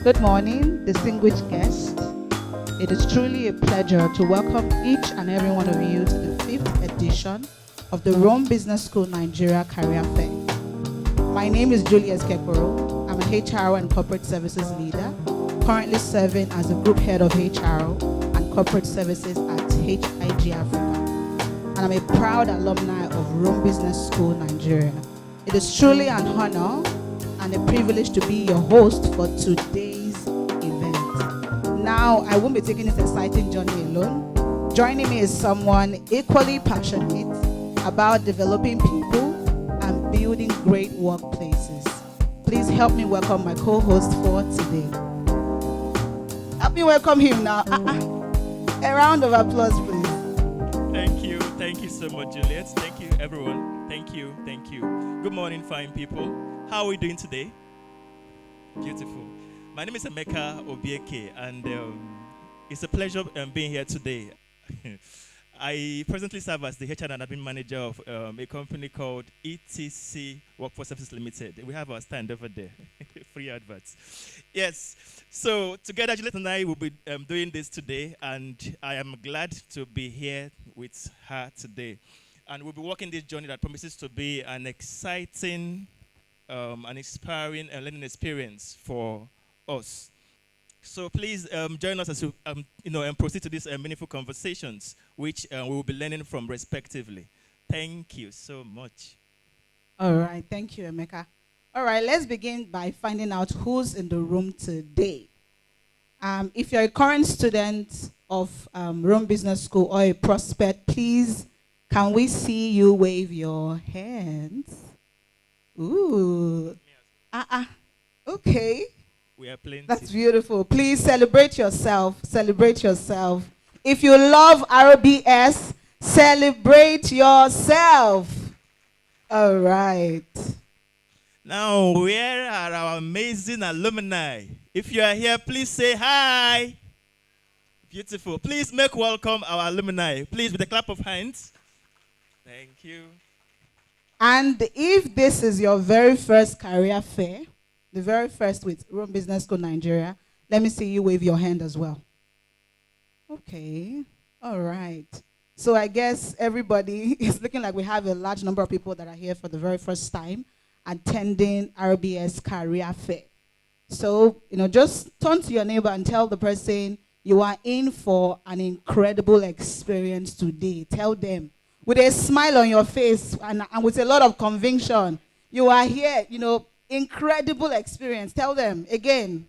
Good morning, distinguished guests. It is truly a pleasure to welcome each and every one of you to the 5th edition of the Rome Business School Nigeria Career Fair. My name is Julius Kekoro. I'm a HR and Corporate Services Leader, currently serving as the Group Head of HR and Corporate Services at HIG Africa. And I'm a proud alumni of Rome Business School Nigeria. It is truly an honor and a privilege to be your host for today's event. Now, I won't be taking this exciting journey alone. Joining me is someone equally passionate about developing people and building great workplaces. Please help me welcome my co-host for today. Help me welcome him now. A round of applause, please. Thank you so much, Juliet. Thank you, everyone. Thank you. Good morning, fine people. How are we doing today? Beautiful. My name is Emeka Obieke, and it's a pleasure being here today. I presently serve as the HR and Admin Manager of a company called ETC Workforce Services Limited. We have our stand over there. Free adverts. Yes. So together, Juliet and I will be doing this today, and I am glad to be here with her today. And we'll be walking this journey that promises to be an exciting, an inspiring learning experience for us. So please join us as we proceed to these meaningful conversations, which we will be learning from respectively. Thank you so much. All right, thank you, Emeka. All right, let's begin by finding out who's in the room today. If you're a current student of Rome Business School or a prospect, please, can we see you wave your hands? Ooh. Okay. We are plenty. That's beautiful. Please celebrate yourself. Celebrate yourself. If you love RBS, celebrate yourself. All right. Now, where are our amazing alumni? If you are here, please say hi. Beautiful. Please make welcome our alumni. Please, with a clap of hands. Thank you. And if this is your very first career fair, the very first with Rome Business School Nigeria, let me see you wave your hand as well. Okay. All right. So I guess everybody is looking like we have a large number of people that are here for the very first time attending RBS Career Fair. So, just turn to your neighbor and tell the person you are in for an incredible experience today. Tell them with a smile on your face and with a lot of conviction, you are here, incredible experience. Tell them again.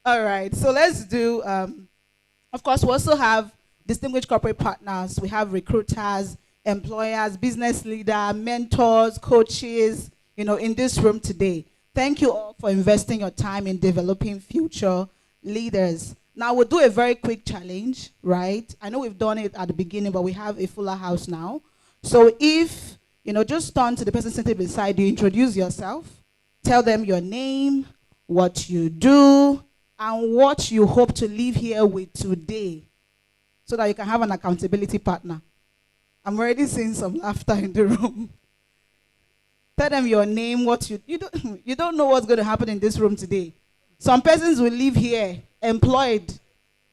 All right, so let's do, of course, we also have distinguished corporate partners. We have recruiters, employers, business leaders, mentors, coaches, in this room today. Thank you all for investing your time in developing future leaders. Now, we'll do a very quick challenge, right? I know we've done it at the beginning, but we have a fuller house now. So if, just turn to the person sitting beside you, introduce yourself, tell them your name, what you do, and what you hope to leave here with today so that you can have an accountability partner. I'm already seeing some laughter in the room. Tell them your name, what you don't know what's going to happen in this room today. Some persons will leave here employed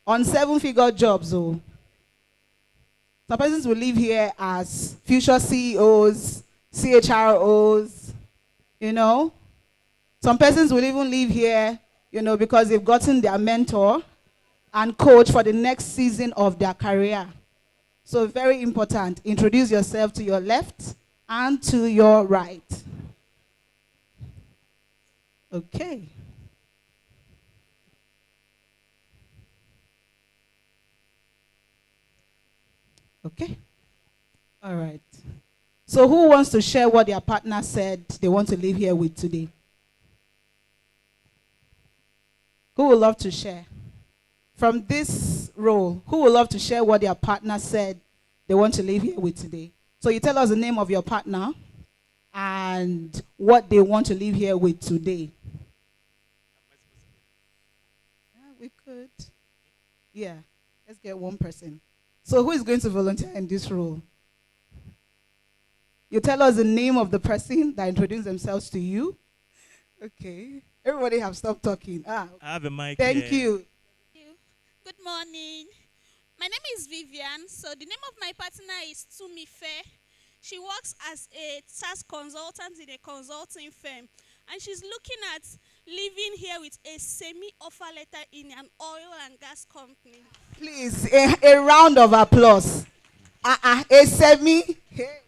on 7-figure jobs. Some persons will live here as future CEOs, CHROs, Some persons will even live here, because they've gotten their mentor and coach for the next season of their career. So very important, introduce yourself to your left and to your right. Okay. Okay. All right. So who wants to share what their partner said they want to leave here with today? Who would love to share? From this role, who would love to share what their partner said they want to leave here with today? So you tell us the name of your partner and what they want to leave here with today. Yeah, we could. Yeah, let's get one person. So who is going to volunteer in this role? You tell us the name of the person that introduced themselves to you. Okay. Everybody have stopped talking. I have a mic Thank here. you. You. Good morning. My name is Vivian. So the name of my partner is Tumife. She works as a tax consultant in a consulting firm, and she's looking at living here with a semi-offer letter in an oil and gas company. Please, a round of applause. A semi. Hey,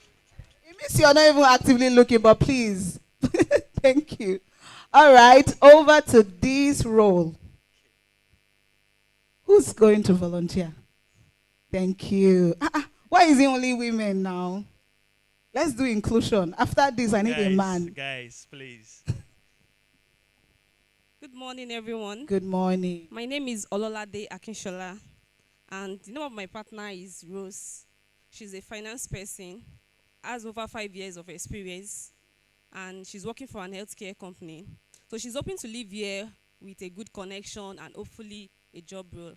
it means you're not even actively looking, but please. Thank you. All right, over to this role. Who's going to volunteer? Thank you. Why is it only women now? Let's do inclusion. After this, I need a man. Guys, please. Good morning, everyone. Good morning. My name is Ololade Akinshola, and the name of my partner is Rose. She's a finance person, has over 5 years of experience, and she's working for an healthcare company. So she's hoping to live here with a good connection and hopefully a job role.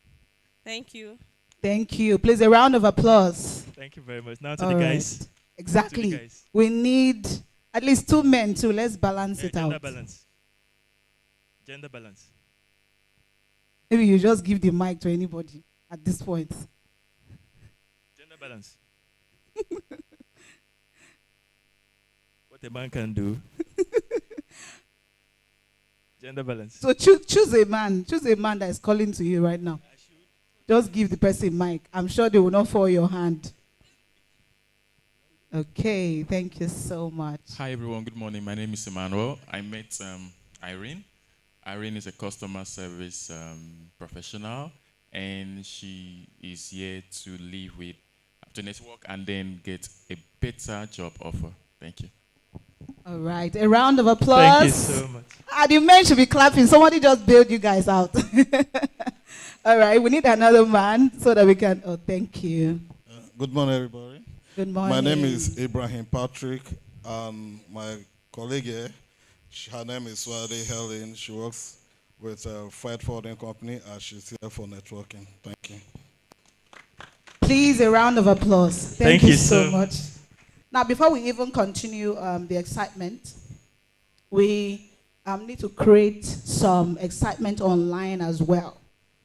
Thank you. Thank you. Please, a round of applause. Thank you very much. Now to All the right. guys. Exactly. To the guys. We need at least 2 men too. Let's balance it Gender out. balance. Gender balance. Maybe you just give the mic to anybody at this point. Gender balance. What a man can do. Gender balance. So choose a man. Choose a man that is calling to you right now. Just give the person mic. I'm sure they will not fall your hand. Okay, thank you so much. Hi everyone, good morning. My name is Emmanuel. I met Irene. Irene is a customer service professional, and she is here to live with, to network and then get a better job offer. Thank you. All right, a round of applause. Thank you so much. The men should be clapping. Somebody just bailed you guys out. All right, we need another man so that we can. Oh, thank you. Good morning, everybody. Good morning. My name is Ibrahim Patrick, and my colleague here, her name is Swade Helen. She works with a freight forwarding company, and she's here for networking. Thank you. Please, a round of applause. Thank you you so so much. Now, before we even continue the excitement, we need to create some excitement online as well.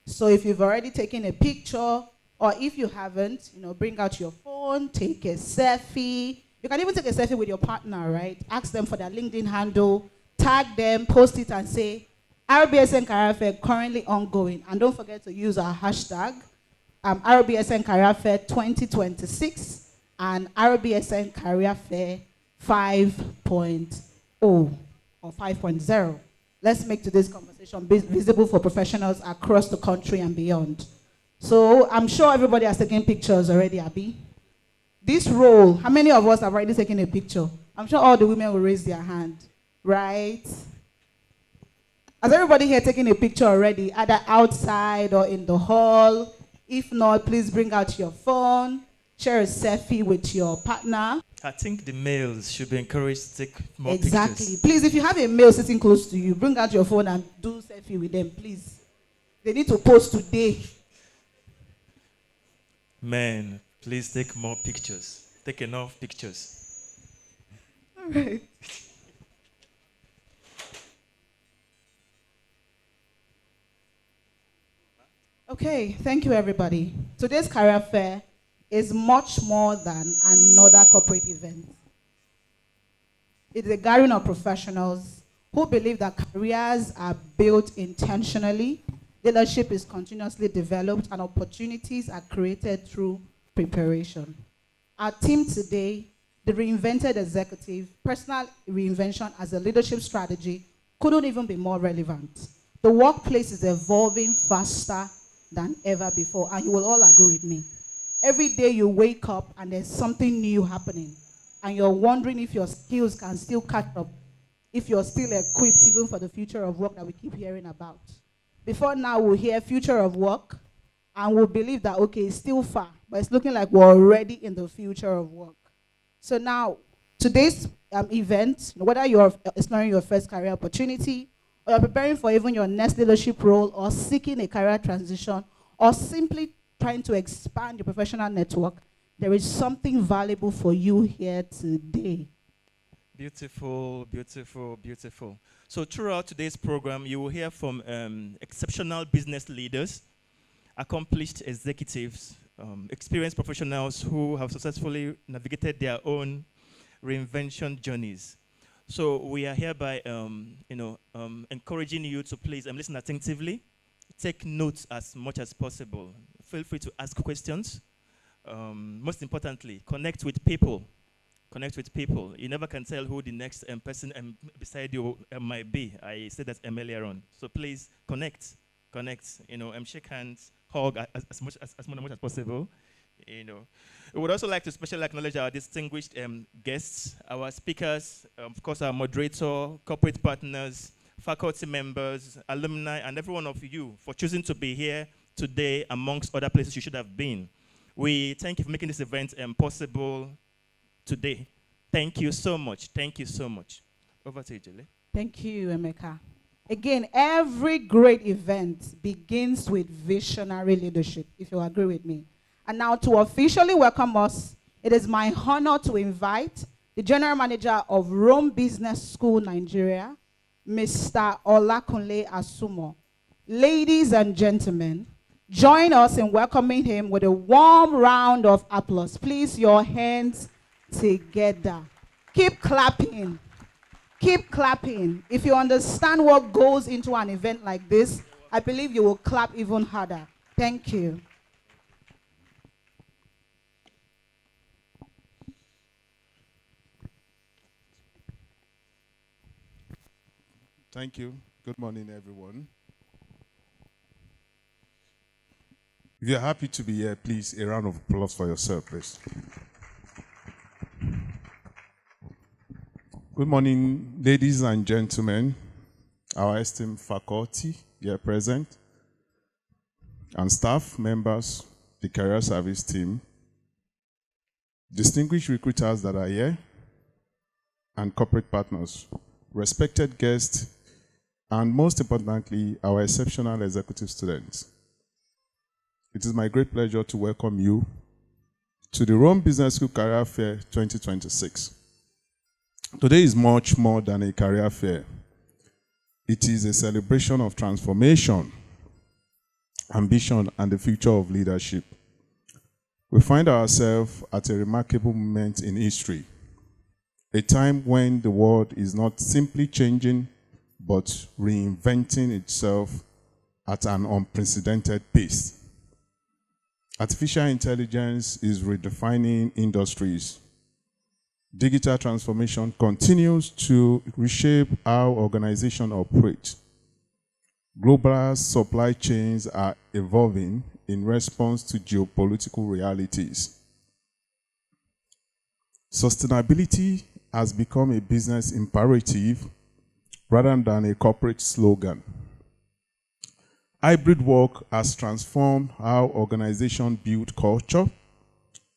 So if you've already taken a picture, or if you haven't, bring out your phone, take a selfie. You can even take a selfie with your partner, right? Ask them for their LinkedIn handle, tag them, post it, and say, RBSN Career Fair currently ongoing. And don't forget to use our hashtag, RBSN Career Fair 2026 and RBSN Career Fair 5.0 or 5.0. Let's make today's conversation visible for professionals across the country and beyond. So I'm sure everybody has taken pictures already, Abby. This role, how many of us have already taken a picture? I'm sure all the women will raise their hand, right? Has everybody here taken a picture already, either outside or in the hall? If not, please bring out your phone, share a selfie with your partner. I think the males should be encouraged to take more Exactly. pictures. Please, if you have a male sitting close to you, bring out your phone and do selfie with them, please. They need to post today. Men, please take more pictures. Take enough pictures. All right. Okay, thank you, everybody. Today's career fair is much more than another corporate event. It's a gathering of professionals who believe that careers are built intentionally, leadership is continuously developed, and opportunities are created through preparation. Our theme today, the Reinvented Executive, personal reinvention as a leadership strategy, couldn't even be more relevant. The workplace is evolving faster than ever before, and you will all agree with me. Every day you wake up and there's something new happening, and you're wondering if your skills can still catch up, if you're still equipped even for the future of work that we keep hearing about. Before now, we'll hear future of work, and we'll believe that, okay, it's still far, but it's looking like we're already in the future of work. So now, today's event, whether you're exploring your first career opportunity, or you're preparing for even your next leadership role, or seeking a career transition, or simply trying to expand your professional network, There is something valuable for you here today. Beautiful, beautiful, beautiful. So throughout today's program, you will hear from exceptional business leaders, accomplished executives, experienced professionals who have successfully navigated their own reinvention journeys. So we are hereby, encouraging you to please listen attentively, take notes as much as possible. Feel free to ask questions. Most importantly, connect with people. Connect with people. You never can tell who the next person beside you might be. I said that earlier on. So please connect. Shake hands, hug as much as possible. We would also like to specially acknowledge our distinguished guests, our speakers, of course, our moderator, corporate partners, faculty members, alumni, and every one of you for choosing to be here today amongst other places you should have been. We thank you for making this event possible today. Thank you so much. Thank you so much. Over to you, Julie. Thank you, Emeka. Again, every great event begins with visionary leadership, if you agree with me. And now to officially welcome us, it is my honor to invite the General Manager of Rome Business School, Nigeria, Mr. Olakunle Asumo. Ladies and gentlemen, join us in welcoming him with a warm round of applause. Please, your hands together. Keep clapping. Keep clapping. If you understand what goes into an event like this, I believe you will clap even harder. Thank you. Thank you. Good morning, everyone. If you're happy to be here, please, a round of applause for yourself, please. Good morning, ladies and gentlemen, our esteemed faculty here present, and staff members, the career service team, distinguished recruiters that are here, and corporate partners, respected guests, and most importantly, our exceptional executive students. It is my great pleasure to welcome you to the Rome Business School Career Fair 2026. Today is much more than a career fair. It is a celebration of transformation, ambition, and the future of leadership. We find ourselves at a remarkable moment in history, a time when the world is not simply changing, but reinventing itself at an unprecedented pace. Artificial intelligence is redefining industries. Digital transformation continues to reshape how organizations operate. Global supply chains are evolving in response to geopolitical realities. Sustainability has become a business imperative rather than a corporate slogan. Hybrid work has transformed how organizations build culture,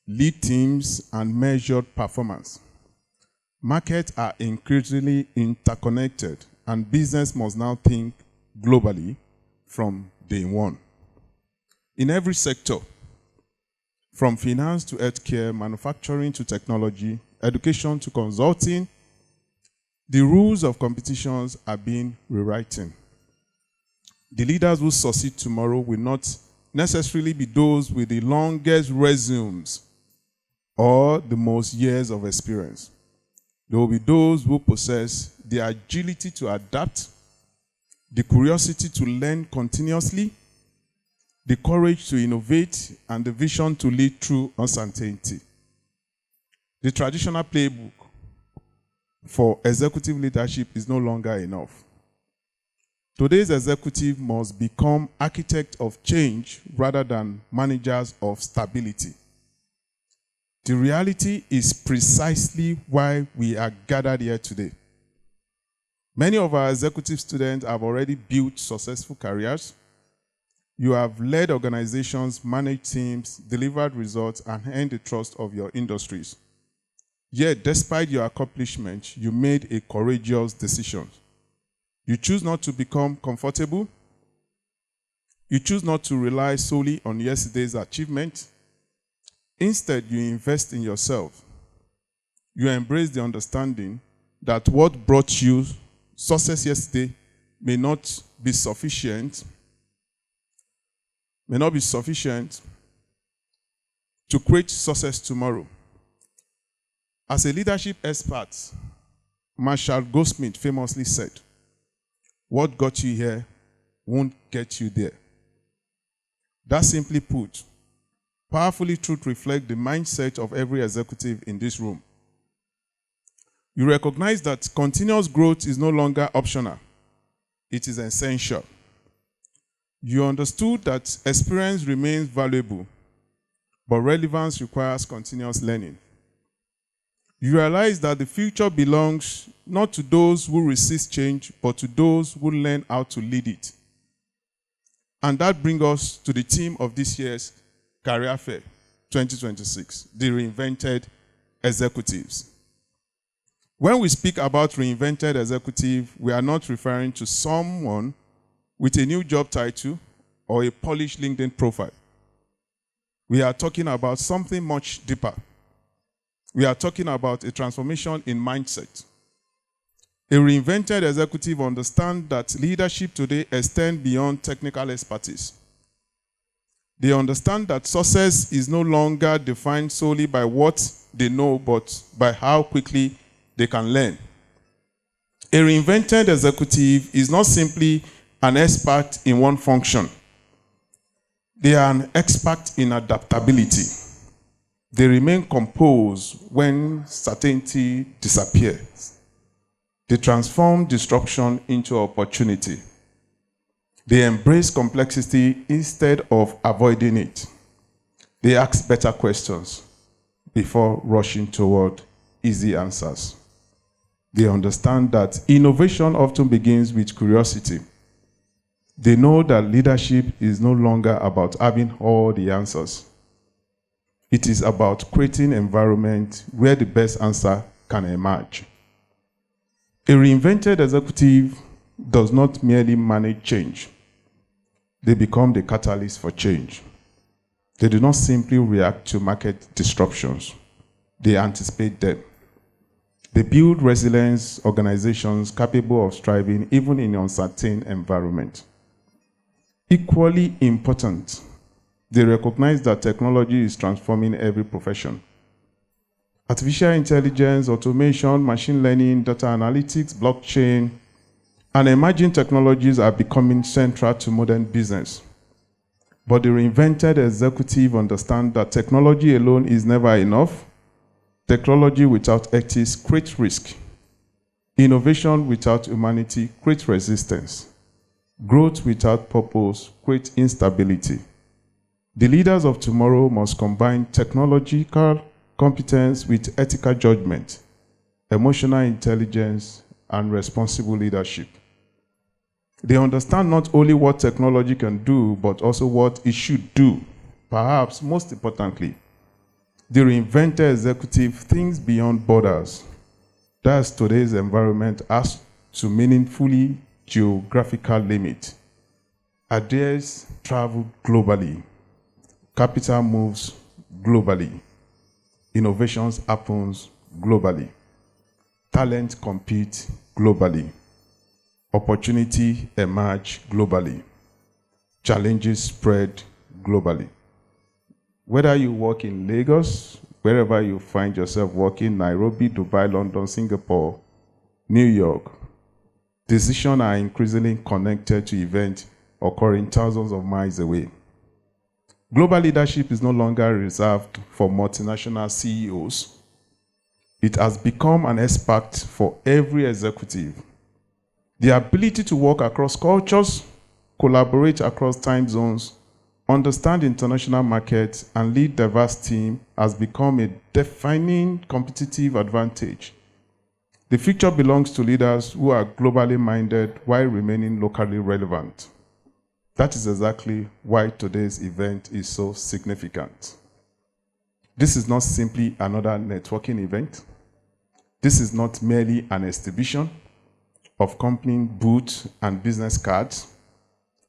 lead teams, and measure performance. Markets are increasingly interconnected, and business must now think globally from day one. In every sector, from finance to healthcare, manufacturing to technology, education to consulting, the rules of competitions are being rewritten. The leaders who succeed tomorrow will not necessarily be those with the longest resumes or the most years of experience. There will be those who possess the agility to adapt, the curiosity to learn continuously, the courage to innovate, and the vision to lead through uncertainty. The traditional playbook for executive leadership is no longer enough. Today's executive must become architects of change rather than managers of stability. The reality is precisely why we are gathered here today. Many of our executive students have already built successful careers. You have led organizations, managed teams, delivered results, and earned the trust of your industries. Yet, despite your accomplishments, you made a courageous decision. You choose not to become comfortable. You choose not to rely solely on yesterday's achievement. Instead, you invest in yourself. You embrace the understanding that what brought you success yesterday may not be sufficient to create success tomorrow. As a leadership expert, Marshall Goldsmith famously said, "What got you here won't get you there." That simply put, powerfully truth reflects the mindset of every executive in this room. You recognize that continuous growth is no longer optional. It is essential. You understood that experience remains valuable, but relevance requires continuous learning. You realize that the future belongs not to those who resist change, but to those who learn how to lead it. And that brings us to the theme of this year's Career Fair 2026, the Reinvented Executives. When we speak about Reinvented Executive, we are not referring to someone with a new job title or a polished LinkedIn profile. We are talking about something much deeper. We are talking about a transformation in mindset. A reinvented executive understands that leadership today extends beyond technical expertise. They understand that success is no longer defined solely by what they know, but by how quickly they can learn. A reinvented executive is not simply an expert in one function. They are an expert in adaptability. They remain composed when certainty disappears. They transform disruption into opportunity. They embrace complexity instead of avoiding it. They ask better questions before rushing toward easy answers. They understand that innovation often begins with curiosity. They know that leadership is no longer about having all the answers. It is about creating an environment where the best answer can emerge. A reinvented executive does not merely manage change. They become the catalyst for change. They do not simply react to market disruptions. They anticipate them. They build resilient organizations capable of thriving even in an uncertain environment. Equally important, they recognize that technology is transforming every profession. Artificial intelligence, automation, machine learning, data analytics, blockchain, and emerging technologies are becoming central to modern business. But the reinvented executive understands that technology alone is never enough. Technology without ethics creates risk. Innovation without humanity creates resistance. Growth without purpose creates instability. The leaders of tomorrow must combine technological competence with ethical judgment, emotional intelligence, and responsible leadership. They understand not only what technology can do, but also what it should do. Perhaps most importantly, the reinvented executive thinks beyond borders. Thus, today's environment has to meaningfully geographical limit. Ideas travel globally. Capital moves globally. Innovations happens globally. Talent competes globally. Opportunity emerge globally. Challenges spread globally. Whether you work in Lagos, wherever you find yourself working, Nairobi, Dubai, London, Singapore, New York, decisions are increasingly connected to events occurring thousands of miles away. Global leadership is no longer reserved for multinational CEOs. It has become an expert for every executive. The ability to work across cultures, collaborate across time zones, understand international markets, and lead diverse teams has become a defining competitive advantage. The future belongs to leaders who are globally minded while remaining locally relevant. That is exactly why today's event is so significant. This is not simply another networking event. This is not merely an exhibition of company booths and business cards.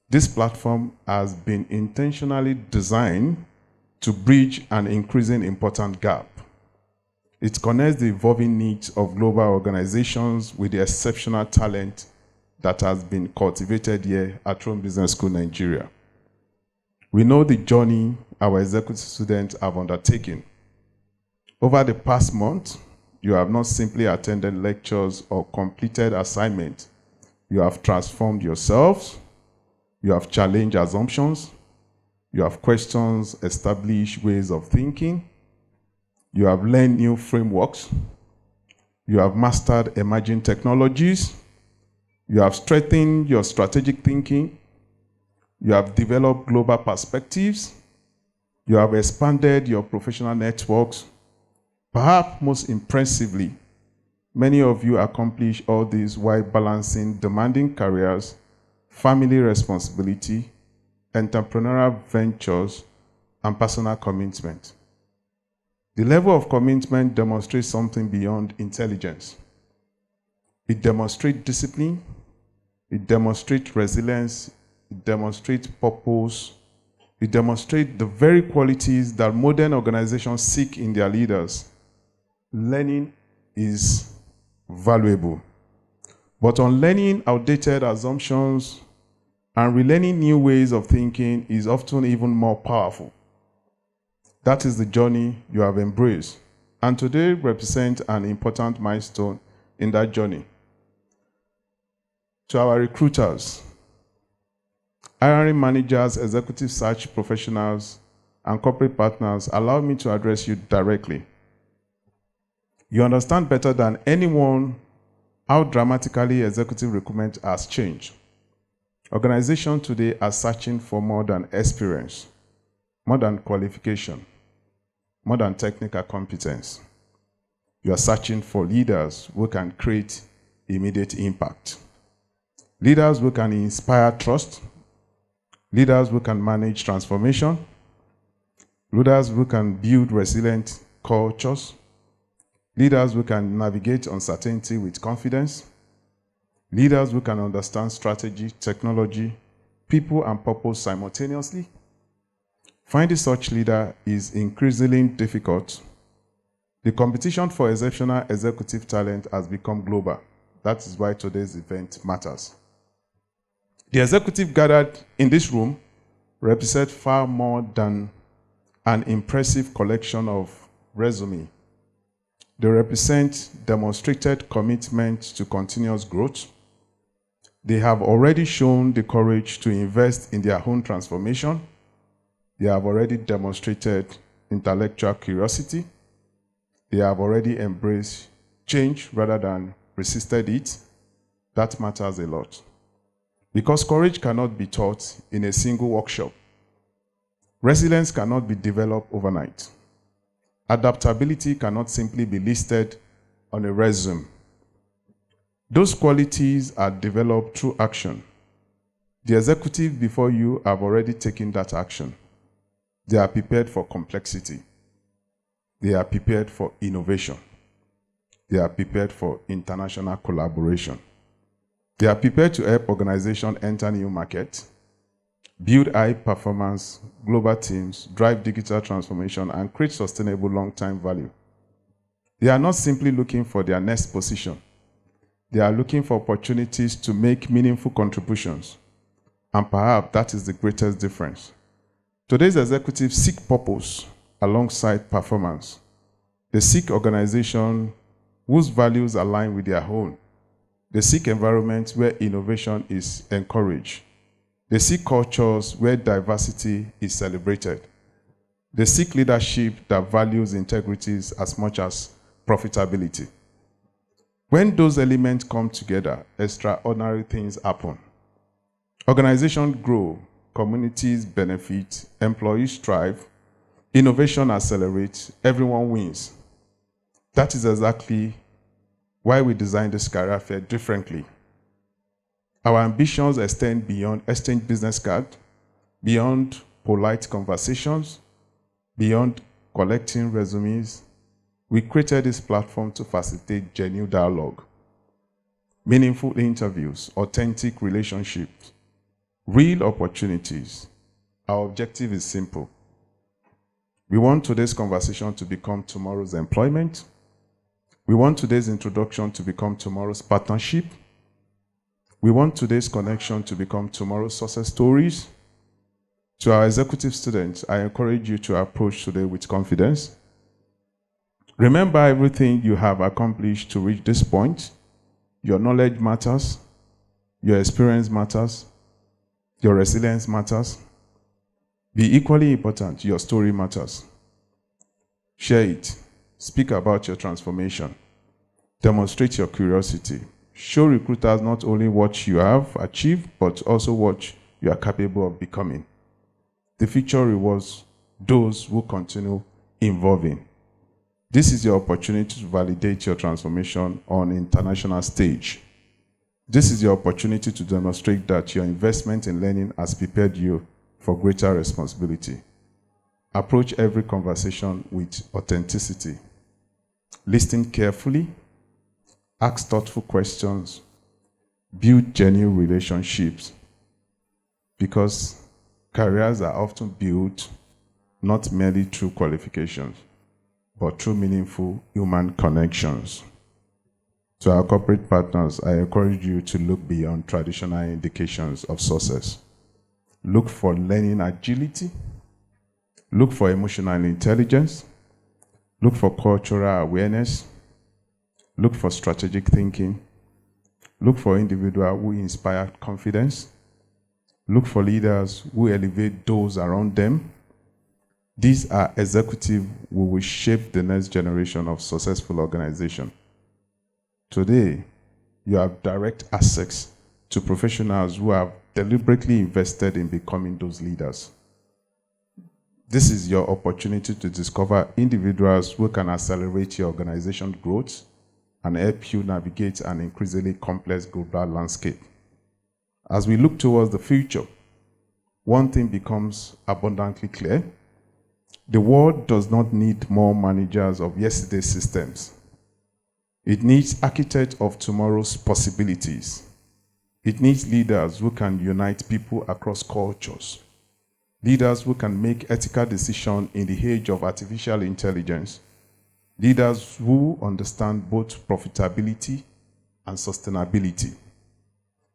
This platform has been intentionally designed to bridge an increasing important gap. It connects the evolving needs of global organizations with the exceptional talent that has been cultivated here at Rome Business School, Nigeria. We know the journey our executive students have undertaken. Over the past month, you have not simply attended lectures or completed assignments. You have transformed yourselves. You have challenged assumptions. You have questioned established ways of thinking. You have learned new frameworks. You have mastered emerging technologies. You have strengthened your strategic thinking. You have developed global perspectives. You have expanded your professional networks. Perhaps most impressively, many of you accomplish all this while balancing demanding careers, family responsibility, entrepreneurial ventures, and personal commitment. The level of commitment demonstrates something beyond intelligence. It demonstrates discipline, it demonstrates resilience, it demonstrates purpose, it demonstrates the very qualities that modern organizations seek in their leaders. Learning is valuable. But unlearning outdated assumptions and relearning new ways of thinking is often even more powerful. That is the journey you have embraced, and today represents an important milestone in that journey. To our recruiters, hiring managers, executive search professionals, and corporate partners, allow me to address you directly. You understand better than anyone how dramatically executive recruitment has changed. Organizations today are searching for more than experience, more than qualification, more than technical competence. You are searching for leaders who can create immediate impact. Leaders who can inspire trust. Leaders who can manage transformation. Leaders who can build resilient cultures. Leaders who can navigate uncertainty with confidence. Leaders who can understand strategy, technology, people, and purpose simultaneously. Finding such leader is increasingly difficult. The competition for exceptional executive talent has become global. That is why today's event matters. The executive gathered in this room represent far more than an impressive collection of resumes. They represent demonstrated commitment to continuous growth. They have already shown the courage to invest in their own transformation. They have already demonstrated intellectual curiosity. They have already embraced change rather than resisted it. That matters a lot. Because courage cannot be taught in a single workshop. Resilience cannot be developed overnight. Adaptability cannot simply be listed on a resume. Those qualities are developed through action. The executive before you have already taken that action. They are prepared for complexity. They are prepared for innovation. They are prepared for international collaboration. They are prepared to help organizations enter new markets, build high-performance global teams, drive digital transformation, and create sustainable long-term value. They are not simply looking for their next position. They are looking for opportunities to make meaningful contributions. And perhaps that is the greatest difference. Today's executives seek purpose alongside performance. They seek organizations whose values align with their own. They seek environments where innovation is encouraged. They seek cultures where diversity is celebrated. They seek leadership that values integrity as much as profitability. When those elements come together, extraordinary things happen. Organizations grow, communities benefit, employees thrive, innovation accelerates, everyone wins. That is exactly why we designed this career fair differently. Our ambitions extend beyond exchange business cards, beyond polite conversations, beyond collecting resumes. We created this platform to facilitate genuine dialogue, meaningful interviews, authentic relationships, real opportunities. Our objective is simple: We want today's conversation to become tomorrow's employment. We want today's introduction to become tomorrow's partnership. We want today's connection to become tomorrow's success stories. To our executive students, I encourage you to approach today with confidence. Remember everything you have accomplished to reach this point. Your knowledge matters. Your experience matters. Your resilience matters. Be equally important, your story matters. Share it. Speak about your transformation. Demonstrate your curiosity. Show recruiters not only what you have achieved, but also what you are capable of becoming. The future rewards those who continue evolving. This is your opportunity to validate your transformation on international stage. This is your opportunity to demonstrate that your investment in learning has prepared you for greater responsibility. Approach every conversation with authenticity. Listen carefully. Ask thoughtful questions. Build genuine relationships. Because careers are often built not merely through qualifications, but through meaningful human connections. To our corporate partners, I encourage you to look beyond traditional indications of success. Look for learning agility. Look for emotional intelligence. Look for cultural awareness. Look for strategic thinking. Look for individuals who inspire confidence. Look for leaders who elevate those around them. These are executives who will shape the next generation of successful organizations. Today, you have direct access to professionals who have deliberately invested in becoming those leaders. This is your opportunity to discover individuals who can accelerate your organization's growth and help you navigate an increasingly complex global landscape. As we look towards the future, one thing becomes abundantly clear. The world does not need more managers of yesterday's systems. It needs architects of tomorrow's possibilities. It needs leaders who can unite people across cultures. Leaders who can make ethical decisions in the age of artificial intelligence. Leaders who understand both profitability and sustainability.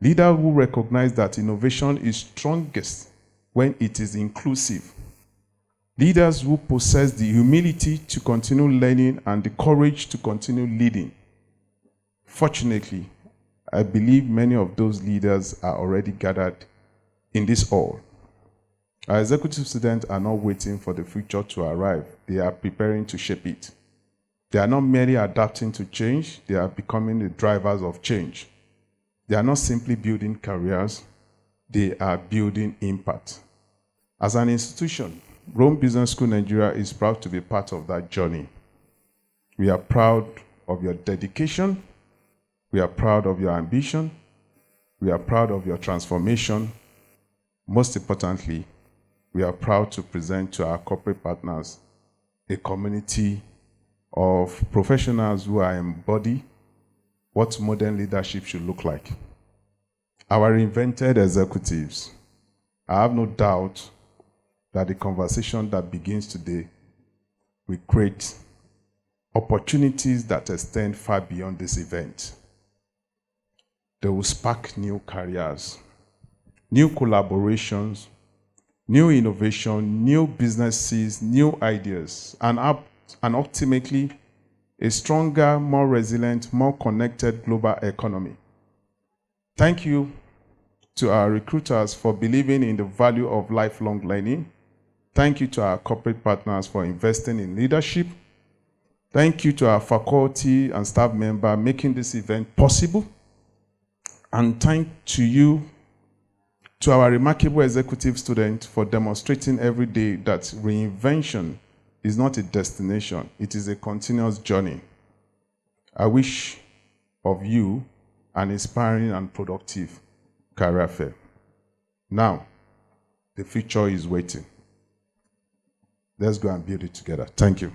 Leaders who recognize that innovation is strongest when it is inclusive. Leaders who possess the humility to continue learning and the courage to continue leading. Fortunately, I believe many of those leaders are already gathered in this hall. Our executive students are not waiting for the future to arrive. They are preparing to shape it. They are not merely adapting to change, they are becoming the drivers of change. They are not simply building careers, they are building impact. As an institution, Rome Business School Nigeria is proud to be part of that journey. We are proud of your dedication. We are proud of your ambition. We are proud of your transformation. Most importantly, we are proud to present to our corporate partners a community of professionals who are embody what modern leadership should look like. Our reinvented executives, I have no doubt that the conversation that begins today will create opportunities that extend far beyond this event. They will spark new careers, new collaborations, new innovation, new businesses, new ideas, and ultimately a stronger, more resilient, more connected global economy. Thank you to our recruiters for believing in the value of lifelong learning. Thank you to our corporate partners for investing in leadership. Thank you to our faculty and staff members making this event possible. And thank to you, to our remarkable executive students for demonstrating every day that reinvention is not a destination, it is a continuous journey. I wish of you an inspiring and productive career fair. Now, the future is waiting. Let's go and build it together. Thank you.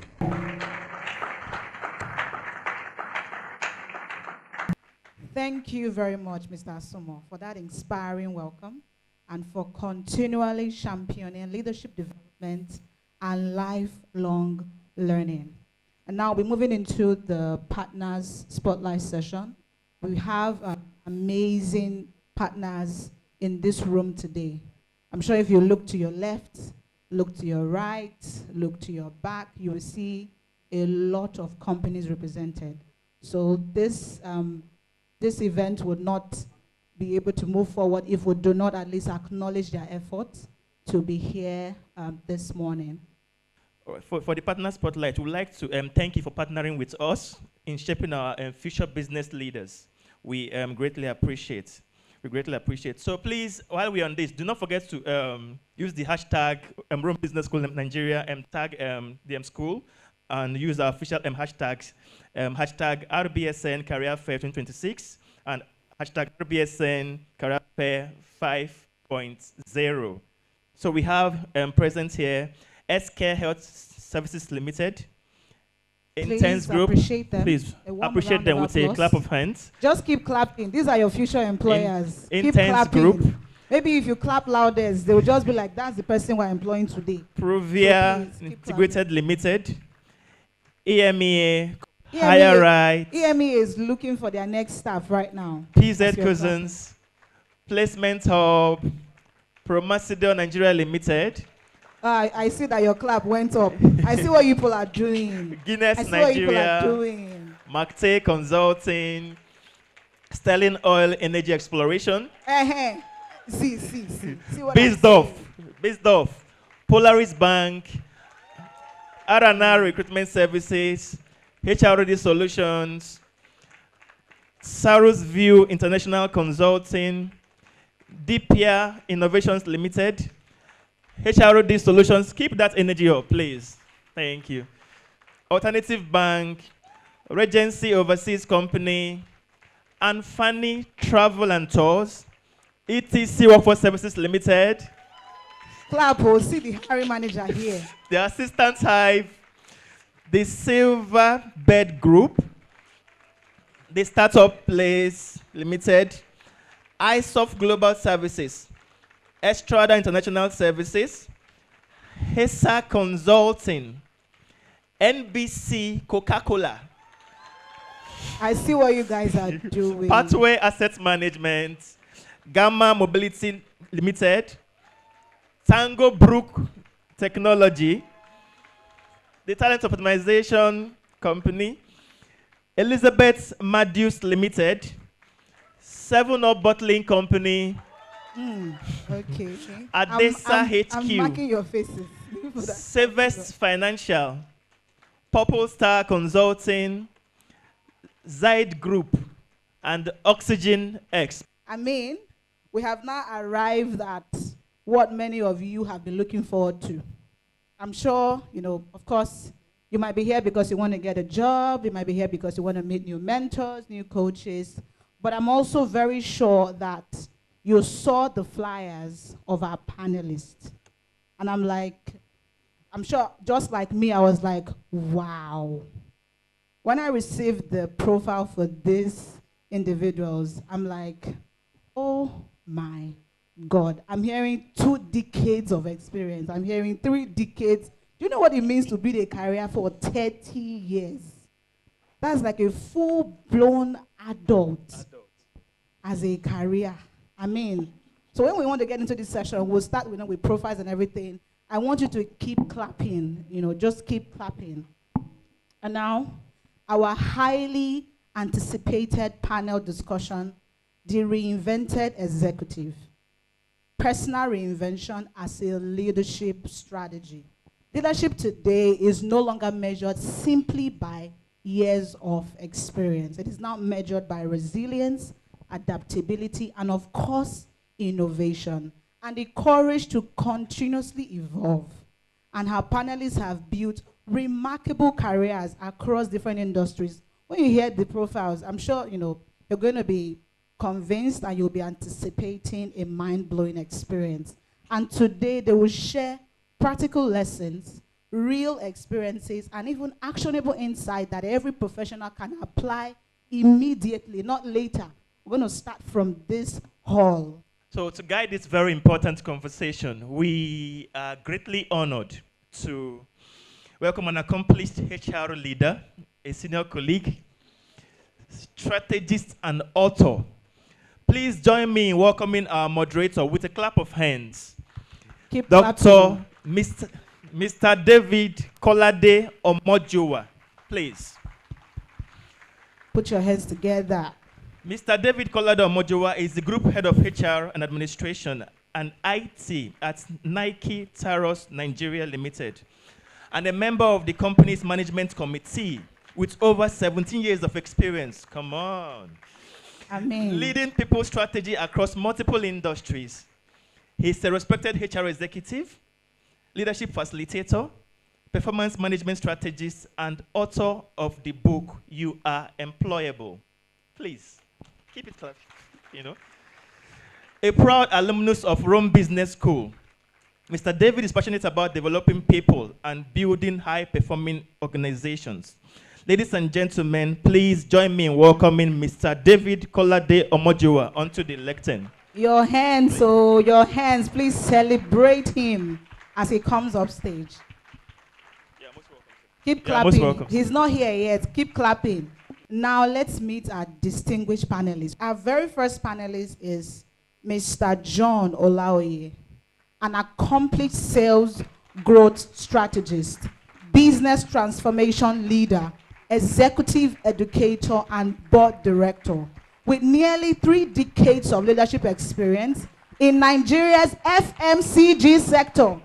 Thank you very much, Mr. Asumo, for that inspiring welcome and for continually championing leadership development and lifelong learning. And now we're moving into the partners spotlight session. We have amazing partners in this room today. I'm sure if you look to your left, look to your right, look to your back, you will see a lot of companies represented. So this event would not be able to move forward if we do not at least acknowledge their efforts to be here this morning. For the partner spotlight, we'd like to thank you for partnering with us in shaping our future business leaders. We greatly appreciate. We greatly appreciate. So please, while we're on this, do not forget to use the hashtag Rome Business School Nigeria and tag the school, and use our official hashtags, hashtag RBSN Career Fair 2026 and hashtag RBSN Career Fair 5.0. So we have present here SK Health Services Limited, Intense Group. Appreciate them. Please appreciate them with a clap of hands. Just keep clapping. These are your future employers. Keep Intense clapping. Group. Maybe if you clap loudest, they will just be like, that's the person we're employing today. Provia So please, Integrated Limited, EMEA, Higher Right, EMEA is looking for their next staff right now. PZ Cousins, Placement Hub, Promacedon Nigeria Limited, I see that your clap went up. I see what you people are doing. Guinness I see what you people are Nigeria, doing. Macte Consulting, Sterling Oil Energy Exploration, See what I'm Bisdorf, saying? Polaris Bank, R&R Recruitment Services, HRD Solutions, Sarus View International Consulting, DPIA Innovations Limited, HRD Solutions. Keep that energy up, please. Thank you. Alternative Bank, Regency Overseas Company, and Fanny Travel and Tours, ETC Workforce Services Limited, Clap, oh, see the hiring manager here. the Assistant Hive, the Silver Bed Group, the Startup Place Limited, ISOF Global Services, Estrada International Services, HESA Consulting, NBC Coca-Cola, I see what you guys are doing. Pathway Asset Management, Gamma Mobility Limited, Tango Brook Technology, the Talent Optimization Company, Elizabeth Madius Limited, 7-Up Bottling Company, Okay. Adesa HQ, I'm marking your faces. Savest Financial, Purple Star Consulting, Zide Group, and Oxygen X. I mean, we have now arrived at what many of you have been looking forward to. I'm sure, of course, you might be here because you want to get a job. You might be here because you want to meet new mentors, new coaches. But I'm also very sure that you saw the flyers of our panelists. And I'm sure, just like me, I was like, wow. When I received the profile for these individuals, I'm like, oh my God. I'm hearing 2 decades of experience. I'm hearing 3 decades. Do you know what it means to build a career for 30 years? That's like a full-blown adult as a career. I mean, so when we want to get into this session, we'll start with profiles and everything. I want you to keep clapping, just keep clapping. And now, our highly anticipated panel discussion, the Reinvented Executive. Personal reinvention as a leadership strategy. Leadership today is no longer measured simply by years of experience. It is now measured by resilience, adaptability, and of course, innovation, and the courage to continuously evolve. And our panelists have built remarkable careers across different industries. When you hear the profiles, I'm sure you're going to be convinced and you'll be anticipating a mind-blowing experience. And today they will share practical lessons, real experiences, and even actionable insight that every professional can apply immediately, not later. We're going to start from this hall. So to guide this very important conversation, we are greatly honored to welcome an accomplished HR leader, a senior colleague, strategist, and author. Please join me in welcoming our moderator with a clap of hands. Keep Dr. clapping. Mr. David Kolade Omojowa, please. Put your hands together. Mr. David Kolade Omojowa is the Group Head of HR and Administration and IT at Nike Taros Nigeria Limited, and a member of the company's management committee with over 17 years of experience. Come on. Amen. Leading people strategy across multiple industries. He's a respected HR executive, leadership facilitator, performance management strategist, and author of the book, You Are Employable. Please, keep it close, A proud alumnus of Rome Business School, Mr. David is passionate about developing people and building high-performing organizations. Ladies and gentlemen, please join me in welcoming Mr. David Kolade Omojowa onto the lectern. Your hands, your hands, please celebrate him as he comes up stage. Yeah, most welcome. Keep Yeah, most clapping. welcome. He's not here yet. Keep clapping. Now let's meet our distinguished panelists. Our very first panelist is Mr. John Olaoye, an accomplished sales growth strategist, business transformation leader, executive educator, and board director, with nearly 3 decades of leadership experience in Nigeria's FMCG sector.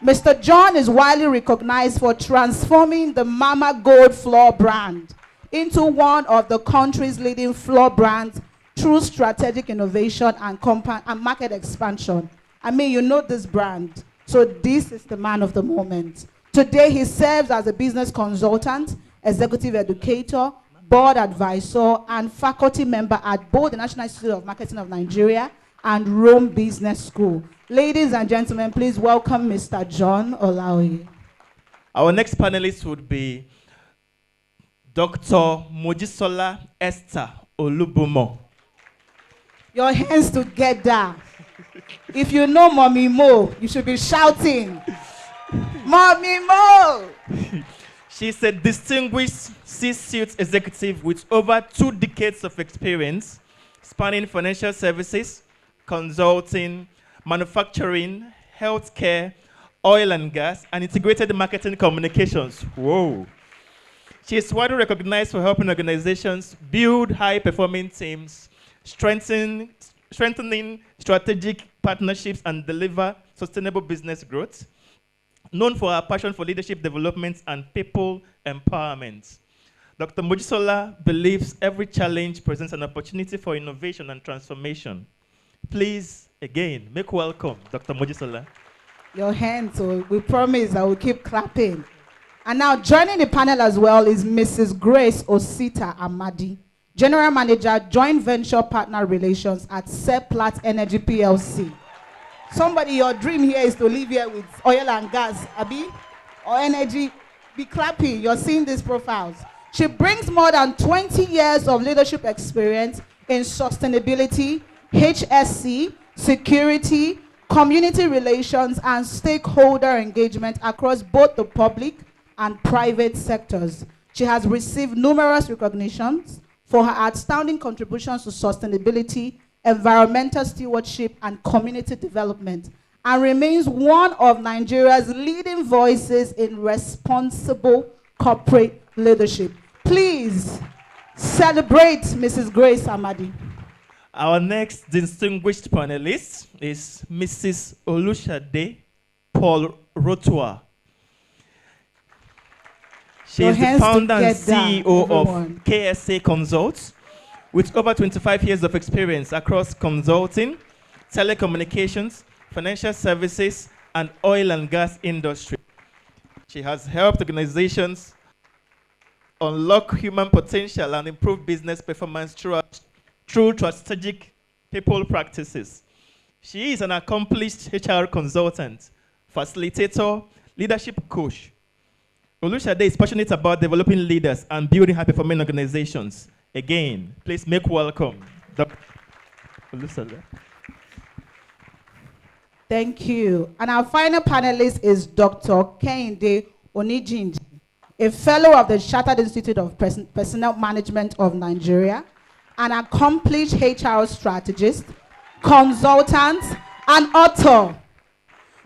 Mr. John is widely recognized for transforming the Mama Gold flour brand into one of the country's leading flour brands through strategic innovation and market expansion. I mean, you know this brand. So this is the man of the moment. Today, he serves as a business consultant, executive educator, board advisor, and faculty member at both the National Institute of Marketing of Nigeria and Rome Business School. Ladies and gentlemen, please welcome Mr. John Olaoye. Our next panelist would be Dr. Mojisola Esther Olubumo. Your hands together. If you know Mommy Mo, you should be shouting, Mommy Mo! She's a distinguished C-suite executive with over 2 decades of experience spanning financial services, consulting, manufacturing, healthcare, oil and gas, and integrated marketing communications. Whoa. She is widely recognized for helping organizations build high-performing teams, strengthening strategic partnerships, and deliver sustainable business growth. Known for her passion for leadership development and people empowerment, Dr. Mojisola believes every challenge presents an opportunity for innovation and transformation. Please, again, make welcome Dr. Mojisola. Your hands, so we promise I will keep clapping. And now joining the panel as well is Mrs. Grace Osita Amadi, General Manager, Joint Venture Partner Relations at Seplat Energy PLC. Somebody, your dream here is to live here with oil and gas, Abi, or energy. Be clapping. You're seeing these profiles. She brings more than 20 years of leadership experience in sustainability, HSC, security, community relations, and stakeholder engagement across both the public and private sectors. She has received numerous recognitions for her outstanding contributions to sustainability, environmental stewardship, and community development, and remains one of Nigeria's leading voices in responsible corporate leadership. Please celebrate Mrs. Grace Amadi. Our next distinguished panelist is Mrs. Olushade Paul Rotua. She Your is the hands founder and together, CEO everyone. of KSA Consults, with over 25 years of experience across consulting, telecommunications, financial services, and oil and gas industry. She has helped organizations unlock human potential and improve business performance through strategic people practices. She is an accomplished HR consultant, facilitator, leadership coach. Olushade is passionate about developing leaders and building high-performing organizations. Again, please make welcome Dr. Olushade. Thank you. And our final panelist is Dr. Kehinde Onijinji, a fellow of the Chartered Institute of Personnel Management of Nigeria, an accomplished HR strategist, consultant, and author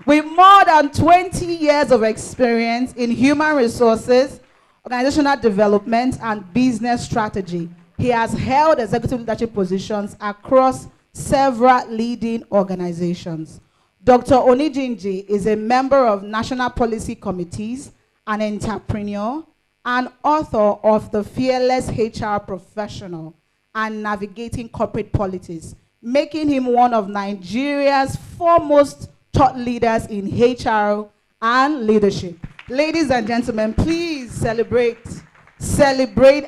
with more than 20 years of experience in human resources, organizational development, and business strategy. He has held executive leadership positions across several leading organizations. Dr. Onijinji is a member of national policy committees, an entrepreneur, and author of The Fearless HR Professional and Navigating Corporate Politics, making him one of Nigeria's foremost thought leaders in HR and leadership. Ladies and gentlemen, please celebrate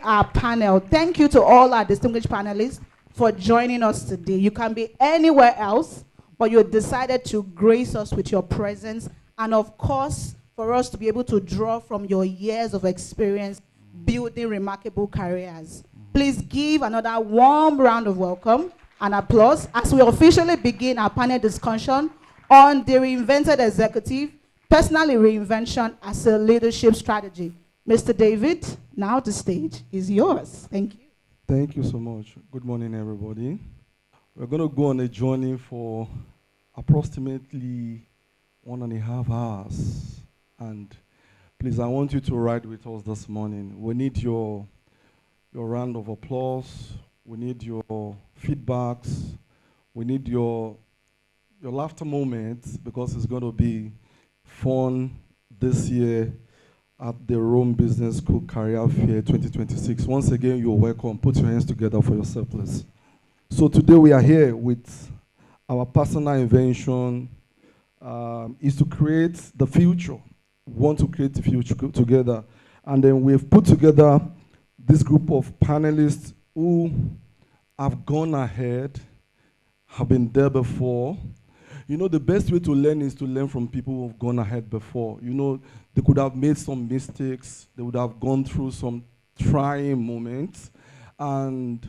our panel. Thank you to all our distinguished panelists for joining us today. You can be anywhere else, but you decided to grace us with your presence, and of course, for us to be able to draw from your years of experience building remarkable careers. Please give another warm round of welcome and applause as we officially begin our panel discussion on the Reinvented Executive, Personal Reinvention as a Leadership Strategy. Mr. David, now the stage is yours. Thank you. Thank you so much. Good morning, everybody. We're going to go on a journey for approximately 1.5 hours. And please, I want you to ride with us this morning. We need your round of applause. We need your feedbacks. We need your laughter moments, because it's going to be fun this year at the Rome Business School Career Fair 2026. Once again, you're welcome. Put your hands together for yourself, please. So today we are here with our personal invention is to create the future. We want to create the future together. And then we've put together this group of panelists who have gone ahead, have been there before. You know, the best way to learn is to learn from people who have gone ahead before. You know, they could have made some mistakes. They would have gone through some trying moments. And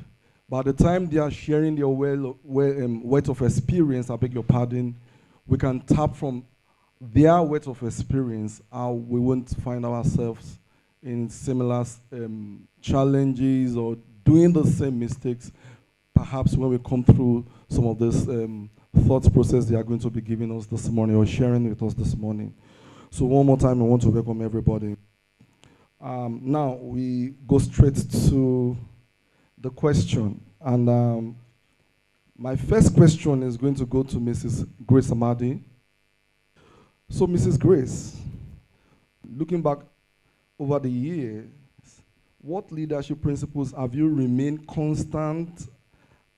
by the time they are sharing their wealth of experience, I beg your pardon, we can tap from their wealth of experience, how we won't find ourselves in similar challenges or doing the same mistakes, perhaps when we come through some of this thought process they are going to be giving us this morning or sharing with us this morning. So one more time, I want to welcome everybody. Now we go straight to the question. And my first question is going to go to Mrs. Grace Amadi. So Mrs. Grace, looking back over the years, what leadership principles have you remained constant,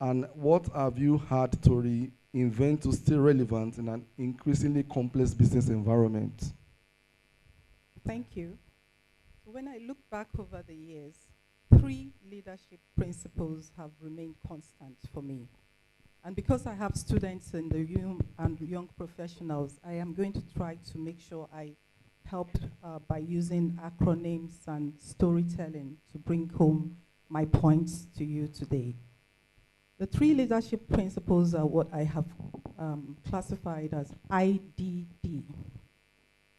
and what have you had to reinvent to stay relevant in an increasingly complex business environment? Thank you. When I look back over the years, 3 leadership principles have remained constant for me. And because I have students in the young professionals, I am going to try to make sure I help by using acronyms and storytelling to bring home my points to you today. The 3 leadership principles are what I have classified as IDD.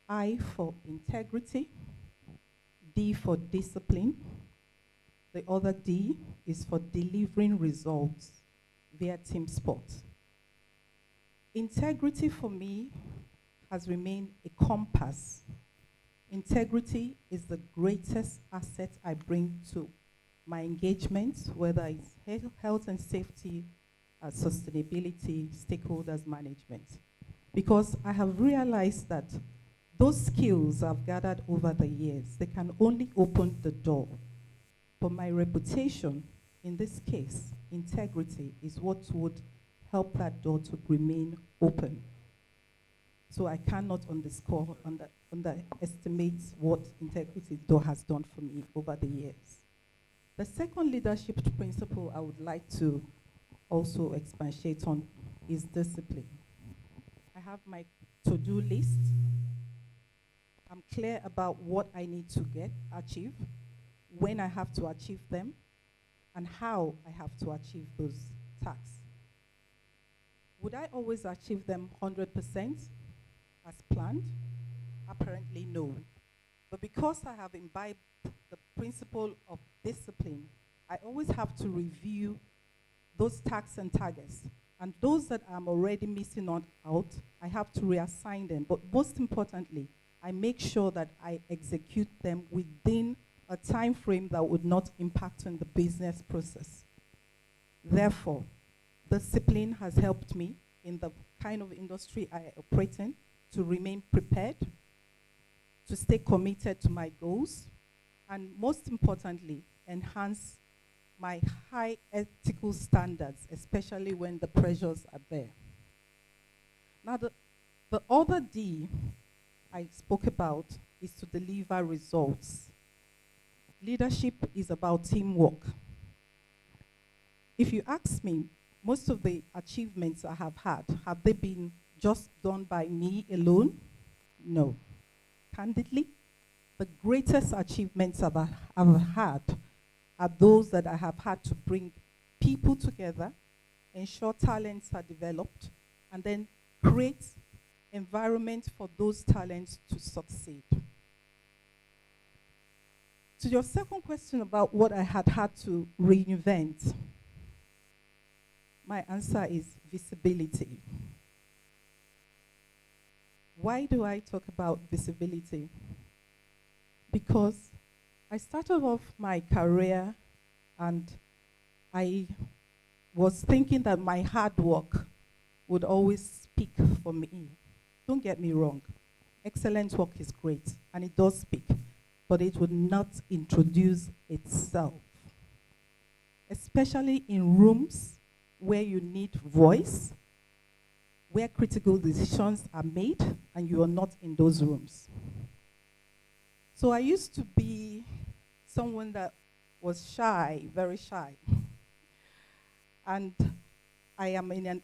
I for integrity, D for discipline, the other D is for delivering results via team sport. Integrity for me has remained a compass. Integrity is the greatest asset I bring to my engagement, whether it's health and safety, sustainability, stakeholders management. Because I have realized that those skills I've gathered over the years, they can only open the door. But my reputation, in this case, integrity, is what would help that door to remain open. So I cannot underestimate what integrity has done for me over the years. The second leadership principle I would like to also expatiate on is discipline. I have my to-do list. I'm clear about what I need to achieve, when I have to achieve them, and how I have to achieve those tasks. Would I always achieve them 100% as planned? Apparently, no. But because I have imbibed the principle of discipline, I always have to review those tasks and targets. And those that I'm already missing out, I have to reassign them. But most importantly, I make sure that I execute them within a time frame that would not impact on the business process. Therefore, discipline has helped me in the kind of industry I operate in to remain prepared, to stay committed to my goals, and most importantly, enhance my high ethical standards, especially when the pressures are there. Now, the other D I spoke about is to deliver results. Leadership is about teamwork. If you ask me, most of the achievements I have they been just done by me alone? No. Candidly, the greatest achievements I've had are those that I have had to bring people together, ensure talents are developed, and then create environment for those talents to succeed. To your second question about what I had to reinvent, my answer is visibility. Why do I talk about visibility? Because I started off my career and I was thinking that my hard work would always speak for me. Don't get me wrong. Excellent work is great and it does speak, but it would not introduce itself. Especially in rooms where you need voice, where critical decisions are made and you are not in those rooms. So I used to be someone that was shy, very shy. And I am in an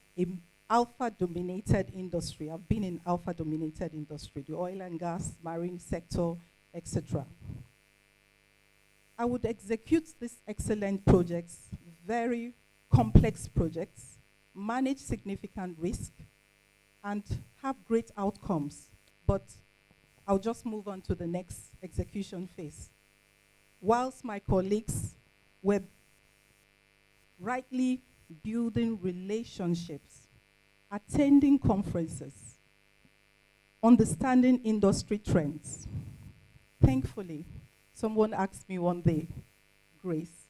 alpha-dominated industry. I've been in alpha-dominated industry, the oil and gas, marine sector, etc. I would execute these excellent projects, very complex projects, manage significant risk, and have great outcomes. But I'll just move on to the next execution phase. Whilst my colleagues were rightly building relationships, attending conferences, understanding industry trends. Thankfully, someone asked me one day, Grace,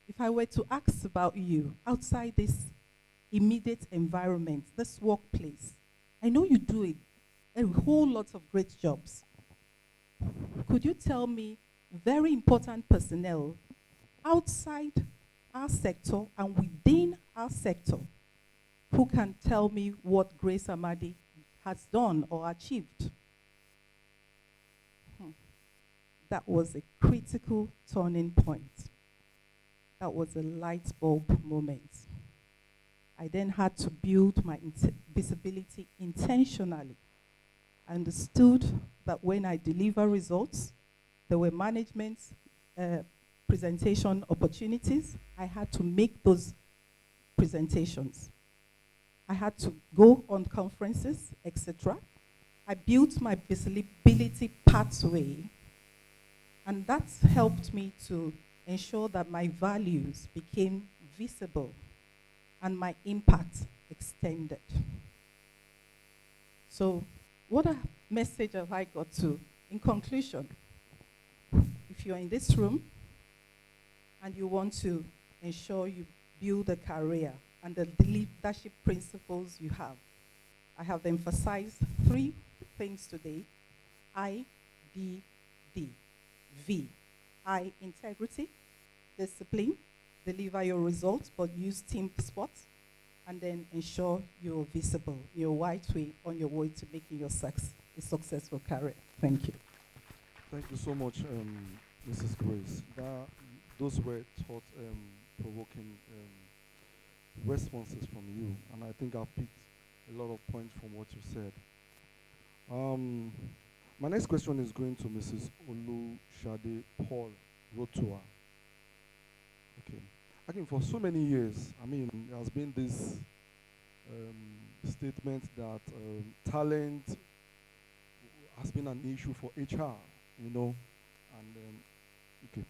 if I were to ask about you outside this immediate environment, this workplace, I know you do a whole lot of great jobs. Could you tell me very important personnel outside our sector and within our sector who can tell me what Grace Amadi has done or achieved? That was a critical turning point. That was a light bulb moment. I then had to build my visibility intentionally. I understood that when I deliver results, there were management presentation opportunities. I had to make those presentations. I had to go on conferences, etc. I built my visibility pathway, and that's helped me to ensure that my values became visible and my impact extended. So, what a message have I got to? In conclusion, if you're in this room and you want to ensure you build a career and the leadership principles you have, I have emphasized 3 things today. I, D, D. V. I, integrity, discipline, deliver your results, but use team sports, and then ensure you're visible, you're right way on your way to making your a successful career. Thank you. Thank you so much, Mrs. Grace. Those were thought-provoking responses from you, and I think I've picked a lot of points from what you said. My next question is going to Mrs. Olushade Paul Rotua. Okay. I think for so many years, there has been this statement that talent has been an issue for HR, you know, and okay,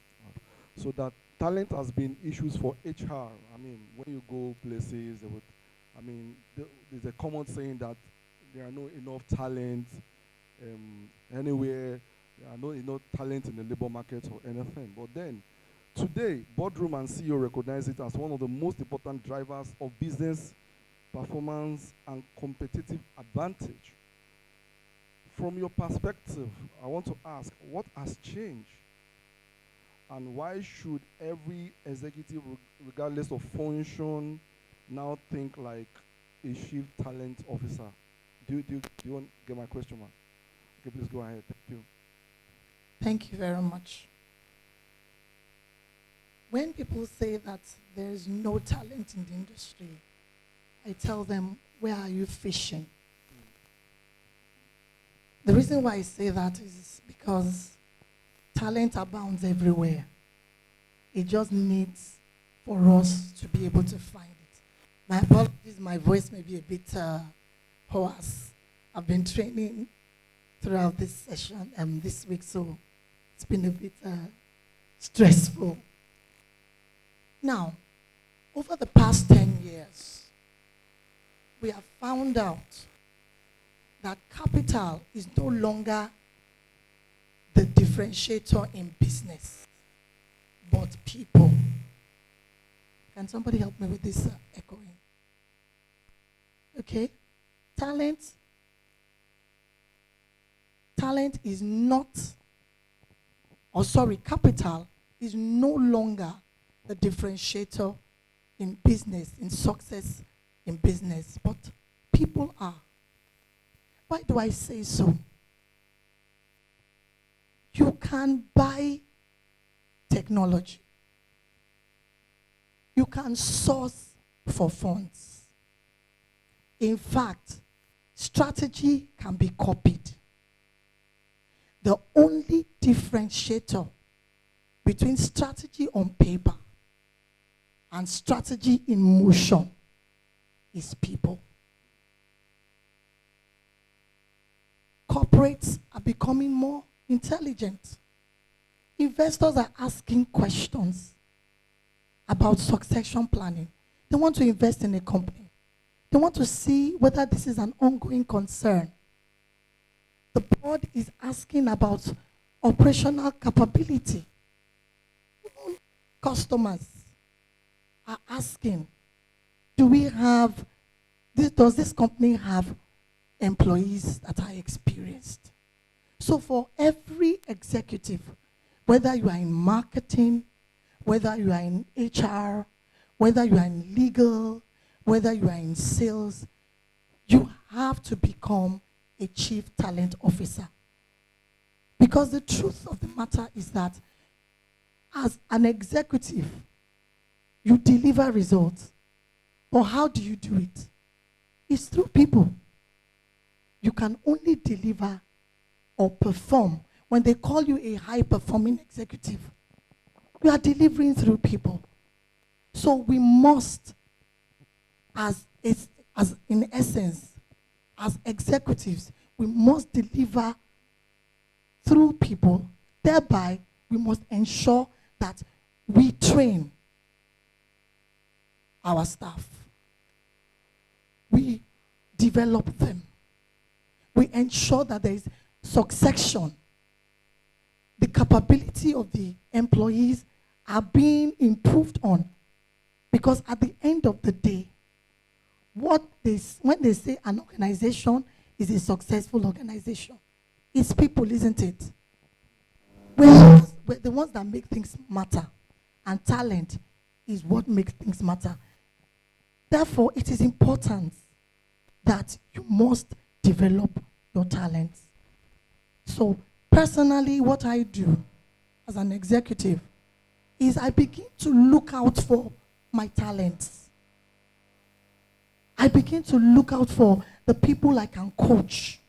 so that talent has been issues for HR. I mean, when you go places, they would, I mean, there's a common saying that there are no enough talent anywhere. There are no enough talent in the labor market or anything. But then, today, boardroom and CEO recognize it as one of the most important drivers of business performance and competitive advantage. From your perspective, I want to ask, what has changed? And why should every executive, regardless of function, now think like a chief talent officer? Do you want to get my question, ma'am? Okay, please go ahead. Thank you. Thank you very much. When people say that there is no talent in the industry, I tell them, where are you fishing? The reason why I say that is because talent abounds everywhere. It just needs for us to be able to find it. My apologies, my voice may be a bit hoarse. I've been training throughout this session this week, so it's been a bit stressful. Now, over the past 10 years, we have found out that capital is no longer the differentiator in business, but people. Can somebody help me with this echoing? Okay. Talent is not, capital is no longer the differentiator in business, in success in business, but people are. Why do I say so? You can buy technology. You can source for funds. In fact, strategy can be copied. The only differentiator between strategy on paper and strategy in motion is people. Corporates are becoming more intelligent. Investors are asking questions about succession planning. They want to invest in a company. They want to see whether this is an ongoing concern. The board is asking about operational capability. Even customers are asking, does this company have employees that are experienced? So for every executive, whether you are in marketing, whether you are in HR, whether you are in legal, whether you are in sales, you have to become a chief talent officer. Because the truth of the matter is that as an executive, you deliver results. But how do you do it? It's through people. You can only deliver or perform. When they call you a high-performing executive, you are delivering through people. So we must, as in essence, as executives, we must deliver through people. Thereby, we must ensure that we train our staff. We develop them. We ensure that there is succession. The capability of the employees are being improved on. Because at the end of the day, when they say an organization is a successful organization, it's people, isn't it? We're the ones that make things matter. And talent is what makes things matter. Therefore, it is important that you must develop your talents. So, personally, what I do as an executive is I begin to look out for my talents. I begin to look out for the people I can coach,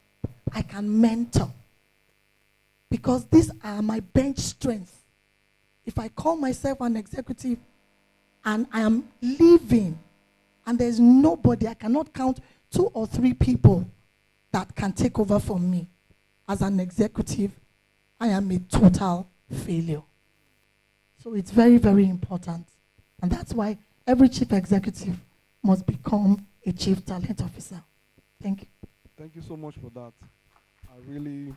I can mentor. Because these are my bench strengths. If I call myself an executive and I am living And there's nobody, I cannot count 2 or 3 people that can take over from me. As an executive, I am a total failure. So it's very, very important. And that's why every chief executive must become a chief talent officer. Thank you. Thank you so much for that. I've really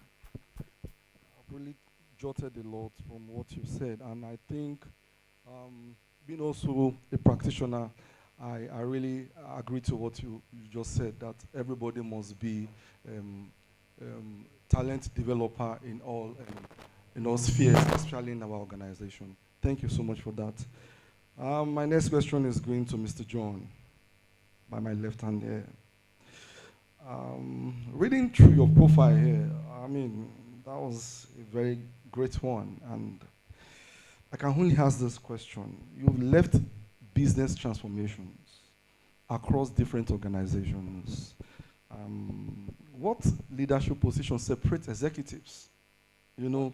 jotted a lot from what you said, and I think being also a practitioner, I really agree to what you just said, that everybody must be talent developer in all spheres, especially in our organization. Thank you so much for that. My next question is going to Mr. John, by my left hand here. Reading through your profile here, I mean, that was a very great one, and I can only ask this question. You've left business transformations across different organizations. What leadership positions separate executives? You know,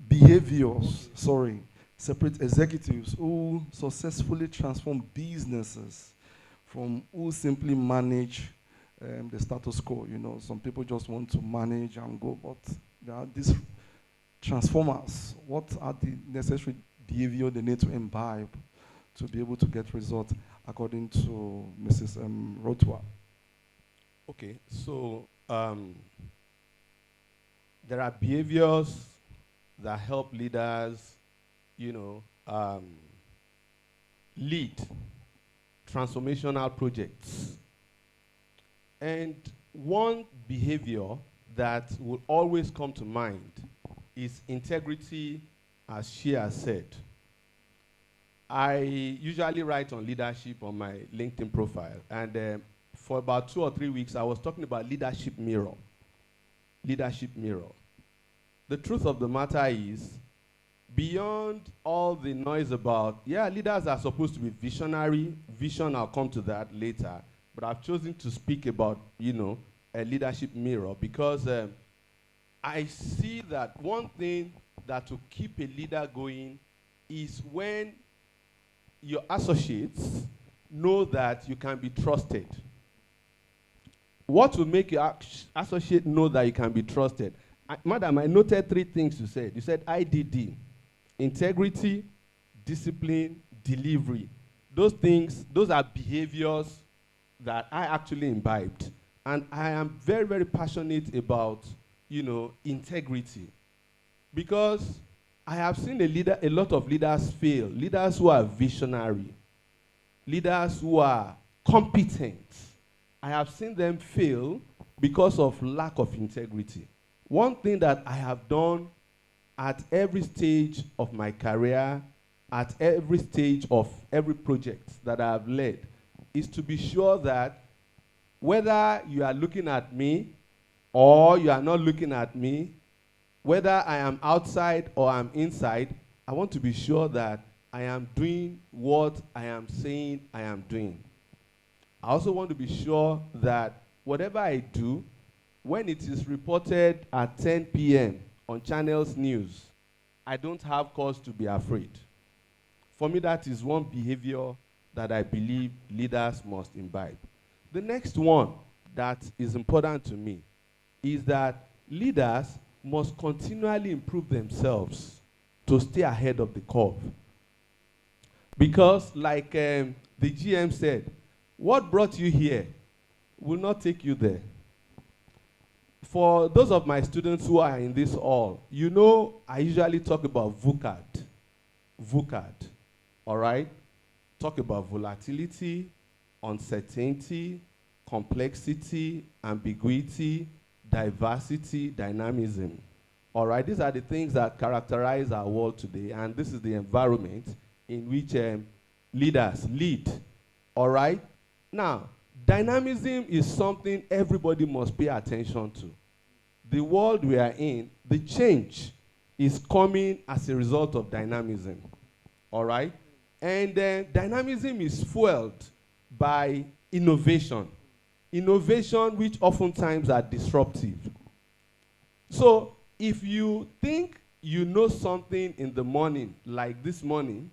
behaviors, separate executives who successfully transform businesses from who simply manage the status quo. You know, some people just want to manage and go, but there are these transformers. What are the necessary behavior they need to imbibe to be able to get results, according to Mrs. Rotwa? Okay, so there are behaviors that help leaders, lead transformational projects. And one behavior that will always come to mind is integrity, as she has said. I usually write on leadership on my LinkedIn profile, and for about 2 or 3 weeks, I was talking about leadership mirror. Leadership mirror. The truth of the matter is, beyond all the noise about, leaders are supposed to be visionary. Vision, I'll come to that later. But I've chosen to speak about, a leadership mirror because I see that one thing that will keep a leader going is when your associates know that you can be trusted. What will make your associate know that you can be trusted? Madam, I noted 3 things you said. You said IDD, integrity, discipline, delivery. Those things, those are behaviors that I actually imbibed. And I am very, very passionate about, integrity. Because I have seen a lot of leaders fail. Leaders who are visionary. Leaders who are competent. I have seen them fail because of lack of integrity. One thing that I have done at every stage of my career, at every stage of every project that I have led, is to be sure that whether you are looking at me or you are not looking at me, whether I am outside or I'm inside, I want to be sure that I am doing what I am saying I am doing. I also want to be sure that whatever I do, when it is reported at 10 p.m. on Channels News, I don't have cause to be afraid. For me, that is one behavior that I believe leaders must imbibe. The next one that is important to me is that leaders must continually improve themselves to stay ahead of the curve. Because like the GM said, what brought you here will not take you there. For those of my students who are in this hall, I usually talk about VUCAD. VUCAD, all right? Talk about volatility, uncertainty, complexity, ambiguity, diversity, dynamism. All right, these are the things that characterize our world today, and this is the environment in which leaders lead. All right? Now, dynamism is something everybody must pay attention to. The world we are in, the change is coming as a result of dynamism. All right? And dynamism is fueled by innovation. Innovation which oftentimes are disruptive. So, if you think you know something in the morning, like this morning,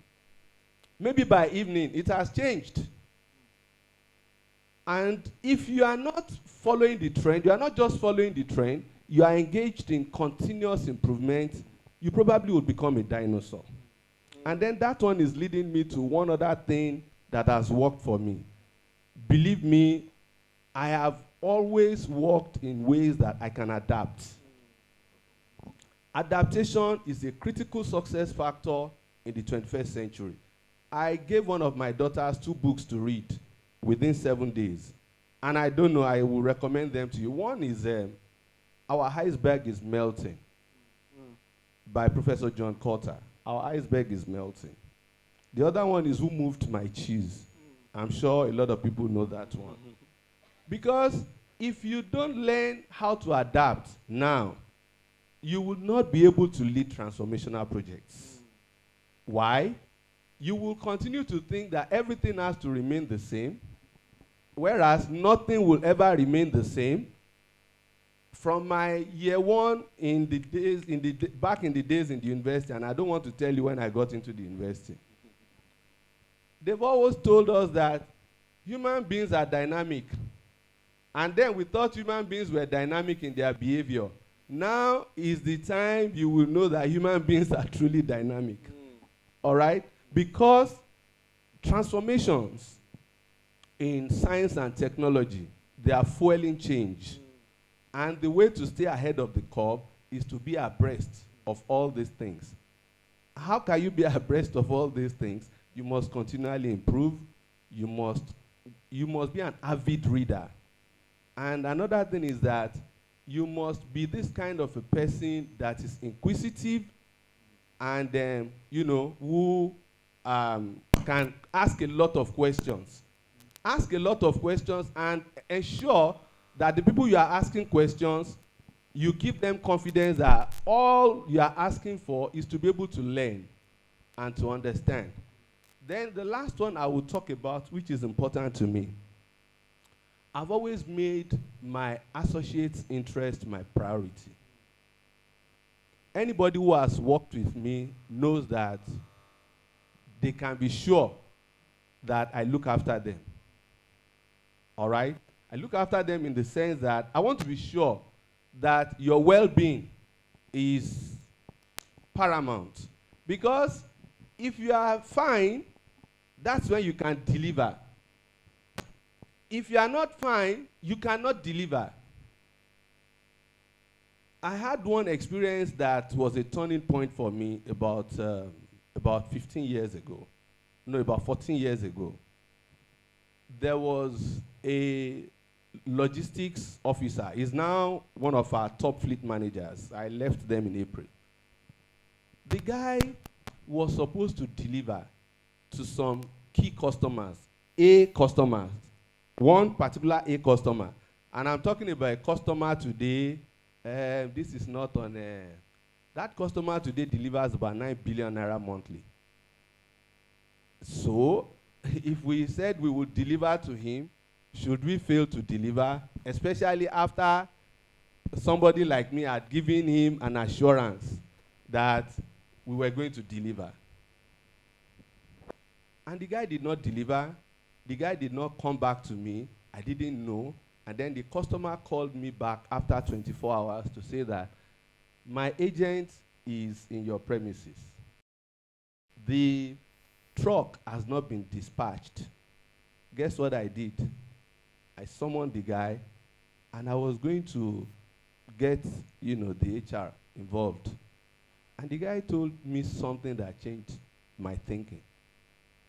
maybe by evening it has changed. And if you are not following the trend, you are not just following the trend, you are engaged in continuous improvement, you probably would become a dinosaur. And then that one is leading me to one other thing that has worked for me. Believe me, I have always worked in ways that I can adapt. Adaptation is a critical success factor in the 21st century. I gave one of my daughters 2 books to read within 7 days. And I don't know, I will recommend them to you. One is Our Iceberg is Melting by Professor John Cotter. Our Iceberg is Melting. The other one is Who Moved My Cheese? I'm sure a lot of people know that one. Because if you don't learn how to adapt now, you will not be able to lead transformational projects. Why? You will continue to think that everything has to remain the same, whereas nothing will ever remain the same. From my year one in the days, back in the days in the university, and I don't want to tell you when I got into the university, they've always told us that human beings are dynamic. And then we thought human beings were dynamic in their behavior. Now is the time you will know that human beings are truly dynamic. All right? Because transformations in science and technology, they are fueling change. And the way to stay ahead of the curve is to be abreast of all these things. How can you be abreast of all these things? You must continually improve. You must be an avid reader. And another thing is that you must be this kind of a person that is inquisitive and, who can ask a lot of questions. Ask a lot of questions and ensure that the people you are asking questions, you give them confidence that all you are asking for is to be able to learn and to understand. Then the last one I will talk about, which is important to me. I've always made my associates' interest my priority. Anybody who has worked with me knows that they can be sure that I look after them. All right? I look after them in the sense that I want to be sure that your well-being is paramount. Because if you are fine, that's when you can deliver. If you are not fine, you cannot deliver. I had one experience that was a turning point for me about 15 years ago. No, about 14 years ago. There was a logistics officer. He's now one of our top fleet managers. I left them in April. The guy was supposed to deliver to some key customers, one particular A customer. And I'm talking about a customer today. This is not on that customer today delivers about 9 billion naira monthly. So, if we said we would deliver to him, should we fail to deliver, especially after somebody like me had given him an assurance that we were going to deliver? And the guy did not deliver. The guy did not come back to me. I didn't know. And then the customer called me back after 24 hours to say that my agent is in your premises. The truck has not been dispatched. Guess what I did? I summoned the guy, and I was going to get, the HR involved. And the guy told me something that changed my thinking.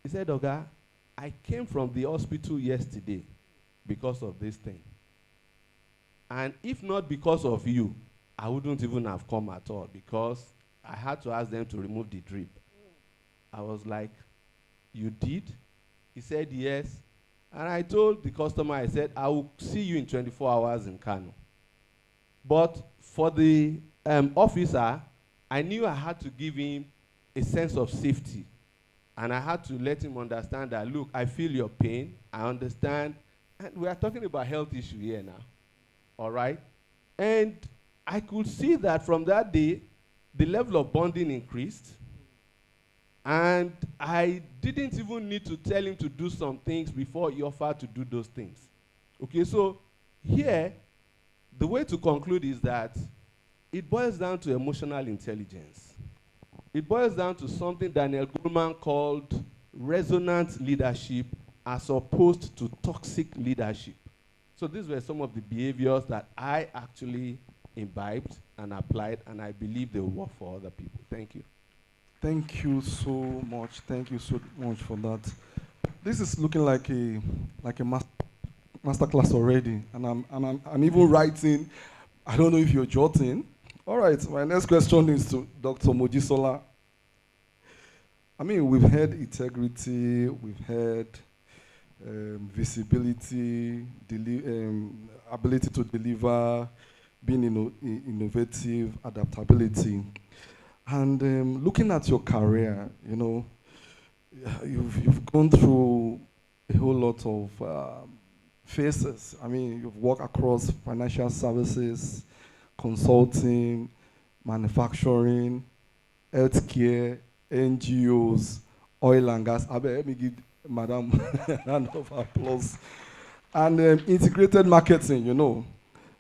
He said, Oga, I came from the hospital yesterday because of this thing. And if not because of you, I wouldn't even have come at all because I had to ask them to remove the drip. I was like, you did? He said, yes. And I told the customer, I said, I will see you in 24 hours in Kano. But for the officer, I knew I had to give him a sense of safety. And I had to let him understand that, look, I feel your pain. I understand. And we are talking about health issue here now. All right? And I could see that from that day, the level of bonding increased. And I didn't even need to tell him to do some things before he offered to do those things. Okay, so here, the way to conclude is that it boils down to emotional intelligence. It boils down to something Daniel Goleman called resonant leadership as opposed to toxic leadership. So these were some of the behaviors that I actually imbibed and applied, and I believe they will work for other people. Thank you. Thank you so much. Thank you so much for that. This is looking like a master class already, and I'm even writing. I don't know if you're jotting. All right, my next question is to Dr. Mojisola. I mean, we've had integrity, we've had visibility, ability to deliver, being innovative, adaptability. And looking at your career, you know, you've gone through a whole lot of phases. I mean, you've worked across financial services, consulting, manufacturing, healthcare, NGOs, oil and gas. Let me give Madam a round of applause. And integrated marketing, you know.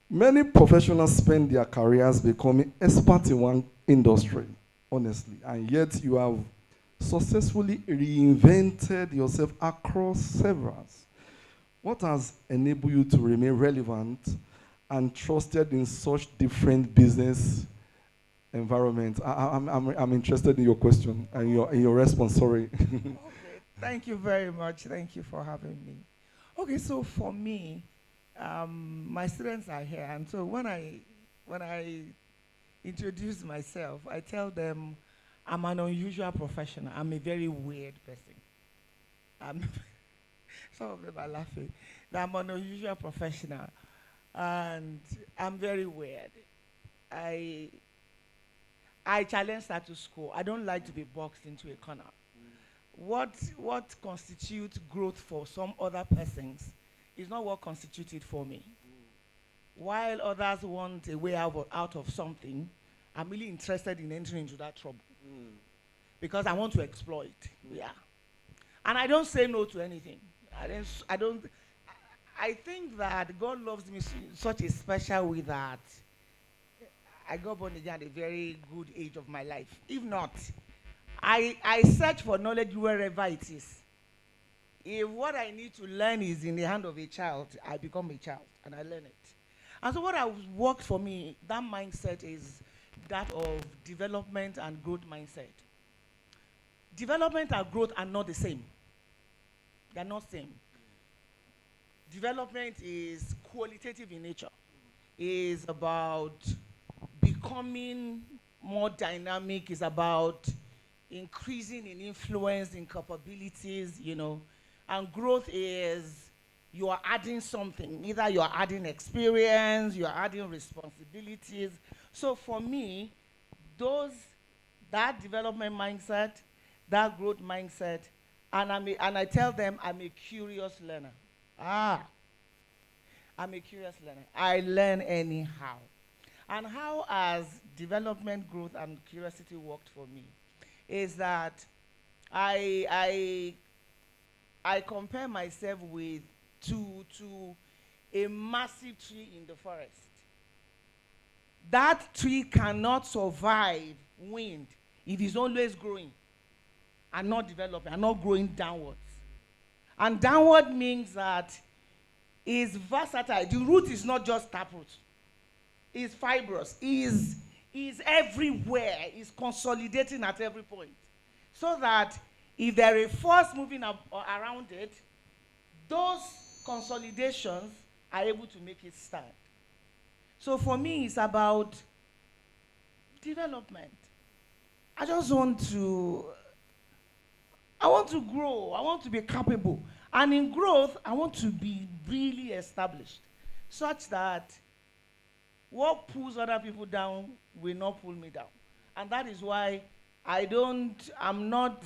Many professionals spend their careers becoming experts in one industry, honestly. And yet you have successfully reinvented yourself across several. What has enabled you to remain relevant and trusted in such different business environments? I'm interested in your question and your response. Sorry. Okay, thank you very much. Thank you for having me. Okay, so for me, my students are here, and so when I introduce myself, I tell them I'm an unusual professional. I'm a very weird person. Some of them are laughing. That I'm an unusual professional, and I'm very weird. I challenge status quo. I don't like to be boxed into a corner. What constitutes growth for some other persons is not what constitutes it for me. While others want a way out of something, I'm really interested in entering into that trouble because I want to exploit. Yeah, and I don't say no to anything. I don't. I think that God loves me such a special way that I got born again at a very good age of my life. If not, I search for knowledge wherever it is. If what I need to learn is in the hand of a child, I become a child and I learn it. And so what has worked for me, that mindset is that of development and growth mindset. Development and growth are not the same. They're not same. Development is qualitative in nature. Is about becoming more dynamic, is about increasing in influence, in capabilities, you know. And growth is you are adding something. Either you are adding experience, you are adding responsibilities. So for me, that development mindset, that growth mindset, and I tell them I'm a curious learner. I'm a curious learner. I learn anyhow. And how has development, growth, and curiosity worked for me is that I compare myself with to a massive tree in the forest. That tree cannot survive wind if it's always growing and not developing and not growing downwards. And downward means that it's versatile. The root is not just taproot. It's fibrous. Is everywhere. It's consolidating at every point. So that if there is force moving around it, those consolidations are able to make it stand. So for me, it's about development. I want to grow. I want to be capable. And in growth, I want to be really established, such that what pulls other people down will not pull me down. And that is why I'm not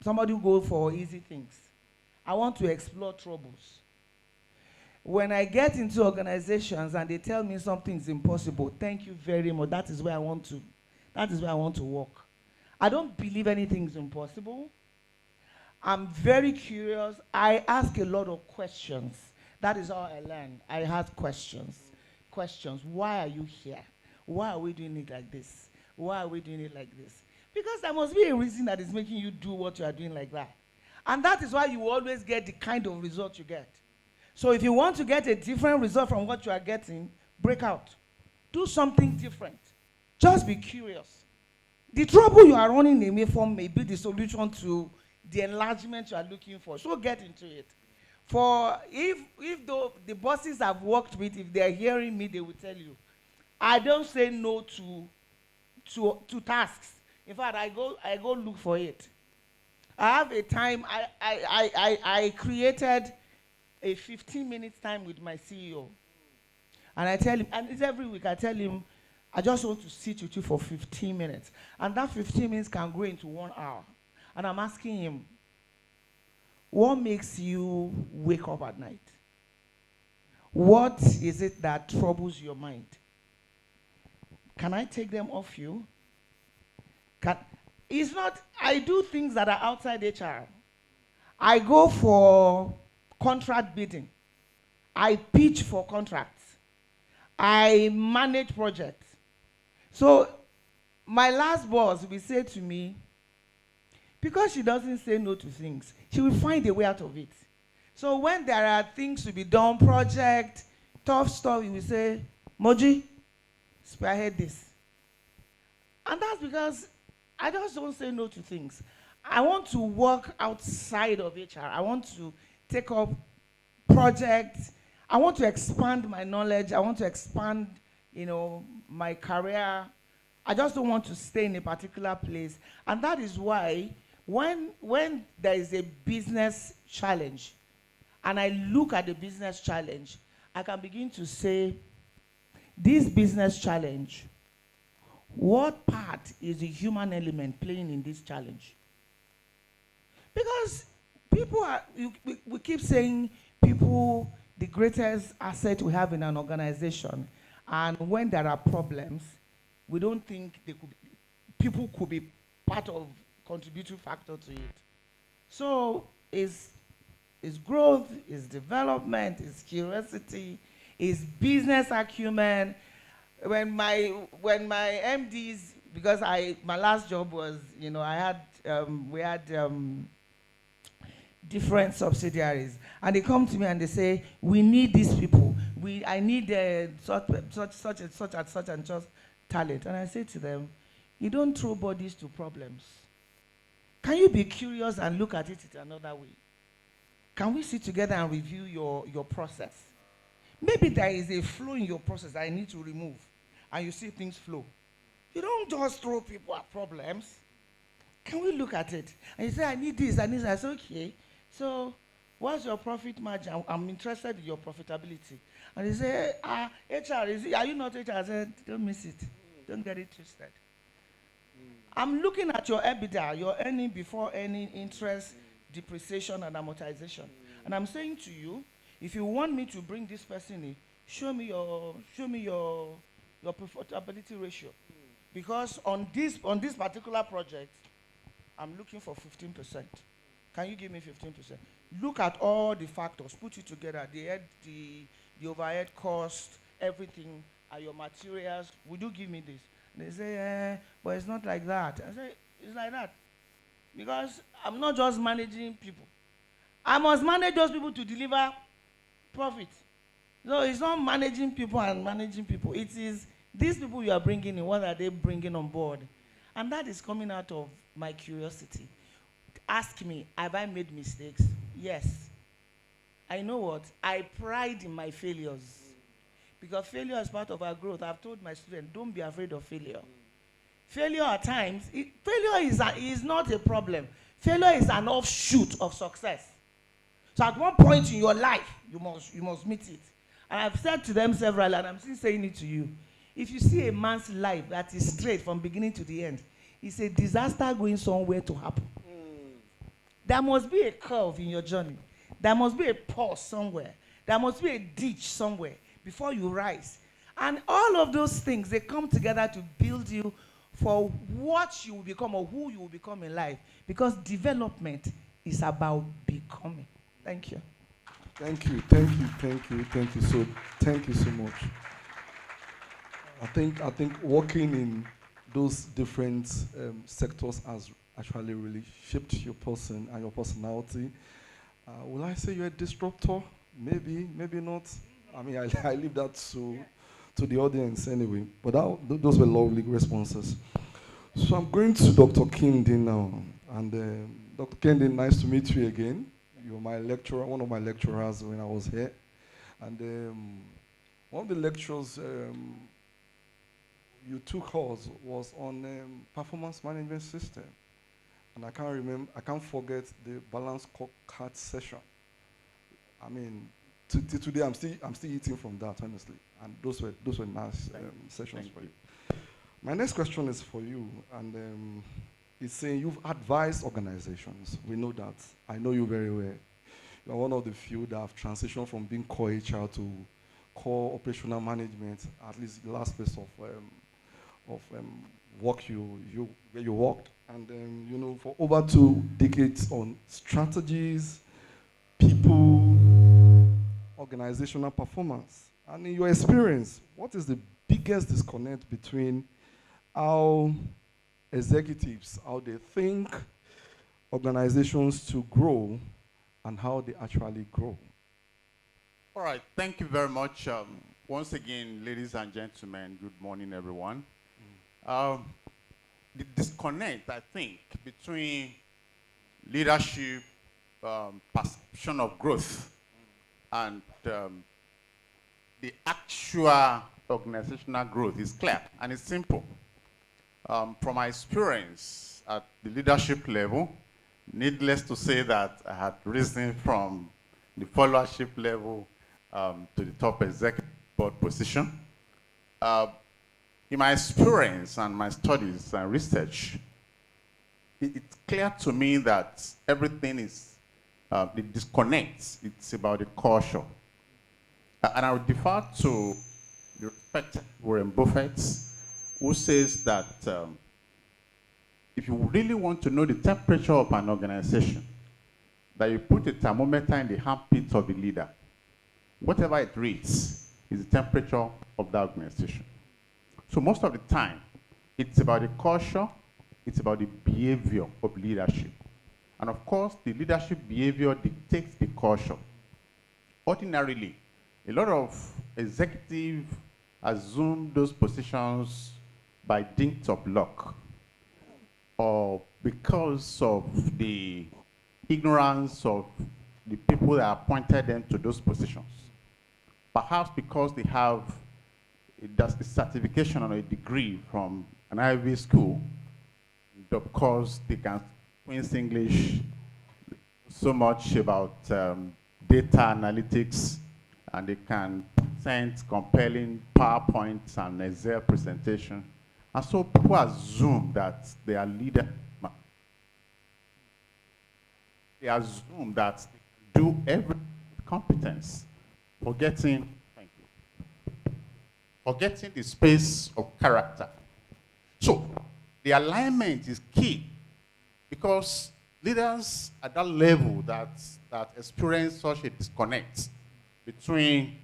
somebody who goes for easy things. I want to explore troubles. When I get into organizations and they tell me something is impossible, thank you very much. That is where I want to work. I don't believe anything is impossible. I'm very curious. I ask a lot of questions. That is how I learned. I had questions. Questions. Why are you here? Why are we doing it like this? Why are we doing it like this? Because there must be a reason that is making you do what you are doing like that. And that is why you always get the kind of result you get. So if you want to get a different result from what you are getting, break out. Do something different. Just be curious. The trouble you are running away from may be the solution to the enlargement you are looking for. So get into it. For if the bosses I've worked with, if they're hearing me, they will tell you, I don't say no to tasks. In fact, I go look for it. I have a time, I created a 15-minute time with my CEO. And I tell him, and it's every week, I tell him, I just want to sit with you for 15 minutes. And that 15 minutes can grow into 1 hour. And I'm asking him, what makes you wake up at night? What is it that troubles your mind? Can I take them off you? It's not, I do things that are outside HR. I go for contract bidding. I pitch for contracts. I manage projects. So my last boss will say to me, because she doesn't say no to things, she will find a way out of it. So when there are things to be done, project, tough stuff, he will say, Moji, spearhead this. And that's because I just don't say no to things. I want to work outside of HR. I want to take up projects. I want to expand my knowledge. I want to expand, my career. I just don't want to stay in a particular place. And that is why when there is a business challenge, and I look at the business challenge, I can begin to say, this business challenge, what part is the human element playing in this challenge? Because we keep saying people, the greatest asset we have in an organization, and when there are problems, we don't think people could be part of contributing factor to it. So it's growth, it's development, it's curiosity, it's business acumen. When my MDs, because my last job was, we had different subsidiaries, and they come to me and they say, we need these people. I need such and such talent. And I say to them, you don't throw bodies to problems. Can you be curious and look at it in another way? Can we sit together and review your process? Maybe there is a flow in your process that I need to remove, and you see things flow. You don't just throw people at problems. Can we look at it? And you say, I need this, I need that. I say, okay, so what's your profit margin? I'm interested in your profitability. And they say, HR, are you not HR? I said, don't miss it. Don't get it twisted. I'm looking at your EBITDA, your earning before earning, interest, depreciation, and amortization. And I'm saying to you, if you want me to bring this person in, show me your profitability ratio. Because on this particular project, I'm looking for 15%. Can you give me 15%? Look at all the factors, put it together, the overhead cost, everything, and your materials. Would you give me this? And they say, but it's not like that. I say, it's like that. Because I'm not just managing people. I must manage those people to deliver profit. So it's not managing people and managing people. It is these people you are bringing in, what are they bringing on board? And that is coming out of my curiosity. Ask me, have I made mistakes? Yes. I know what? I pride in my failures. Because failure is part of our growth. I've told my students, don't be afraid of failure. Failure at times, failure is not a problem. Failure is an offshoot of success. So at one point in your life, you must meet it. And I've said to them several, and I'm still saying it to you. If you see a man's life that is straight from beginning to the end, it's a disaster going somewhere to happen. There must be a curve in your journey. There must be a pause somewhere. There must be a ditch somewhere before you rise. And all of those things, they come together to build you for what you will become or who you will become in life. Because development is about becoming. Thank you. Thank you so much. I think working in those different sectors has actually really shaped your person and your personality. Will I say you're a disruptor? Maybe, maybe not. I mean, I leave that to the audience anyway. But those were lovely responses. So I'm going to Dr. Kindi now. And Dr. Kindi, nice to meet you again. You're my lecturer, one of my lecturers when I was here. And one of the lectures you took us was on performance management system. And I can't forget the balance card session. I mean, today I'm still eating from that, honestly. And those were nice sessions for you. My next question is for you, and it's saying you've advised organizations. We know that. I know you very well. You're one of the few that have transitioned from being core HR to core operational management, at least the last place of work where you worked. And for over 2 decades on strategies, people, organizational performance. And in your experience, what is the biggest disconnect between how executives, how they think organizations to grow and how they actually grow? All right, thank you very much. Once again, ladies and gentlemen, good morning, everyone. The disconnect, I think, between leadership, perception of growth, and the actual organizational growth is clear, and it's simple. From my experience at the leadership level, needless to say that I had risen from the followership level to the top executive board position. In my experience and my studies and research, it's clear to me that everything is, the disconnect, it's about the culture. And I would defer to the respected Warren Buffett, who says that if you really want to know the temperature of an organization, that you put a thermometer in the armpit of the leader. Whatever it reads is the temperature of that organization. So most of the time, it's about the culture, it's about the behavior of leadership. And of course, the leadership behavior dictates the culture. Ordinarily, a lot of executives assume those positions by dint of luck, or because of the ignorance of the people that appointed them to those positions. Perhaps because they have a certification or a degree from an Ivy school, of course they can Queen's English so much about data analytics, and they can present compelling PowerPoints and Excel presentation. And so people assume that they are leaders. They assume that they do everything with competence, forgetting the space of character. So the alignment is key, because leaders at that level that experience such a disconnect between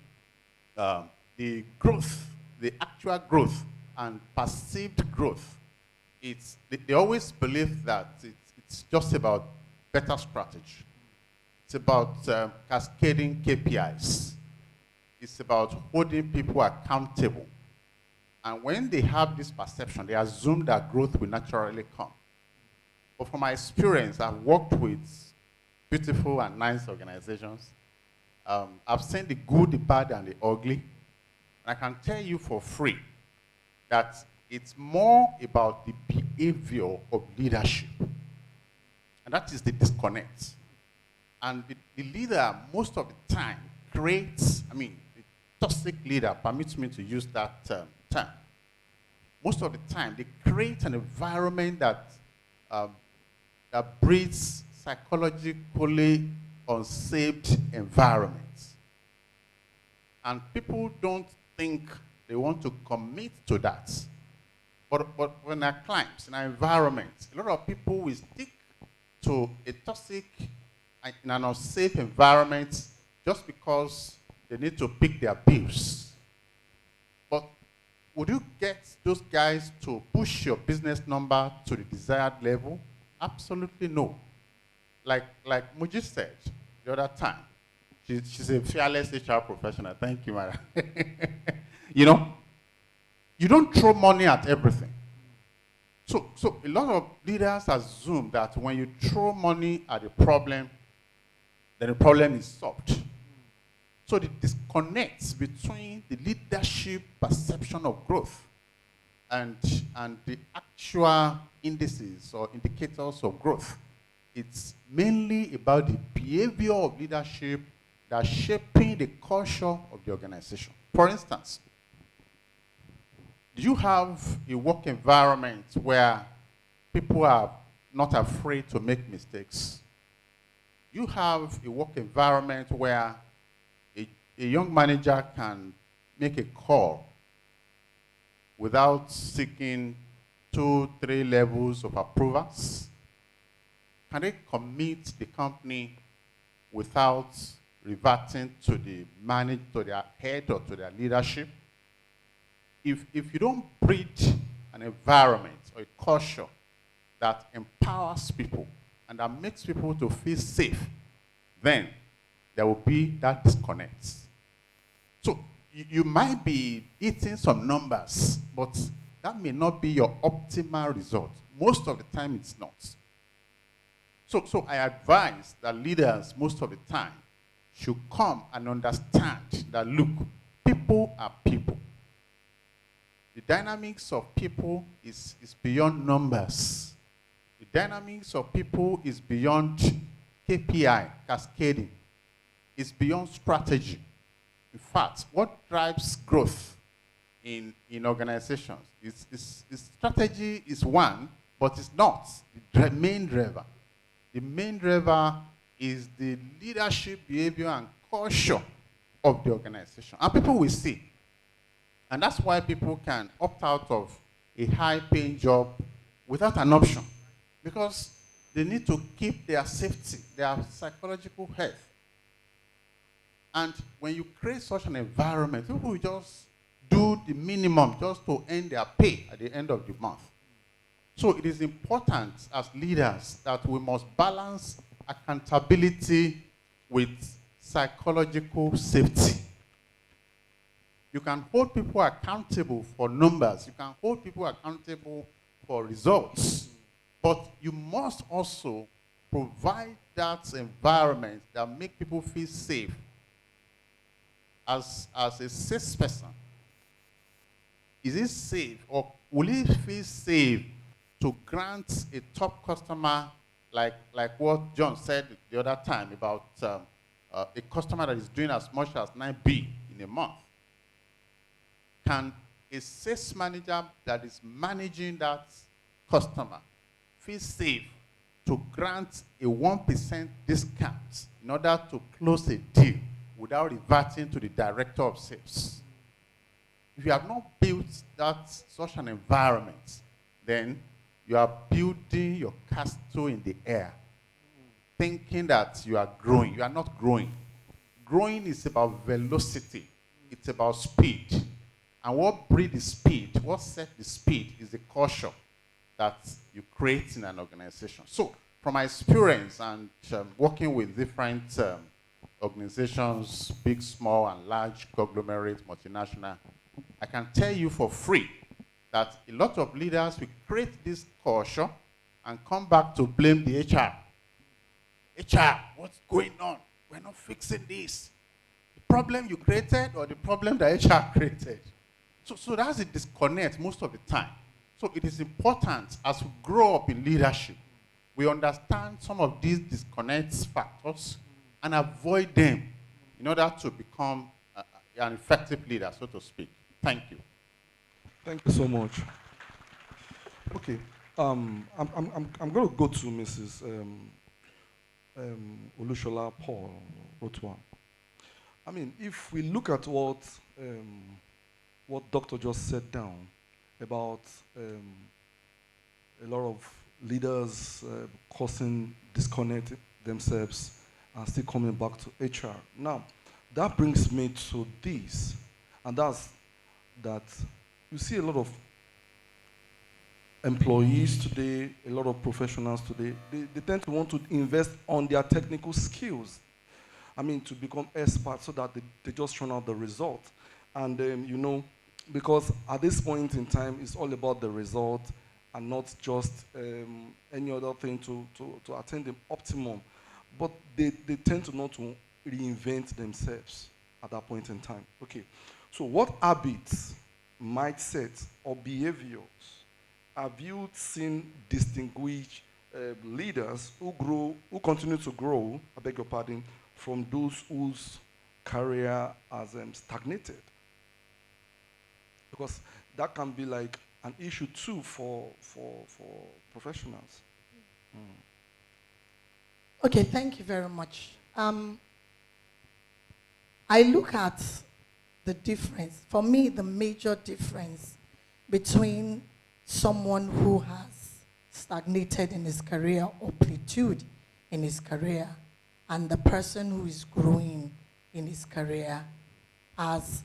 the growth, the actual growth, and perceived growth, they always believe that it's just about better strategy. It's about cascading KPIs. It's about holding people accountable. And when they have this perception, they assume that growth will naturally come. But from my experience, I've worked with beautiful and nice organizations. I've seen the good, the bad, and the ugly. And I can tell you for free that it's more about the behavior of leadership. And that is the disconnect. And the leader, most of the time, creates, the toxic leader, permits me to use that term. Most of the time, they create an environment that breeds psychologically unsafe environments. And people don't think they want to commit to that. But when our clients, in our environment, a lot of people will stick to a toxic, in an unsafe environment just because they need to pick their bills. But would you get those guys to push your business number to the desired level? Absolutely no. Like Muji said the other time, she's a fearless HR professional. Thank you, Mara. You know, you don't throw money at everything. So a lot of leaders assume that when you throw money at a problem, then the problem is solved. So the disconnect between the leadership perception of growth and the actual indices or indicators of growth, it's mainly about the behavior of leadership that's shaping the culture of the organization. For instance, do you have a work environment where people are not afraid to make mistakes? You have a work environment where a young manager can make a call without seeking 2-3 levels of approvals? Can they commit the company without reverting to to their head or to their leadership? If you don't breed an environment or a culture that empowers people and that makes people to feel safe, then there will be that disconnect. So you might be hitting some numbers, but that may not be your optimal result. Most of the time, it's not. So I advise that leaders, most of the time, should come and understand that, look, people are people. The dynamics of people is beyond numbers. The dynamics of people is beyond KPI, cascading. It's beyond strategy. In fact, what drives growth in organizations is strategy is one, but it's not the main driver. The main driver is the leadership behavior and culture of the organization. And people will see. And that's why people can opt out of a high-paying job without an option, because they need to keep their safety, their psychological health. And when you create such an environment, people will just do the minimum just to earn their pay at the end of the month. So it is important as leaders that we must balance accountability with psychological safety. You can hold people accountable for numbers. You can hold people accountable for results. But you must also provide that environment that makes people feel safe. As a safe person, is it safe, or will it feel safe to grant a top customer like what John said the other time about a customer that is doing as much as 9B in a month? Can a sales manager that is managing that customer feel safe to grant a 1% discount in order to close a deal without reverting to the director of sales? If you have not built such an environment, then you are building your castle in the air, thinking that you are growing. You are not growing. Growing is about velocity. It's about speed. And what breeds the speed, what sets the speed, is the culture that you create in an organization. So, from my experience and working with different organizations, big, small, and large, conglomerate, multinational, I can tell you for free that a lot of leaders will create this culture and come back to blame the HR. HR, what's going on? We're not fixing this. The problem you created or the problem that HR created? So that's a disconnect most of the time. So it is important as we grow up in leadership, we understand some of these disconnect factors and avoid them in order to become an effective leader, so to speak. Thank you. Thank you so much. Okay, I'm going to go to Mrs. Olushola Paul Rotwa. I mean, if we look at what Doctor just said down about a lot of leaders causing disconnect themselves and still coming back to HR. Now, that brings me to this, and that's that you see a lot of employees today, a lot of professionals today, they tend to want to invest on their technical skills. I mean, to become experts so that they just run out the result. And you know, because at this point in time, it's all about the result and not just any other thing to attain the optimum. But they tend to not to reinvent themselves at that point in time. Okay, so what habits, mindsets, or behaviors have you seen distinguish leaders who continue to grow, I beg your pardon, from those whose career has stagnated? Because that can be like an issue too for professionals. Okay, thank you very much. I look at the difference. For me, the major difference between someone who has stagnated in his career or plateaued in his career and the person who is growing in his career as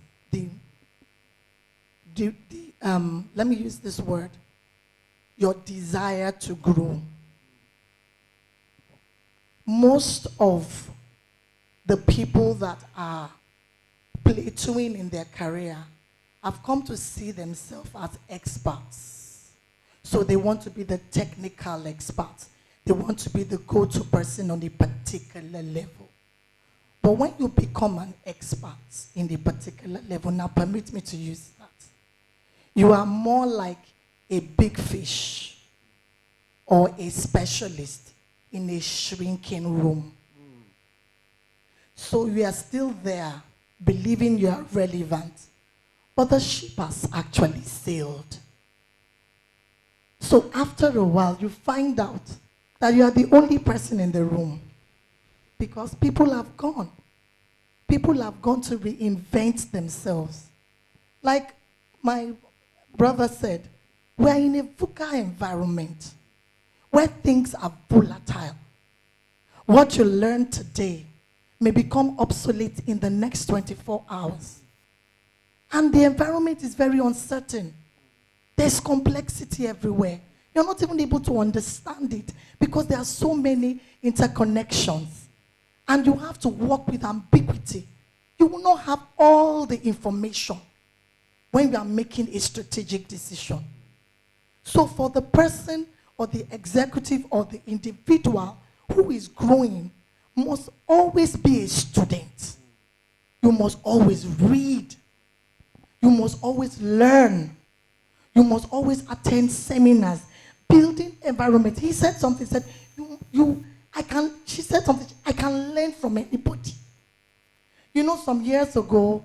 let me use this word, your desire to grow. Most of the people that are plateauing in their career have come to see themselves as experts. So they want to be the technical experts. They want to be the go-to person on a particular level. But when you become an expert in a particular level, now permit me to use that, you are more like a big fish or a specialist in a shrinking room. So you are still there, believing you are relevant, but the ship has actually sailed. So after a while, you find out that you are the only person in the room because people have gone. People have gone to reinvent themselves. Like my brother said, we are in a VUCA environment where things are volatile. What you learn today may become obsolete in the next 24 hours. And the environment is very uncertain. There's complexity everywhere. You're not even able to understand it because there are so many interconnections. And you have to work with ambiguity. You will not have all the information when you are making a strategic decision. So for the person or the executive or the individual who is growing must always be a student. You must always read. You must always learn. You must always attend seminars, building environment. He said something, said, she said something, I can learn from anybody. You know, some years ago,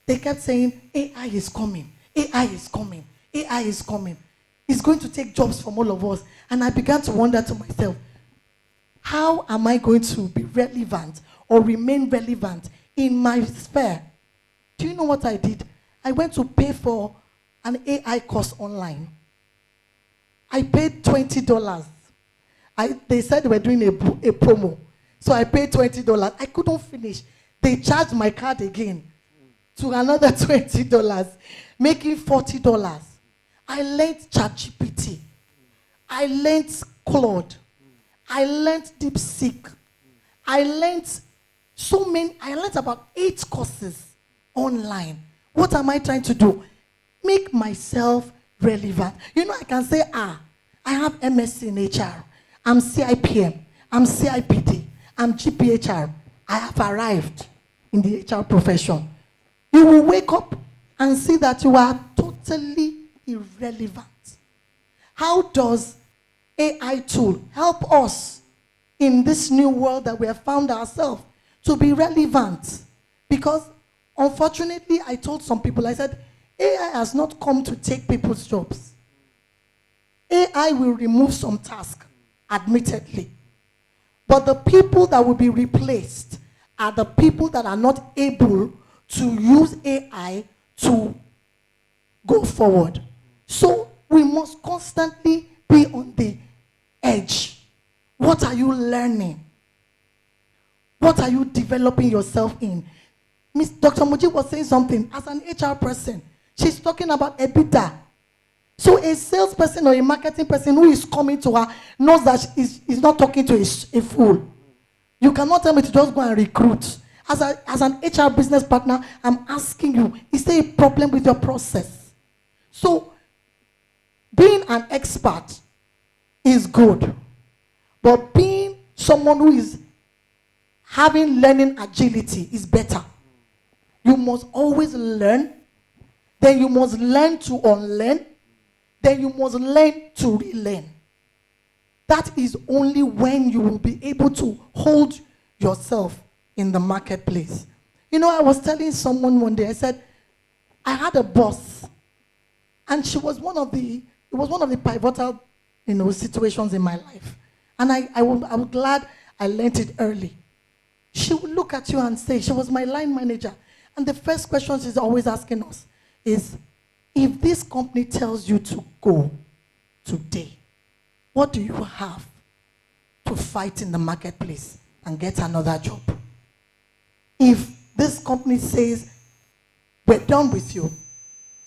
they kept saying, AI is coming, AI is coming, AI is coming. It's going to take jobs from all of us. And I began to wonder to myself, how am I going to be relevant or remain relevant in my sphere? Do you know what I did? I went to pay for an AI course online. I paid $20. They said they were doing a promo. So I paid $20. I couldn't finish. They charged my card again to another $20, making $40. I learned ChatGPT. I learned Claude. I learned DeepSeek. I learned about 8 courses online. What am I trying to do? Make myself relevant. You know, I can say, I have MSc in HR. I'm CIPM. I'm CIPD. I'm GPHR. I have arrived in the HR profession. You will wake up and see that you are totally irrelevant. How does AI tool help us in this new world that we have found ourselves to be relevant? Because unfortunately, I told some people, I said, AI has not come to take people's jobs. AI will remove some tasks, admittedly. But the people that will be replaced are the people that are not able to use AI to go forward. So we must constantly be on the edge. What are you learning? What are you developing yourself in? Miss Dr. Muji was saying something. As an HR person, she's talking about EBITDA. So a salesperson or a marketing person who is coming to her knows that is not talking to a fool. You cannot tell me to just go and recruit. As an HR business partner, I'm asking you, is there a problem with your process? So being an expert is good. But being someone who is having learning agility is better. You must always learn. Then you must learn to unlearn. Then you must learn to relearn. That is only when you will be able to hold yourself in the marketplace. You know, I was telling someone one day, I said, I had a boss, and it was one of the pivotal, situations in my life. And I was glad I learned it early. She would look at you and say, she was my line manager. And the first question she's always asking us is, if this company tells you to go today, what do you have to fight in the marketplace and get another job? If this company says, we're done with you,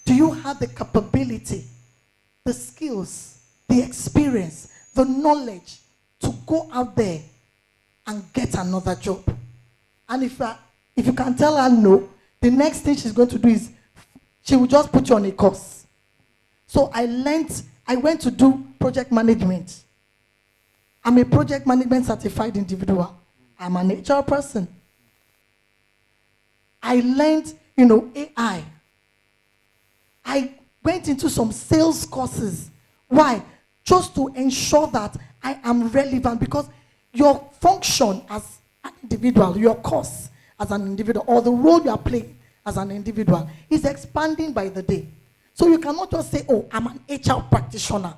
do you have the capability, the skills, the experience, the knowledge to go out there and get another job? And if you can tell her no, the next thing she's going to do is she will just put you on a course. So I went to do project management. I'm a project management certified individual. I'm an HR person. I learned, AI. I went into some sales courses. Why? Just to ensure that I am relevant, because your function as an individual, your course as an individual, or the role you are playing as an individual is expanding by the day. So you cannot just say, oh, I'm an HR practitioner.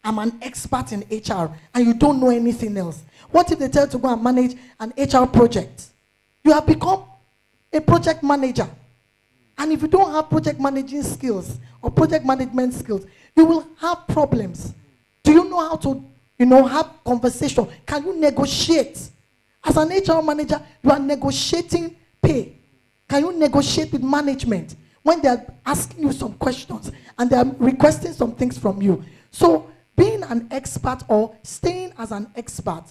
I'm an expert in HR, and you don't know anything else. What if they tell you to go and manage an HR project? You have become a project manager. And if you don't have project managing skills or project management skills, you will have problems. Do you know how to, have conversation? Can you negotiate? As an HR manager, you are negotiating pay. Can you negotiate with management when they are asking you some questions and they are requesting some things from you? So being an expert or staying as an expert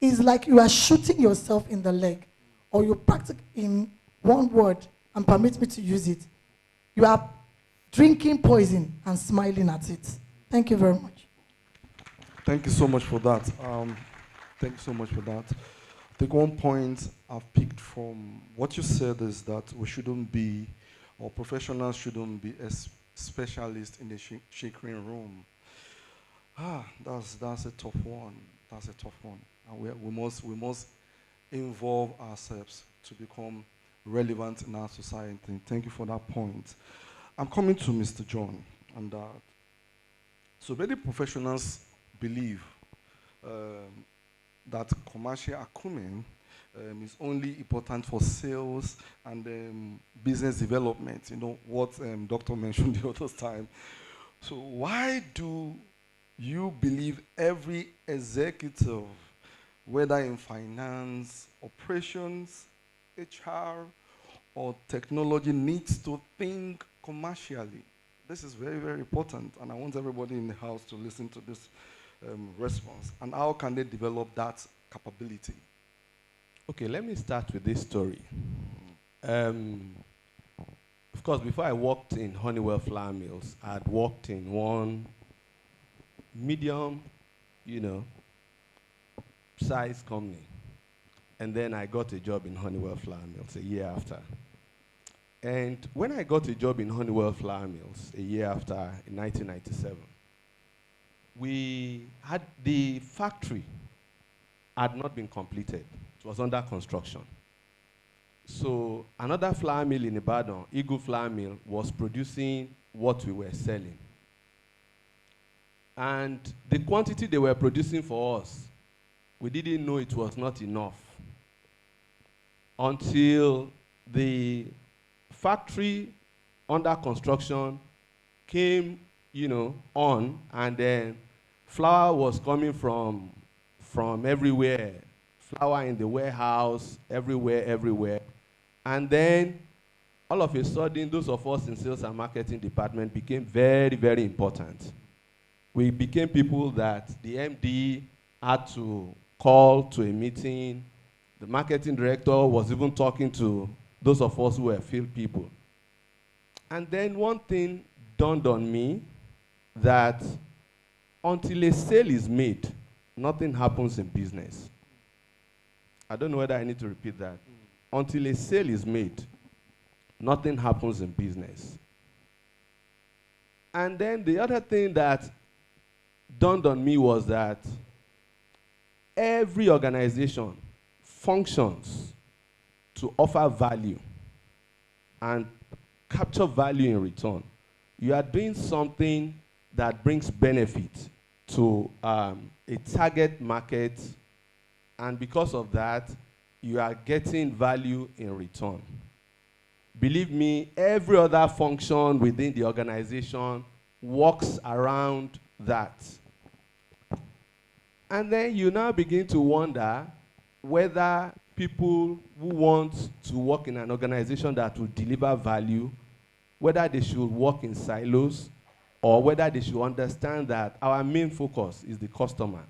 is like you are shooting yourself in the leg, or you practice, in one word, and permit me to use it, you are drinking poison and smiling at it. Thank you very much. Thank you so much for that. Thank you so much for that. I think one point I've picked from what you said is that we shouldn't be, or professionals shouldn't be a specialist in the shaking room. That's a tough one. That's a tough one. And we must involve ourselves to become relevant in our society. Thank you for that point. I'm coming to Mr. John. And so many professionals believe that commercial acumen is only important for sales and business development. You know what Doctor mentioned the other time. So why do you believe every executive, whether in finance, operations, HR, or technology, needs to think commercially? This is very, very important, and I want everybody in the house to listen to this response. And how can they develop that capability? Okay, let me start with this story. Of course, before I worked in Honeywell Flour Mills, I had worked in one medium, size company. And then I got a job in Honeywell Flour Mills a year after. And when I got a job in Honeywell Flour Mills a year after, in 1997, we had the factory had not been completed. It was under construction. So another flour mill in Ibadan, Eagle Flour Mill, was producing what we were selling. And the quantity they were producing for us, we didn't know it was not enough until the factory under construction came, on, and then flour was coming from everywhere, flour in the warehouse, everywhere, everywhere. And then, all of a sudden, those of us in sales and marketing department became very, very important. We became people that the MD had to call to a meeting. The marketing director was even talking to those of us who were field people. And then one thing dawned on me, that until a sale is made, nothing happens in business. I don't know whether I need to repeat that. Until a sale is made, nothing happens in business. And then the other thing that dawned on me was that every organization functions to offer value and capture value in return. You are doing something that brings benefit to a target market, and because of that, you are getting value in return. Believe me, every other function within the organization works around that. And then you now begin to wonder whether people who want to work in an organization that will deliver value, whether they should work in silos, or whether they should understand that our main focus is the customer.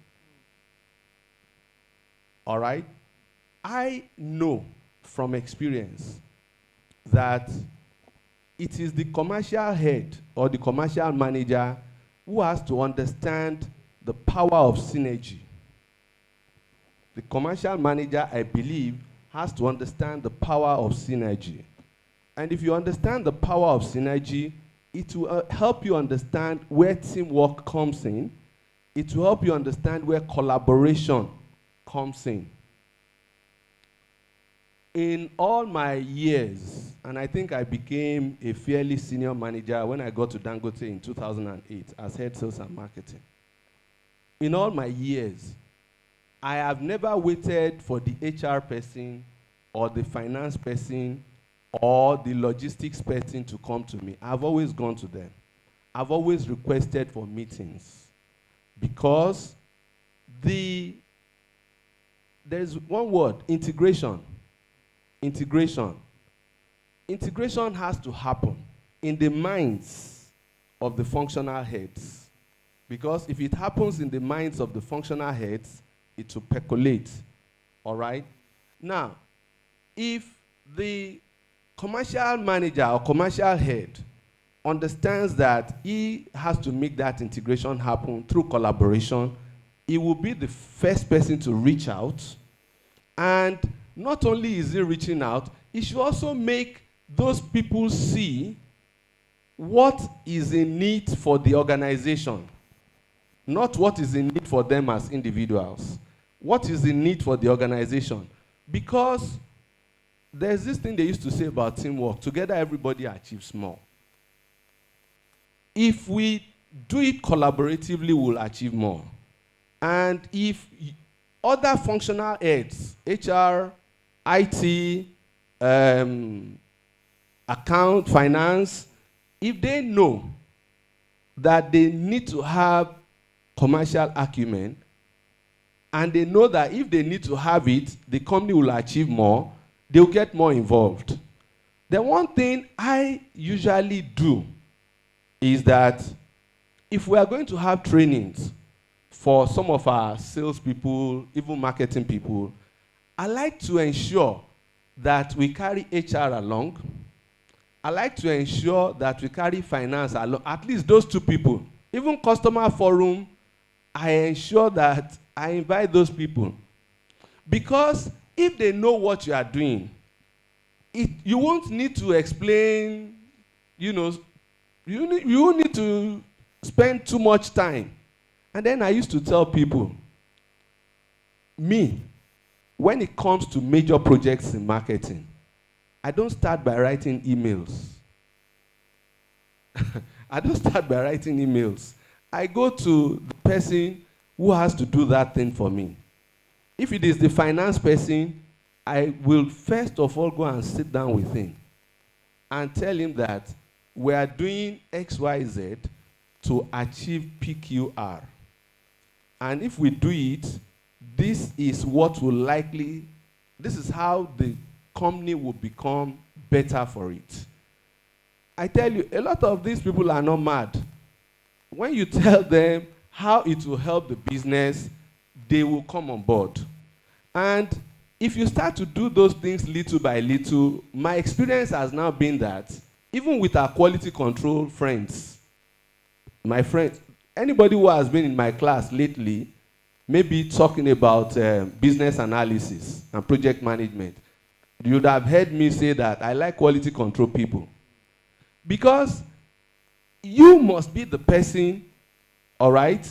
All right? I know from experience that it is the commercial head or the commercial manager who has to understand the power of synergy. The commercial manager, I believe, has to understand the power of synergy. And if you understand the power of synergy, it will help you understand where teamwork comes in. It will help you understand where collaboration comes in. In all my years, and I think I became a fairly senior manager when I got to Dangote in 2008 as head sales and marketing. In all my years, I have never waited for the HR person or the finance person or the logistics person to come to me. I've always gone to them. I've always requested for meetings because there's one word, integration. Integration. Integration has to happen in the minds of the functional heads. Because if it happens in the minds of the functional heads, it will percolate. All right? Now, if the commercial manager or commercial head understands that he has to make that integration happen through collaboration, he will be the first person to reach out. And not only is he reaching out, he should also make those people see what is in need for the organization, not what is in need for them as individuals. What is in need for the organization? Because there's this thing they used to say about teamwork: together everybody achieves more. If we do it collaboratively, we'll achieve more. And if other functional heads, HR, IT, account, finance, if they know that they need to have commercial acumen, and they know that if they need to have it, the company will achieve more, they'll get more involved. The one thing I usually do is that if we are going to have trainings for some of our salespeople, even marketing people, I like to ensure that we carry HR along. I like to ensure that we carry finance along, at least those two people. Even customer forum, I ensure that I invite those people. Because if they know what you are doing, you won't need to explain, you won't need to spend too much time. And then I used to tell people, me, when it comes to major projects in marketing, I don't start by writing emails. I don't start by writing emails. I go to the person who has to do that thing for me. If it is the finance person, I will first of all go and sit down with him and tell him that we are doing XYZ to achieve PQR. And if we do it, this is what will likely, this is how the company will become better for it. I tell you, a lot of these people are not mad. When you tell them how it will help the business, they will come on board. And if you start to do those things little by little, my experience has now been that even with our quality control friends, my friends, anybody who has been in my class lately, maybe talking about business analysis and project management, you would have heard me say that I like quality control people. Because you must be the person, all right,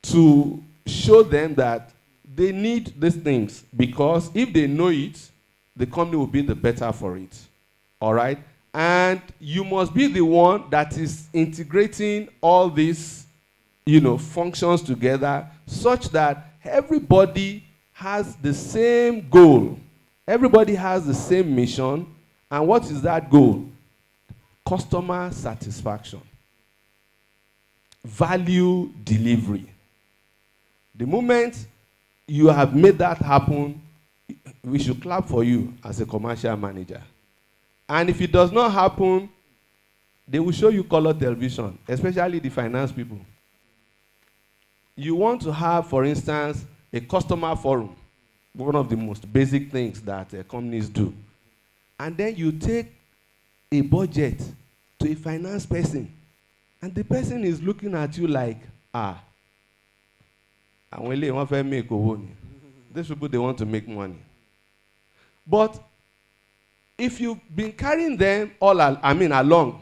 to show them that they need these things. Because if they know it, the company will be the better for it. All right? And you must be the one that is integrating all these, functions together such that everybody has the same goal. Everybody has the same mission. And what is that goal? Customer satisfaction. Value delivery. The moment you have made that happen, we should clap for you as a commercial manager. And if it does not happen, they will show you color television, especially the finance people. You want to have, for instance, a customer forum, one of the most basic things that companies do. And then you take a budget to a finance person, and the person is looking at you like, these people, they want to make money. But if you've been carrying them along,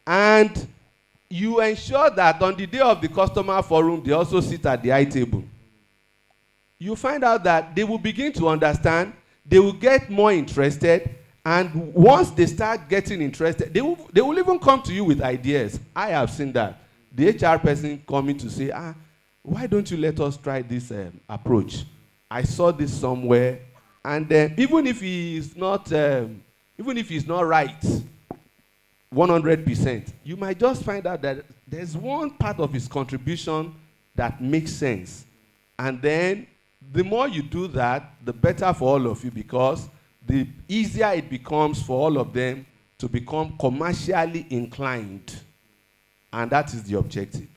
and you ensure that on the day of the customer forum, they also sit at the high table, you find out that they will begin to understand, they will get more interested, and once they start getting interested, they will even come to you with ideas. I have seen that. The HR person coming to say, why don't you let us try this approach? I saw this somewhere, and even if he's not right 100%, you might just find out that there's one part of his contribution that makes sense. And then the more you do that, the better for all of you, because the easier it becomes for all of them to become commercially inclined. And that is the objective.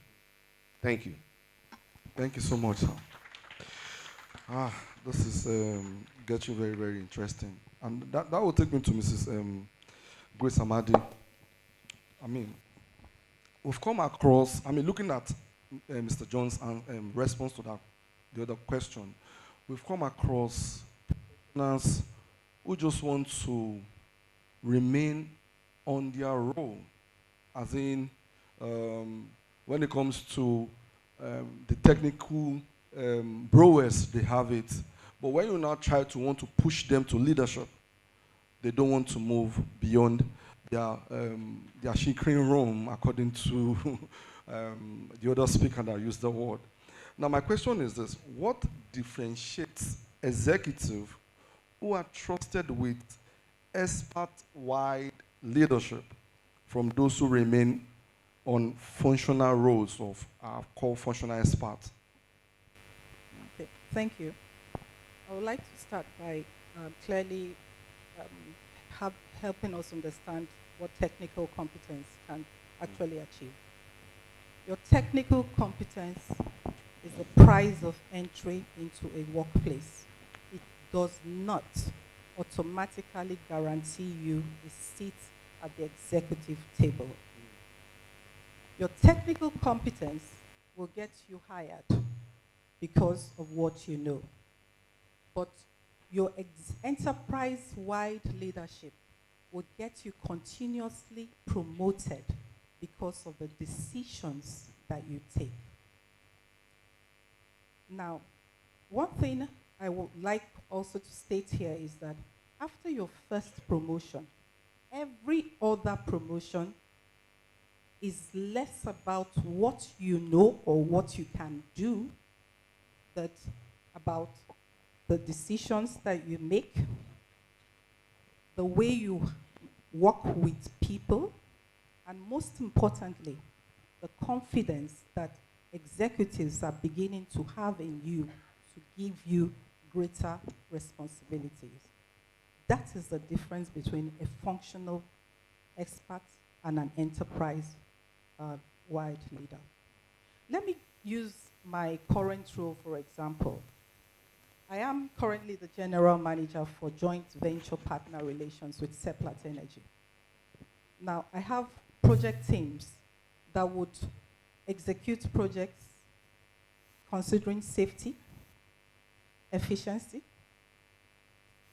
Thank you. Thank you so much. This is getting very, very interesting. And that will take me to Mrs. Grace Amadi. We've come across, looking at Mr. John's response to the other question, we've come across partners who just want to remain on their role, as in when it comes to the technical brewers, they have it. But when you now try to want to push them to leadership, they don't want to move beyond their shikrin room, according to the other speaker that used the word. Now, my question is this: what differentiates executives who are trusted with expert-wide leadership from those who remain on functional roles of called functional experts? Okay, thank you. I would like to start by clearly helping us understand what technical competence can actually achieve. Your technical competence is the price of entry into a workplace. It does not automatically guarantee you a seat at the executive table. Your technical competence will get you hired because of what you know. But your enterprise-wide leadership will get you continuously promoted because of the decisions that you take. Now, one thing I would like also to state here is that after your first promotion, every other promotion is less about what you know or what you can do, but about the decisions that you make, the way you work with people, and most importantly, the confidence that executives are beginning to have in you to give you greater responsibilities. That is the difference between a functional expert and an enterprise-wide leader. Let me use my current role, for example. I am currently the general manager for joint venture partner relations with Seplat Energy. Now, I have project teams that would execute projects considering safety, efficiency,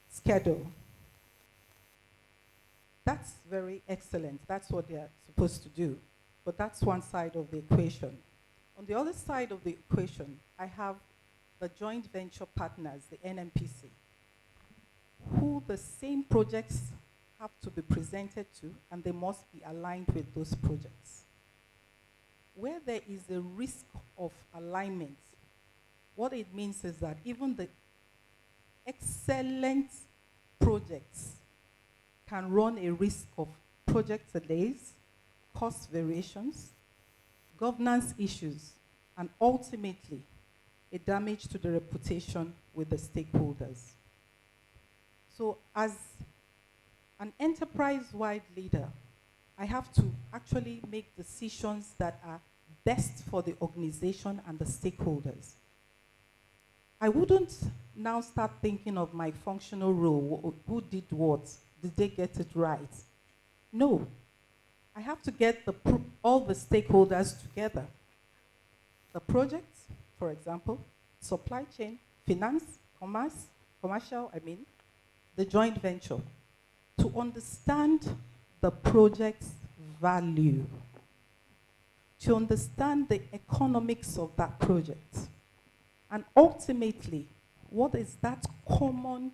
schedule. That's very excellent. That's what they're supposed to do. But that's one side of the equation. On the other side of the equation, I have the joint venture partners, the NMPC, who the same projects have to be presented to, and they must be aligned with those projects. Where there is a risk of alignment, what it means is that even the excellent projects can run a risk of project delays, cost variations, governance issues, and ultimately a damage to the reputation with the stakeholders. So as an enterprise-wide leader, I have to actually make decisions that are best for the organization and the stakeholders. I wouldn't now start thinking of my functional role, who did what, did they get it right? No, I have to get all the stakeholders together. The project, for example, supply chain, finance, commercial, the joint venture, to understand the project's value, to understand the economics of that project, and ultimately, what is that common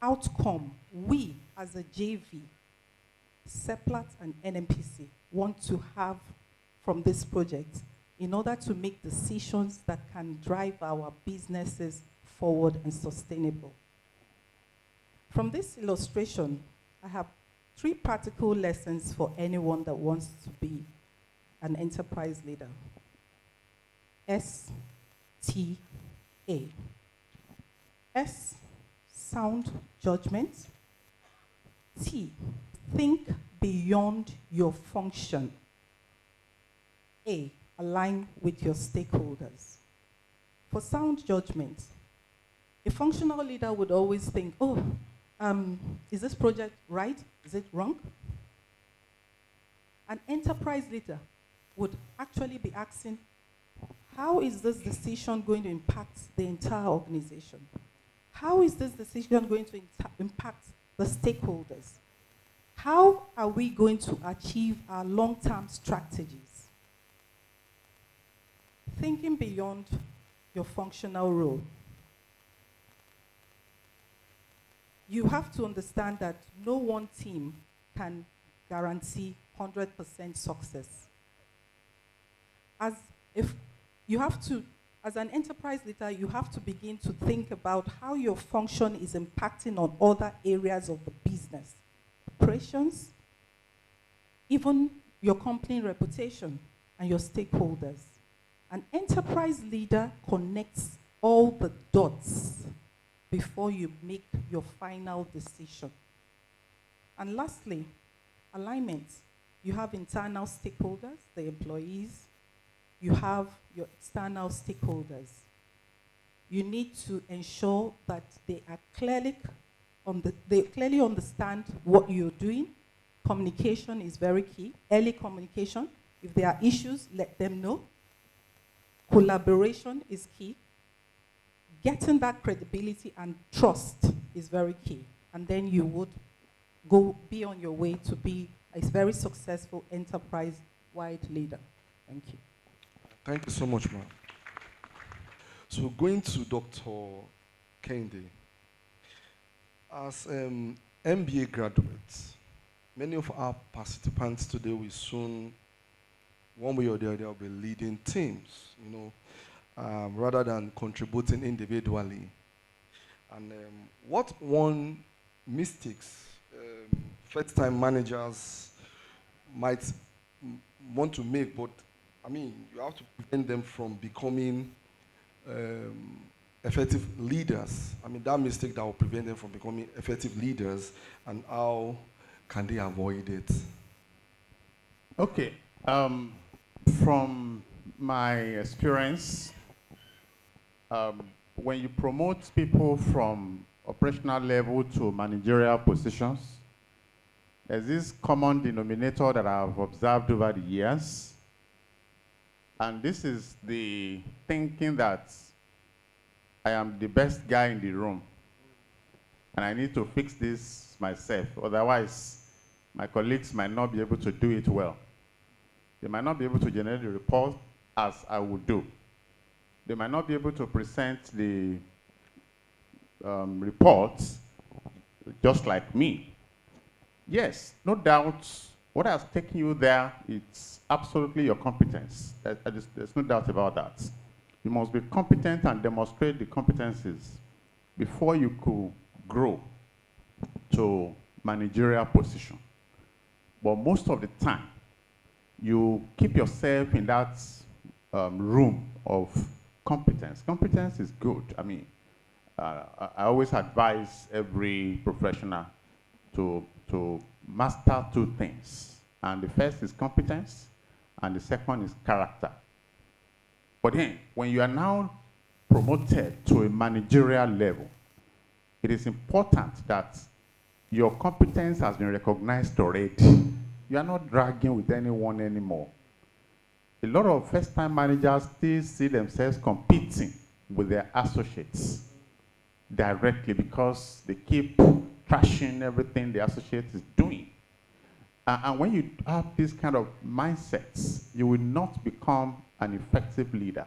outcome we as a JV, Seplat and NMPC, want to have from this project in order to make decisions that can drive our businesses forward and sustainable. From this illustration, I have 3 practical lessons for anyone that wants to be an enterprise leader. S-T-A. S, sound judgment. T, think beyond your function. A, align with your stakeholders. For sound judgment, a functional leader would always think, is this project right? Is it wrong? An enterprise leader would actually be asking, how is this decision going to impact the entire organization? How is this decision going to impact the stakeholders? How are we going to achieve our long-term strategies? Thinking beyond your functional role. You have to understand that no one team can guarantee 100% success. As an enterprise leader, you have to begin to think about how your function is impacting on other areas of the business, operations, even your company reputation and your stakeholders. An enterprise leader connects all the dots before you make your final decision. And lastly, alignment. You have internal stakeholders, the employees. You have your external stakeholders. You need to ensure that they clearly understand what you're doing. Communication is very key. Early communication. If there are issues, let them know. Collaboration is key. Getting that credibility and trust is very key. And then you would be on your way to be a very successful enterprise-wide leader. Thank you. Thank you so much, ma'am. So going to Dr. Kende. As MBA graduates, many of our participants today will soon, one way or the other, will be leading teams, rather than contributing individually. And what one mistakes first-time managers might want to make, but I mean, you have to prevent them from becoming um, effective leaders. I mean, that mistake that will prevent them from becoming effective leaders, and how can they avoid it? Okay. From my experience, when you promote people from operational level to managerial positions, there's this common denominator that I've observed over the years. And this is the thinking that I am the best guy in the room. And I need to fix this myself. Otherwise, my colleagues might not be able to do it well. They might not be able to generate the report as I would do. They might not be able to present the reports just like me. Yes, no doubt, what has taken you there, it's absolutely your competence. There's no doubt about that. You must be competent and demonstrate the competencies before you could grow to managerial position. But most of the time, you keep yourself in that room of competence. Competence is good. I mean, I always advise every professional to master two things. And the first is competence, and the second is character. But then, when you are now promoted to a managerial level, it is important that your competence has been recognized already. You are not dragging with anyone anymore. A lot of first-time managers still see themselves competing with their associates directly because they keep trashing everything the associate is doing. And when you have this kind of mindsets, you will not become an effective leader.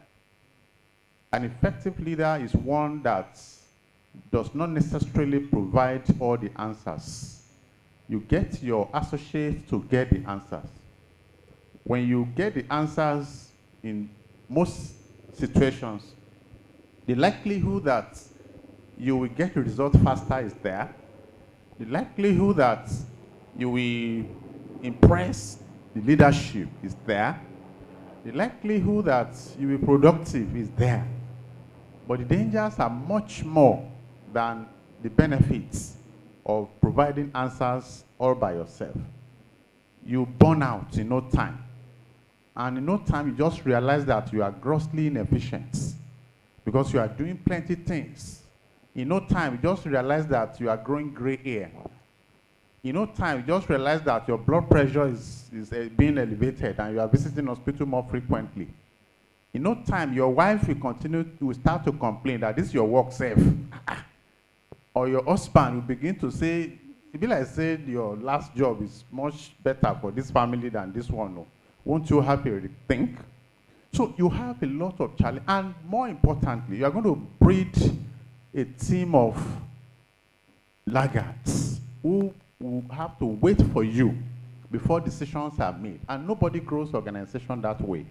An effective leader is one that does not necessarily provide all the answers. You get your associates to get the answers. When you get the answers in most situations, the likelihood that you will get the result faster is there. The likelihood that you will impress the leadership is there. The likelihood that you will be productive is there. But the dangers are much more than the benefits of providing answers all by yourself. You burn out in no time. And in no time, you just realize that you are grossly inefficient because you are doing plenty of things. In no time, you just realize that you are growing gray hair. In no time, you just realize that your blood pressure is being elevated and you are visiting hospital more frequently. In no time, your wife will start to complain that this is your work safe. Or your husband will begin to say, it be like say your last job is much better for this family than this one. No. Won't you have a rethink? So you have a lot of challenge, and more importantly, you are going to breed a team of laggards who will have to wait for you before decisions are made, and nobody grows organization that way.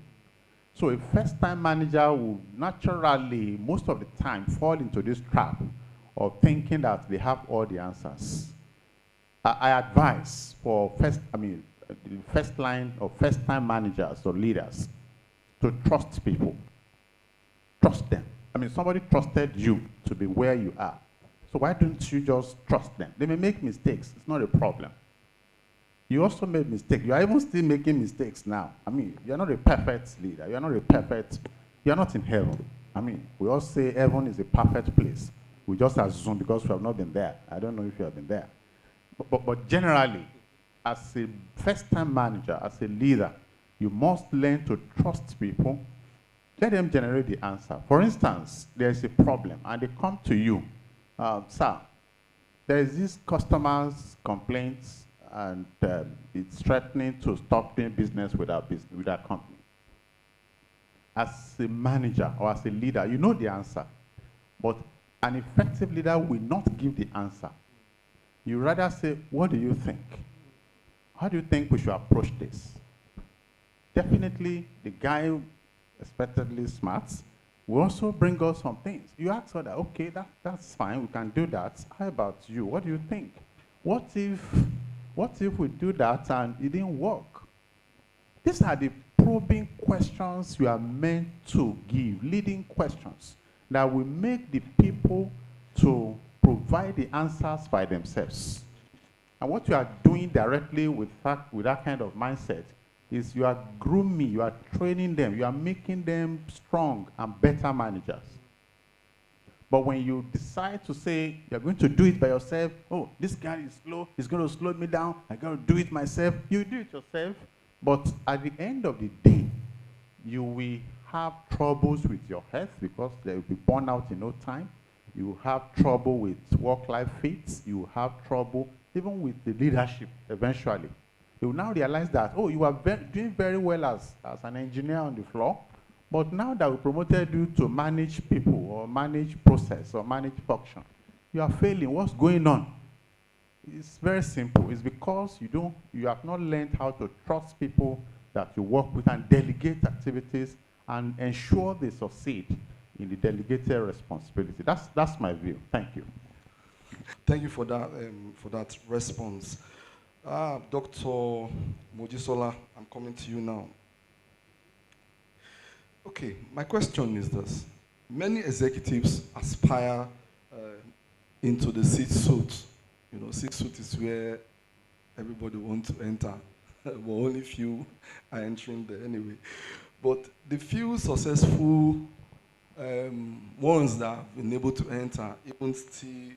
So a first-time manager will naturally, most of the time, fall into this trap of thinking that they have all the answers. I advise for the first line of first-time managers or leaders to trust people. Trust them. I mean, somebody trusted you to be where you are. So why don't you just trust them? They may make mistakes. It's not a problem. You also made mistakes. You are even still making mistakes now. I mean, you're not a perfect leader. You're not in heaven. I mean, we all say heaven is a perfect place. We just assume because we have not been there. I don't know if you have been there. But generally, as a first-time manager, as a leader, you must learn to trust people. Let them generate the answer. For instance, there is a problem, and they come to you. Sir, there is this customer's complaints, and it's threatening to stop doing business with our company. As a manager or as a leader, you know the answer. But an effective leader will not give the answer. You rather say, what do you think? How do you think we should approach this? Definitely, the guy expectedly smart will also bring us some things. You ask her that, okay, that's fine, we can do that. How about you? What do you think? What if we do that and it didn't work? These are the probing questions you are meant to give, leading questions that will make the people to provide the answers by themselves. And what you are doing directly with that kind of mindset is you are grooming, you are training them, you are making them strong and better managers. But when you decide to say you're going to do it by yourself, oh, this guy is slow, he's going to slow me down, I got to do it myself, you do it yourself. But at the end of the day, you will have troubles with your health because there will be burnout in no time. You will have trouble with work-life fits. You will have trouble even with the leadership eventually. You will now realize that, oh, you are doing very well as an engineer on the floor, but now that we promoted you to manage people or manage process or manage function, you are failing. What's going on? It's very simple. It's because you have not learned how to trust people that you work with and delegate activities and ensure they succeed in the delegated responsibility. That's my view. Thank you. Thank you for that response. Dr. Mojisola, I'm coming to you now. Okay, my question is this. Many executives aspire into the C-suite. You know, C-suite is where everybody wants to enter, but only few are entering there anyway. But the few successful ones that have been able to enter even still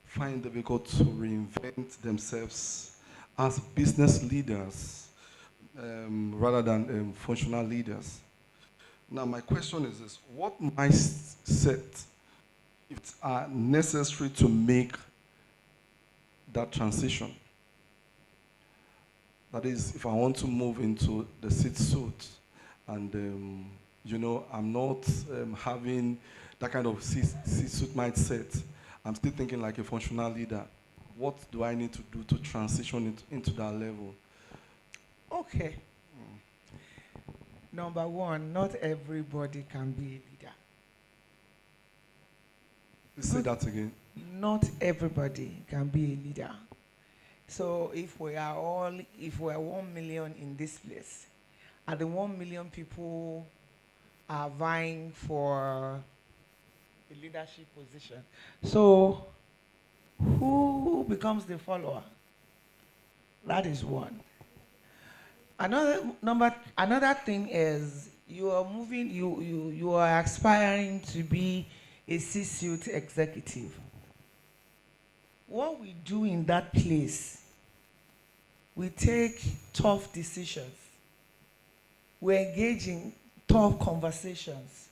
find it difficult to reinvent themselves as business leaders rather than functional leaders. Now, my question is this: what mindset are necessary to make that transition? That is, if I want to move into the C-suite, and you know, I'm not having that kind of C-suite mindset. I'm still thinking like a functional leader. What do I need to do to transition into that level? Okay. Number one, not everybody can be a leader. Say that again. Not everybody can be a leader. So if we are 1 million in this place, and the 1 million people are vying for a leadership position, so who becomes the follower? That is one. Another thing is you are aspiring to be a C-suite executive. What we do in that place, we take tough decisions. We engage in tough conversations.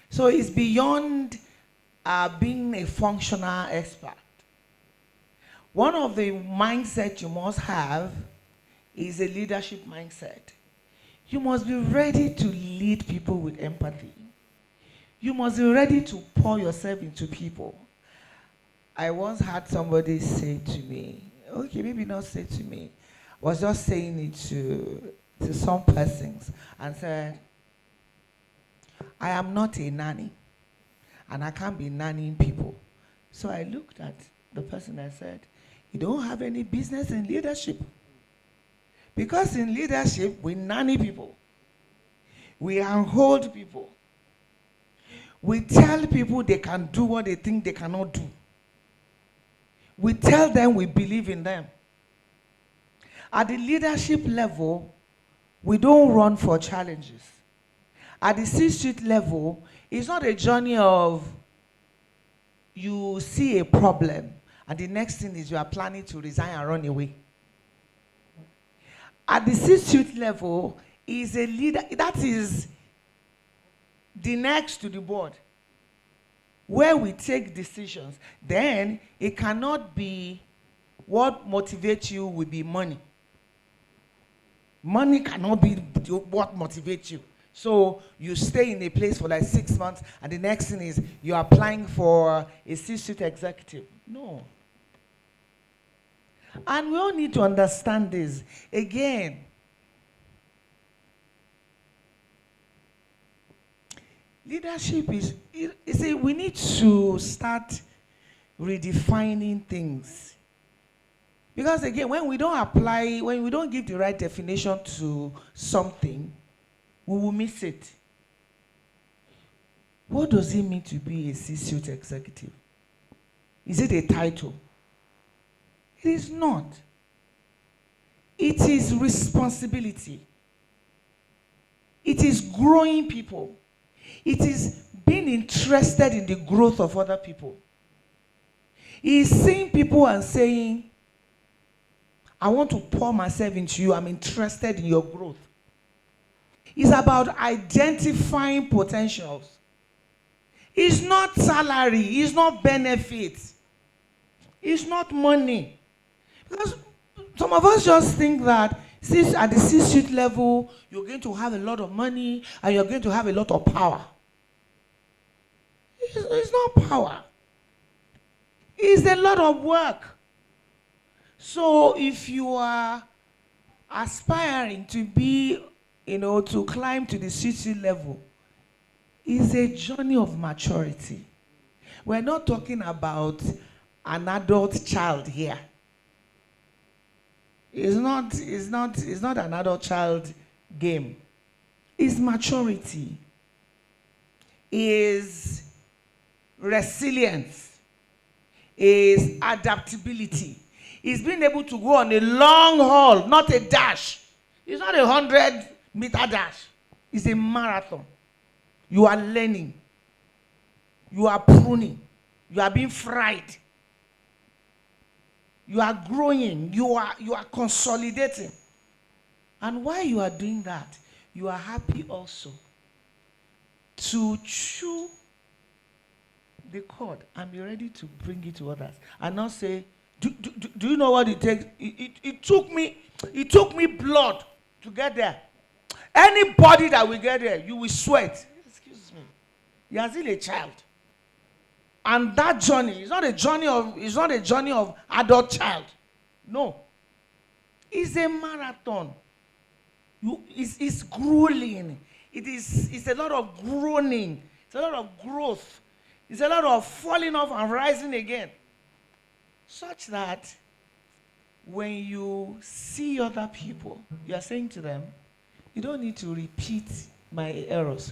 So it's beyond being a functional expert. One of the mindsets you must have is a leadership mindset. You must be ready to lead people with empathy. You must be ready to pour yourself into people. I once had somebody say to me, okay, maybe not say to me, was just saying it to some persons and said, I am not a nanny and I can't be nannying people. So I looked at the person and said, you don't have any business in leadership. Because in leadership, we nanny people. We handhold people. We tell people they can do what they think they cannot do. We tell them we believe in them. At the leadership level, we don't run for challenges. At the C-suite level, it's not a journey of you see a problem and the next thing is you are planning to resign and run away. At the C-suite level, is a leader, that is the next to the board, where we take decisions. Then it cannot be what motivates you will be money. Money cannot be what motivates you. So you stay in a place for like 6 months and the next thing is you're applying for a C-suite executive. No. And we all need to understand this. Again, leadership is, we need to start redefining things. Because again, when we don't apply, when we don't give the right definition to something, we will miss it. What does it mean to be a C-suite executive? Is it a title? It is not. It is responsibility. It is growing people. It is being interested in the growth of other people. He is seeing people and saying, I want to pour myself into you. I'm interested in your growth. It's about identifying potentials. It's not salary. It's not benefits. It's not money. Because some of us just think that at the C-suite level, you're going to have a lot of money and you're going to have a lot of power. It's not power. It's a lot of work. So if you are aspiring to be, to climb to the C-suite level, it's a journey of maturity. We're not talking about an adult child here. It's not an adult child game. It's maturity. It's resilience. It's adaptability. It's being able to go on a long haul, not a dash. It's not a 100-meter dash. It's a marathon. You are learning. You are pruning. You are being fried. You are growing. You are consolidating. And while you are doing that, you are happy also to chew the cord and be ready to bring it to others. And not say, do you know what it takes? It took me blood to get there. Anybody that will get there, you will sweat. Excuse me. You are still a child. And that journey is not a journey of adult child. No. It's a marathon. It's grueling. It's a lot of groaning. It's a lot of growth. It's a lot of falling off and rising again. Such that when you see other people, you are saying to them, you don't need to repeat my errors.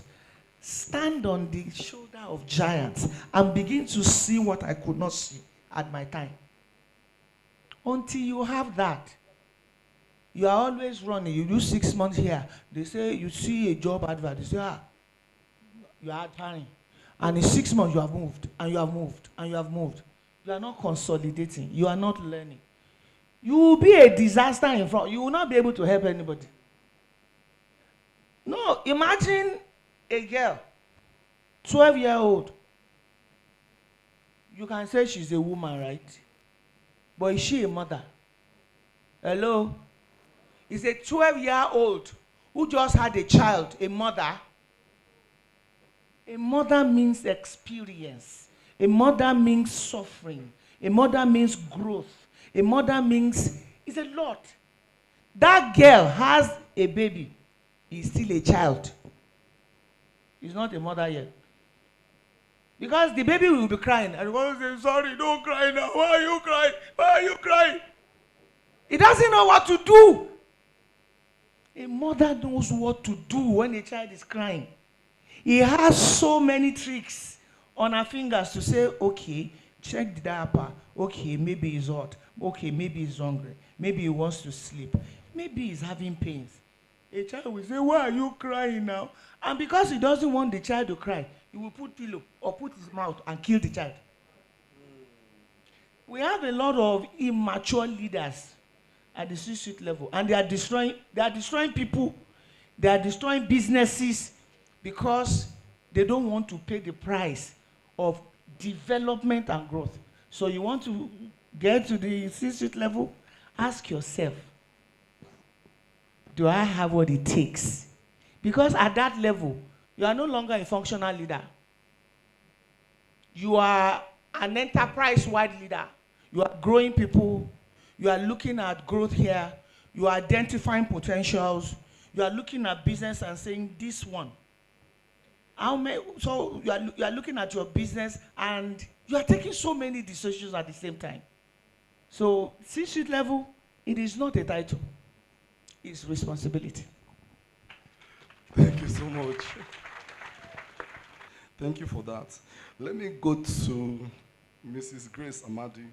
Stand on the shoulder of giants and begin to see what I could not see at my time. Until you have that, you are always running. You do 6 months here. They say you see a job advert. They say, you are applying. And in 6 months you have moved, and you have moved, and you have moved. You are not consolidating. You are not learning. You will be a disaster in front. You will not be able to help anybody. No, imagine a girl, 12-year-old. You can say she's a woman, right? But is she a mother? Hello? Is a 12-year-old who just had a child, a mother? A mother means experience. A mother means suffering. A mother means growth. A mother means, it's a lot. That girl has a baby. He's still a child. He's not a mother yet. Because the baby will be crying. And will say, sorry, don't cry now. Why are you crying? Why are you crying? He doesn't know what to do. A mother knows what to do when a child is crying. He has so many tricks on her fingers to say, okay, check the diaper. Okay, maybe he's hot. Okay, maybe he's hungry. Maybe he wants to sleep. Maybe he's having pains. A child will say, why are you crying now? And because he doesn't want the child to cry, he will put pillow or put his mouth and kill the child. We have a lot of immature leaders at the C-suite level, and they are destroying people, they are destroying businesses because they don't want to pay the price of development and growth. So you want to get to the C-suite level, ask yourself, do I have what it takes? Because at that level, you are no longer a functional leader. You are an enterprise-wide leader. You are growing people. You are looking at growth here. You are identifying potentials. You are looking at business and saying, this one. So you are looking at your business and you are taking so many decisions at the same time. So C-suite level, it is not a title. It's responsibility. Thank you so much. Thank you for that. Let me go to Mrs. Grace Amadi.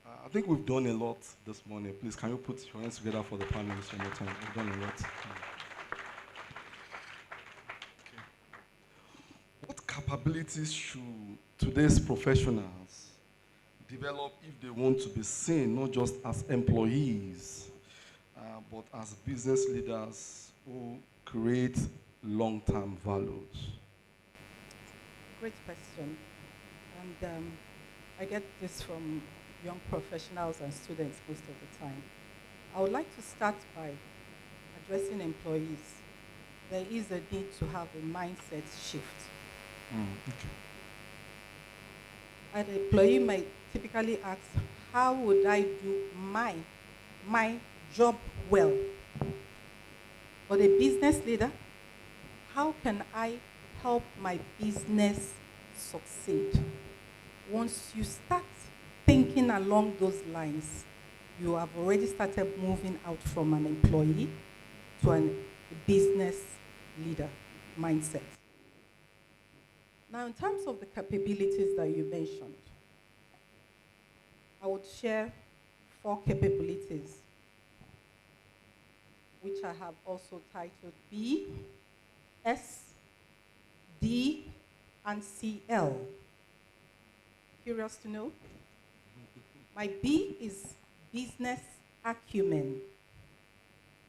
I think we've done a lot this morning. Please, can you put your hands together for the panelists one more time? We've done a lot. Okay. What capabilities should today's professionals develop if they want to be seen not just as employees, but as business leaders who create long-term values? Great question. And I get this from young professionals and students most of the time. I would like to start by addressing employees. There is a need to have a mindset shift. Okay. An employee might typically ask, how would I do my job well? But a business leader, how can I help my business succeed? Once you start thinking along those lines, you have already started moving out from an employee to a business leader mindset. Now, in terms of the capabilities that you mentioned, I would share 4 capabilities, which I have also titled B, S, D, and CL. Curious to know? My B is business acumen.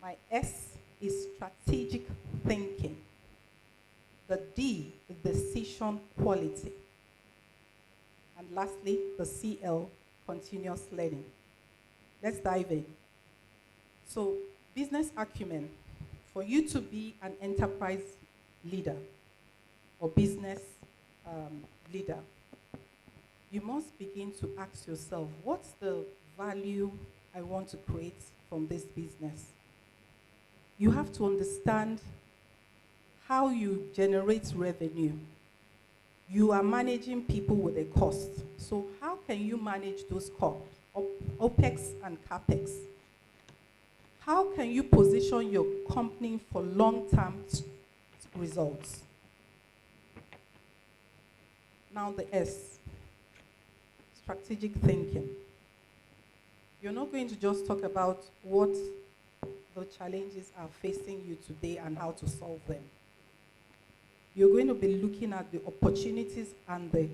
My S is strategic thinking. The D is decision quality. And lastly, the CL, continuous learning. Let's dive in. So, business acumen. For you to be an enterprise leader or business leader, you must begin to ask yourself, what's the value I want to create from this business? You have to understand how you generate revenue. You are managing people with a cost. So how can you manage those costs, OPEX and CAPEX? How can you position your company for long-term results? Now the S, strategic thinking. You're not going to just talk about what the challenges are facing you today and how to solve them. You're going to be looking at the opportunities and the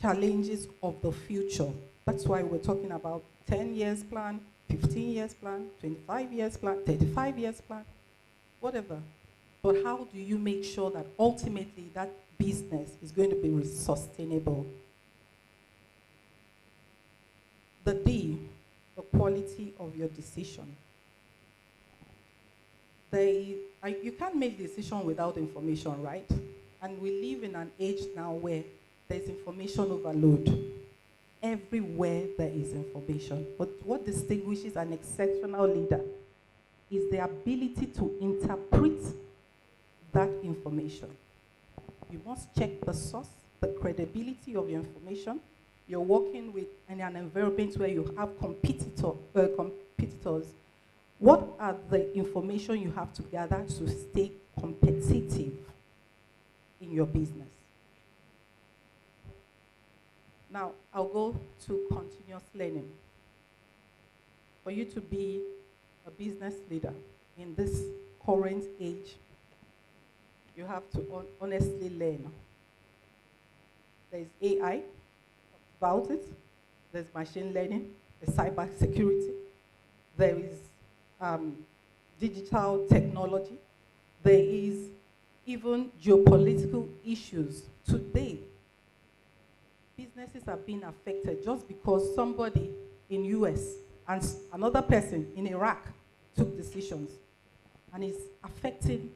challenges of the future. That's why we're talking about 10 years plan, 15 years plan, 25 years plan, 35 years plan, whatever. But how do you make sure that ultimately that business is going to be sustainable? The D, the quality of your decision. You can't make decision without information, right? And we live in an age now where there's information overload. Everywhere there is information. But what distinguishes an exceptional leader is the ability to interpret that information. You must check the source, the credibility of your information. You're working in an environment where you have competitors. What are the information you have to gather to stay competitive in your business? Now, I'll go to continuous learning. For you to be a business leader in this current age, you have to honestly learn. There's AI about it. There's machine learning. There's cyber security. There is digital technology. There is even geopolitical issues. Today, businesses are being affected just because somebody in US and another person in Iraq took decisions. And it's affecting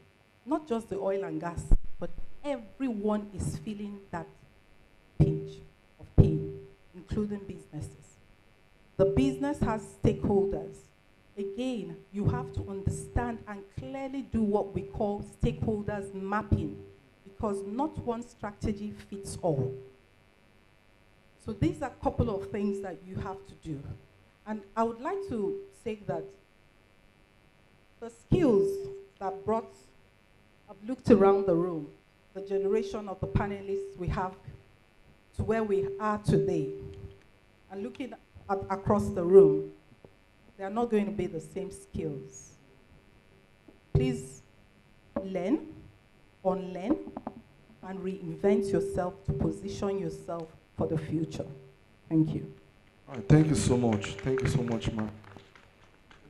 not just the oil and gas, but everyone is feeling that pinch of pain, including businesses. The business has stakeholders. Again, you have to understand and clearly do what we call stakeholders mapping, because not one strategy fits all. So these are a couple of things that you have to do. And I would like to say that the skills that brought, I've looked around the room, the generation of the panelists we have to where we are today, and looking at across the room, they are not going to be the same skills. Please learn, unlearn, and reinvent yourself to position yourself for the future. Thank you. All right, thank you so much. Thank you so much, ma'am.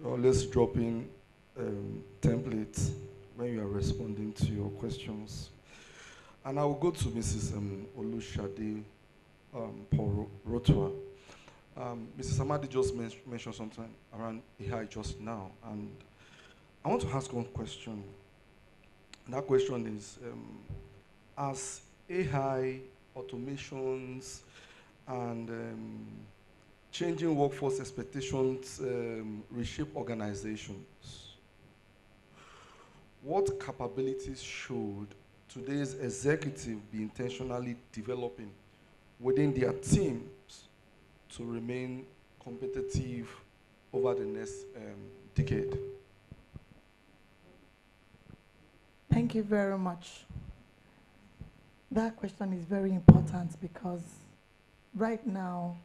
Let's drop in templates when you are responding to your questions. And I will go to Mrs. Olushade Paul Rotua. Mrs. Amadi just mentioned something around AI just now, and I want to ask one question. And that question is, as AI, automations, and changing workforce expectations reshape organizations, what capabilities should today's executive be intentionally developing within their teams to remain competitive over the next decade? Thank you very much. That question is very important because right now,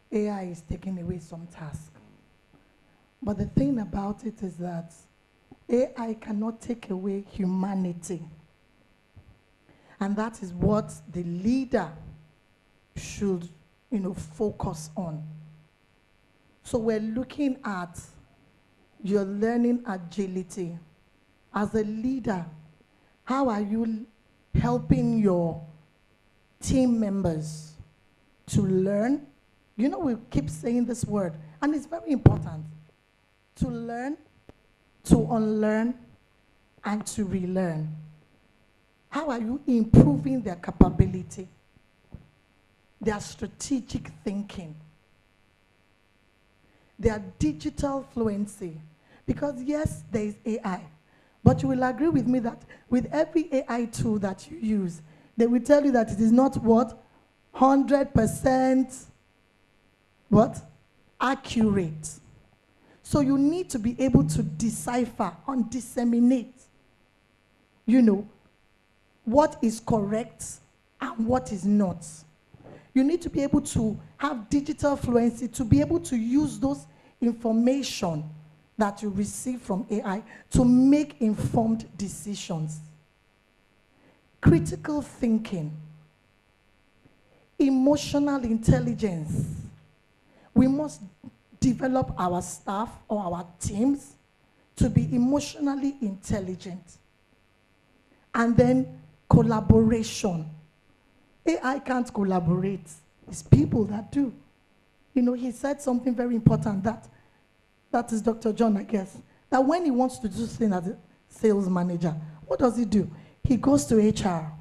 AI is taking away some tasks. But the thing about it is that AI cannot take away humanity. And that is what the leader should, focus on. So we're looking at your learning agility. As a leader, how are you helping your team members to learn? We keep saying this word, and it's very important. To learn, to unlearn, and to relearn. How are you improving their capability, their strategic thinking, their digital fluency? Because yes, there is AI, but you will agree with me that with every AI tool that you use, they will tell you that it is not what? 100% what? Accurate. So you need to be able to decipher and disseminate, what is correct and what is not. You need to be able to have digital fluency to be able to use those information that you receive from AI to make informed decisions. Critical thinking, emotional intelligence. We must develop our staff or our teams to be emotionally intelligent. And then collaboration. AI can't collaborate. It's people that do. He said something very important that is Dr. John, I guess, that when he wants to do something as a sales manager, what does he do? He goes to HR.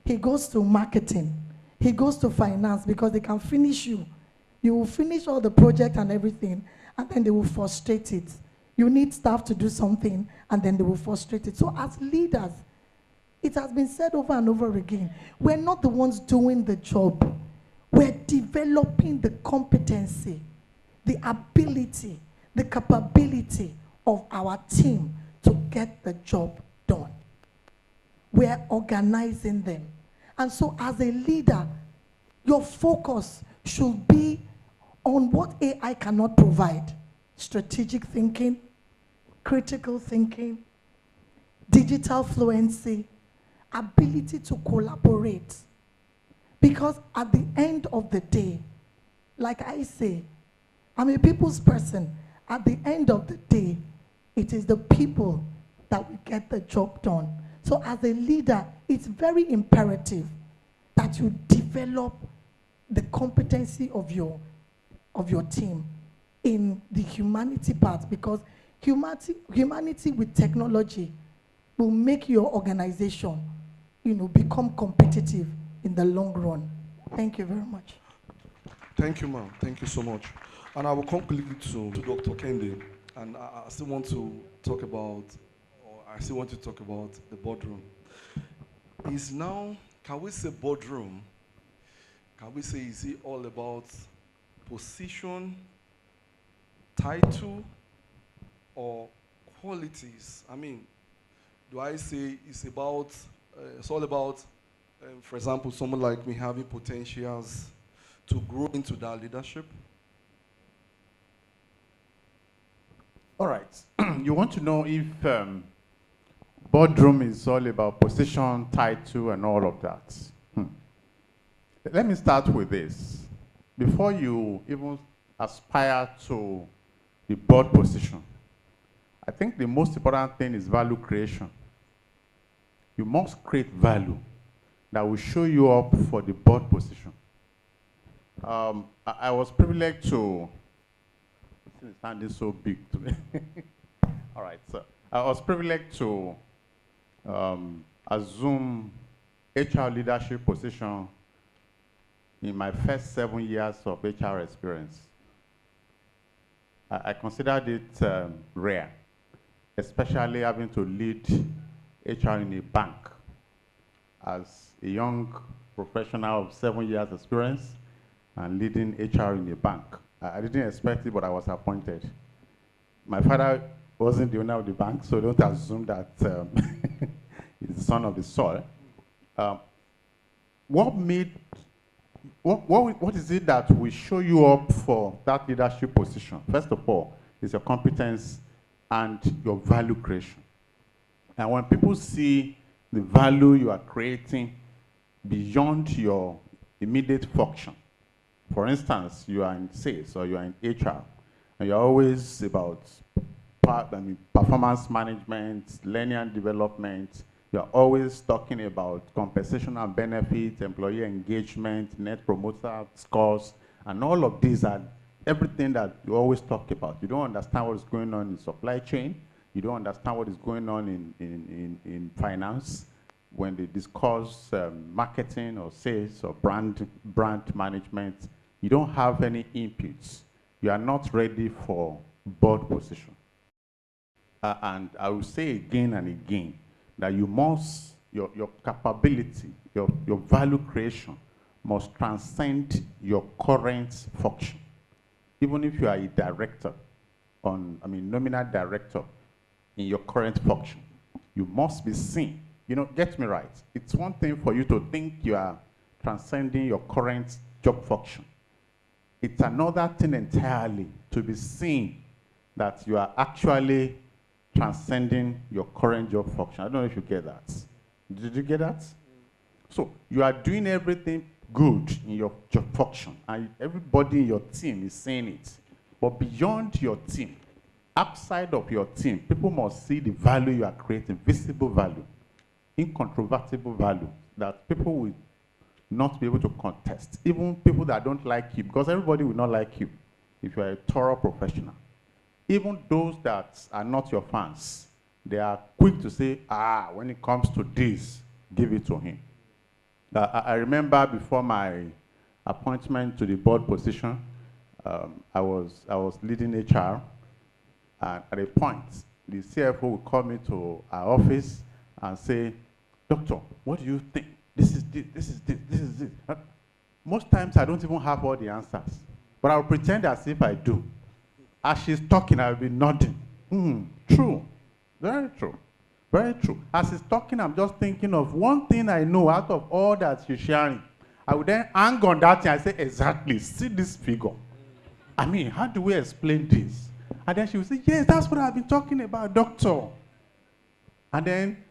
He goes to marketing. He goes to finance because they can finish you. You will finish all the project and everything, and then they will frustrate it. You need staff to do something, and then they will frustrate it. So as leaders, it has been said over and over again, we're not the ones doing the job. We're developing the competency, the ability, the capability of our team to get the job done. We're organizing them. And so as a leader, your focus should be on what AI cannot provide. Strategic thinking, critical thinking, digital fluency, ability to collaborate. Because at the end of the day, like I say, I'm a people's person. At the end of the day, it is the people that will get the job done. So as a leader, it's very imperative that you develop the competency of your team in the humanity part, because humanity with technology will make your organization, become competitive in the long run. Thank you very much. Thank you, ma'am. Thank you so much. And I will conclude to Dr. Kendi, and I still want to talk about the boardroom. Is now, can we say boardroom? Can we say, is it all about position title or qualities? I mean, do I say it's all about, for example, someone like me having potentials to grow into that leadership? All right. You want to know if boardroom is all about position, title, and all of that. Let me start with this. Before you even aspire to the board position, I think the most important thing is value creation. You must create value that will show you up for the board position. I was privileged to, it's sounding so big to me. All right, so I was privileged to assume HR leadership position in my first 7 years of HR experience. I considered it rare, especially having to lead HR in a bank. As a young professional of 7 years experience and leading HR in a bank. I didn't expect it, but I was appointed. My father wasn't the owner of the bank, so don't assume that he's the son of the soil. What is it that will show you up for that leadership position? First of all, is your competence and your value creation. And when people see the value you are creating beyond your immediate function, for instance, you are in sales or you are in HR, and you're always about performance management, learning and development. You're always talking about compensation and benefits, employee engagement, net promoter scores, and all of these are everything that you always talk about. You don't understand what is going on in supply chain. You don't understand what is going on in finance when they discuss marketing or sales or brand management. You don't have any inputs. You are not ready for board position. And I will say again and again that you must, your capability, your value creation must transcend your current function. Even if you are a director, nominal director in your current function, you must be seen. You know, get me right. It's one thing for you to think you are transcending your current job function. It's another thing entirely to be seen that you are actually transcending your current job function. I don't know if you get that. Did you get that? So you are doing everything good in your job function, and everybody in your team is saying it. But beyond your team, outside of your team, people must see the value you are creating, visible value, incontrovertible value, that people will not be able to contest. Even people that don't like you, because everybody will not like you if you are a thorough professional. Even those that are not your fans, they are quick to say, when it comes to this, give it to him. I remember before my appointment to the board position, I was leading HR, and at a point, the CFO would call me to our office and say, "Doctor, what do you think? This is this, this is this, this is this." Most times I don't even have all the answers, but I'll pretend as if I do. As she's talking, I'll be nodding. True, very true, very true. As she's talking, I'm just thinking of one thing I know out of all that she's sharing. I would then hang on that thing and say, exactly, see this figure. I mean, how do we explain this? And then she would say, yes, that's what I've been talking about, doctor. And then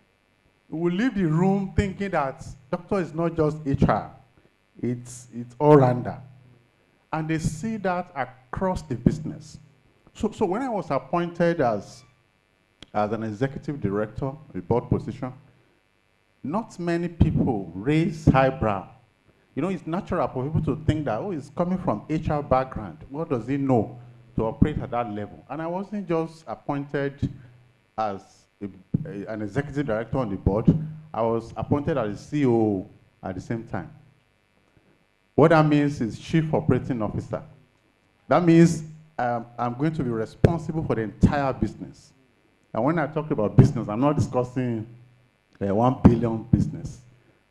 we'll leave the room thinking that doctor is not just HR, it's all-rounder. And they see that across the business. So when I was appointed as an executive director, a board position, not many people raise highbrow. You know, it's natural for people to think that, oh, he's coming from HR background. What does he know to operate at that level? And I wasn't just appointed as an executive director on the board. I was appointed as a CEO at the same time. What that means is Chief Operating Officer. That means I'm going to be responsible for the entire business. And when I talk about business, I'm not discussing a 1 billion business.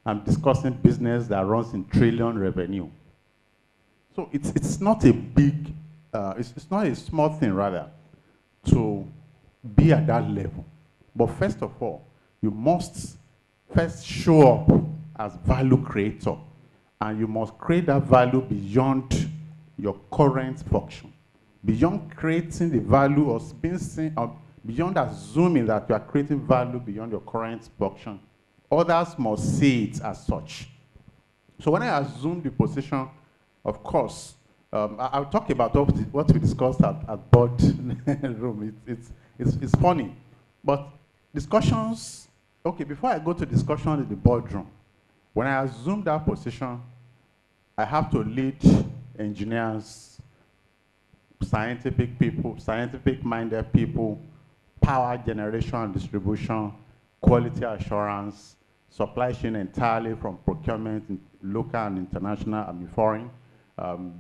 I'm discussing business that runs in trillion revenue. So it's not a big it's not a small thing rather, to be at that level. But first of all, you must first show up as value creator, and you must create that value beyond your current function, beyond creating the value or being seen, or beyond assuming that you are creating value beyond your current function. Others must see it as such. So when I assume the position, of course, I'll talk about what we discussed at board room. It's funny, but discussions. Okay, before I go to discussion in the boardroom, when I assume that position, I have to lead engineers, scientific people, scientific-minded people, power generation and distribution, quality assurance, supply chain entirely from procurement, local and international, foreign,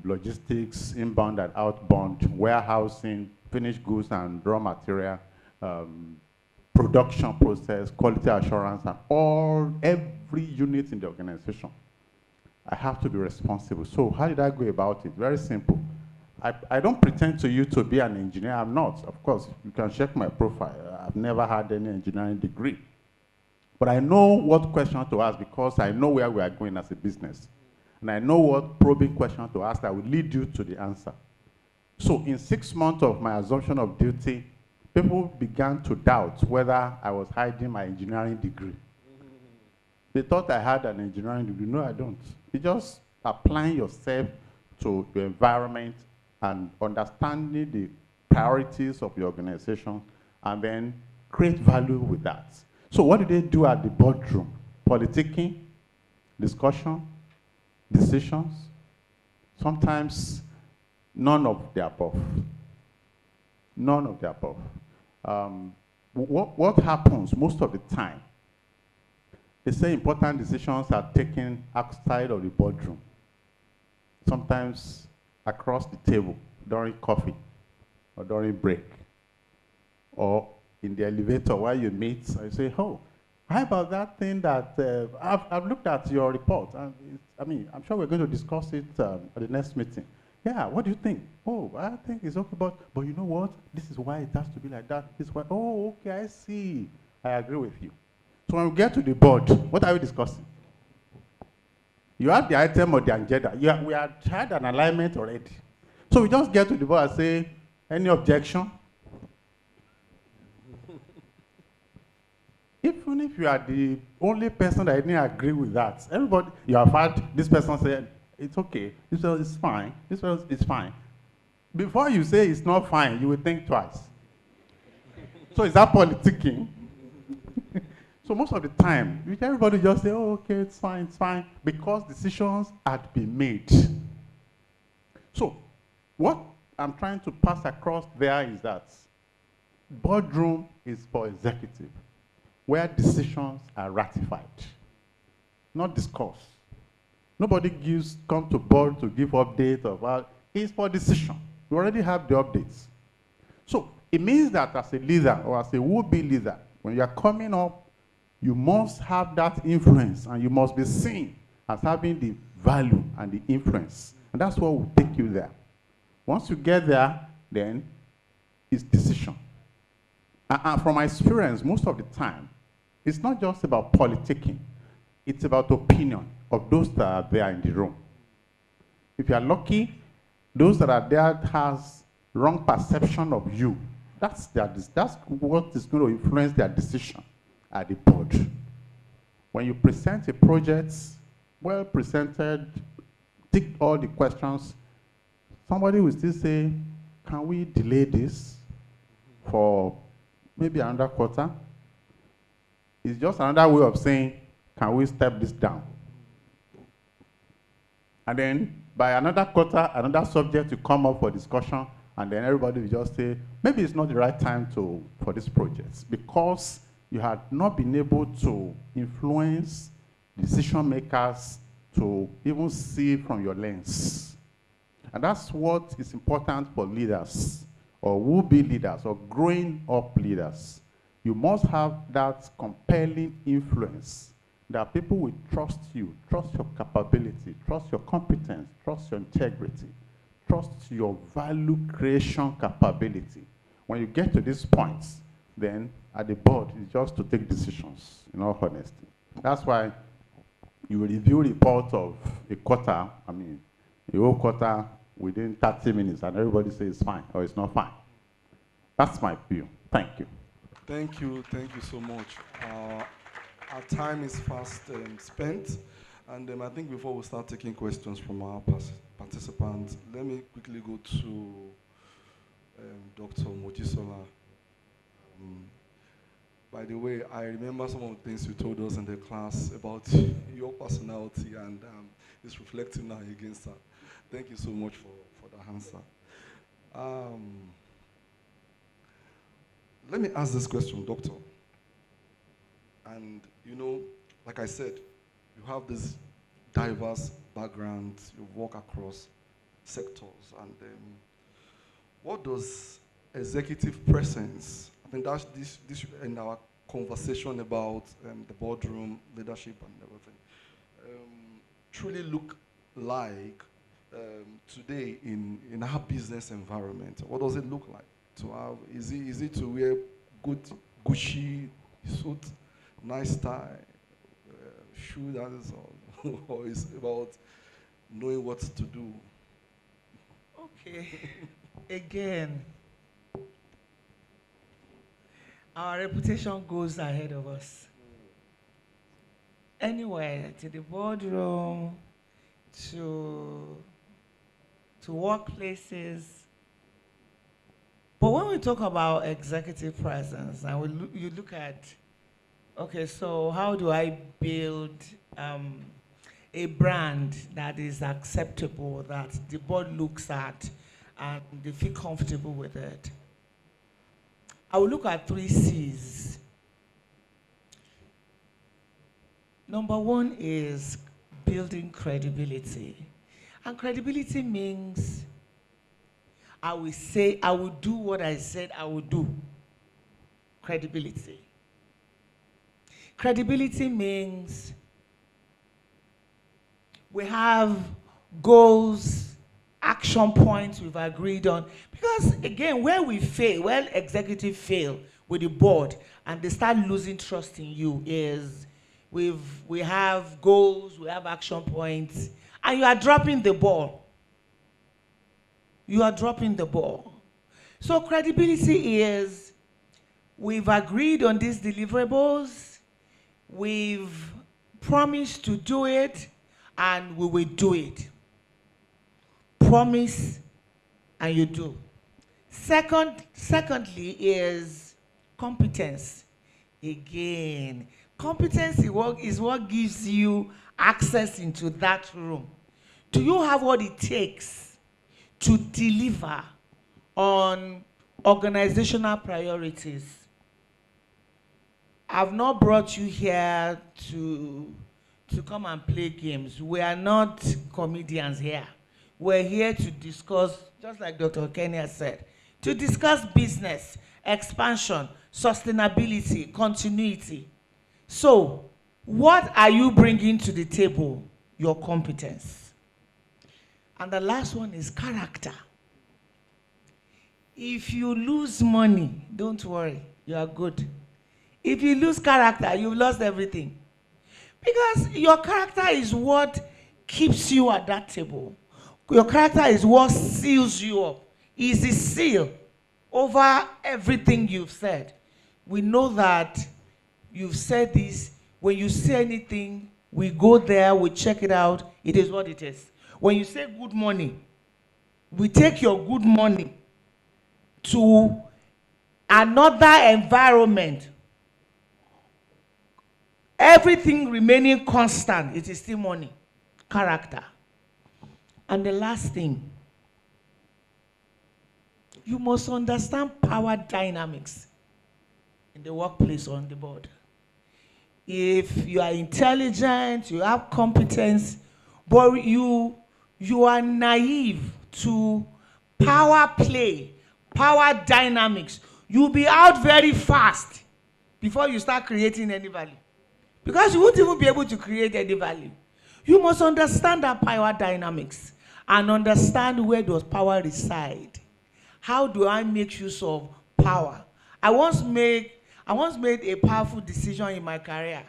logistics, inbound and outbound, warehousing, finished goods and raw material, production process, quality assurance, and every unit in the organization. I have to be responsible. So how did I go about it? Very simple. I don't pretend to you to be an engineer. I'm not. Of course, you can check my profile. I've never had any engineering degree. But I know what question to ask because I know where we are going as a business. And I know what probing question to ask that will lead you to the answer. So in 6 months of my assumption of duty, people began to doubt whether I was hiding my engineering degree. They thought I had an engineering degree. No, I don't. It's just applying yourself to the environment and understanding the priorities of the organization and then create value with that. So what do they do at the boardroom? Politicking, discussion, decisions, sometimes none of the above. None of the above. What happens most of the time? They say important decisions are taken outside of the boardroom, sometimes across the table during coffee or during break, or in the elevator while you meet. I say, oh, how about that thing that I've looked at your report, and I'm sure we're going to discuss it at the next meeting. Yeah, what do you think? Oh, I think it's okay, but you know what? This is why it has to be like that. This is why. Oh, okay, I see. I agree with you. So when we get to the board, what are we discussing? You have the item or the agenda. We had had an alignment already. So we just get to the board and say, any objection? Even if you are the only person that didn't agree with that, everybody, you have had this person say, it's okay, this one is fine, this one is fine. Before you say it's not fine, you will think twice. So is that politicking? So most of the time, everybody just say, oh, okay, it's fine, because decisions had been made. So what I'm trying to pass across there is that boardroom is for executive, where decisions are ratified, not discussed. Nobody comes to board to give updates about, it's for decision. We already have the updates. So it means that as a leader or as a would-be leader, when you are coming up, you must have that influence and you must be seen as having the value and the influence. And that's what will take you there. Once you get there, then it's decision. And from my experience, most of the time, it's not just about politicking. It's about opinion of those that are there in the room. If you are lucky, those that are there has wrong perception of you. That's what is going to influence their decision at the board. When you present a project, well presented, tick all the questions, somebody will still say, can we delay this for maybe another quarter? It's just another way of saying, can we step this down? And then by another quarter, another subject will come up for discussion, and then everybody will just say, maybe it's not the right time for this project, because you had not been able to influence decision makers to even see from your lens. And that's what is important for leaders, or will-be leaders, or growing up leaders. You must have that compelling influence that people will trust you, trust your capability, trust your competence, trust your integrity, trust your value creation capability. When you get to these points, then at the board, it's just to take decisions, in all honesty. That's why you review report of a quarter, a whole quarter within 30 minutes, and everybody says it's fine or it's not fine. That's my view. Thank you. Thank you so much. Our time is fast spent, and I think before we start taking questions from our participants, let me quickly go to Dr. Mojisola. By the way, I remember some of the things you told us in the class about your personality, and it's reflecting now against that. Thank you so much for the answer. Let me ask this question, Doctor. And like I said, you have this diverse background, you work across sectors, and what does executive presence, I think that's this in our conversation about the boardroom leadership and everything, truly look like today in our business environment? What does it look like to have? Is it to wear good Gucci suit, nice tie, shoe, that is all, or is it about knowing what to do? Okay. Again, our reputation goes ahead of us. Anywhere, to the boardroom, to workplaces. But when we talk about executive presence, and you look at, okay, so how do I build a brand that is acceptable, that the board looks at, and they feel comfortable with it? I will look at 3 C's. Number 1 is building credibility. And credibility means I will do what I said I would do. Credibility. Credibility means we have goals, action points we've agreed on. Because again, where executives fail with the board and they start losing trust in you is we have goals, we have action points, and you are dropping the ball. You are dropping the ball. So credibility is we've agreed on these deliverables, we've promised to do it, and we will do it. Promise and you do. Secondly is competence. Again, competence is what gives you access into that room. Do you have what it takes to deliver on organizational priorities? I've not brought you here to come and play games. We are not comedians here. We're here to discuss, just like Dr. Kenya said, to discuss business, expansion, sustainability, continuity. So, what are you bringing to the table? Your competence. And the last one is character. If you lose money, don't worry, you are good. If you lose character, you've lost everything. Because your character is what keeps you at that table. Your character is what seals you up. Is the seal over everything you've said. We know that you've said this. When you say anything, we go there, we check it out. It is what it is. When you say good morning, we take your good morning to another environment. Everything remaining constant, it is still money. Character. And the last thing, you must understand power dynamics in the workplace or on the board. If you are intelligent, you have competence, but you are naive to power play, power dynamics, you'll be out very fast before you start creating any value. Because you won't even be able to create any value. You must understand that power dynamics. and understand where does power reside. How do I make use of power? I once made a powerful decision in my career.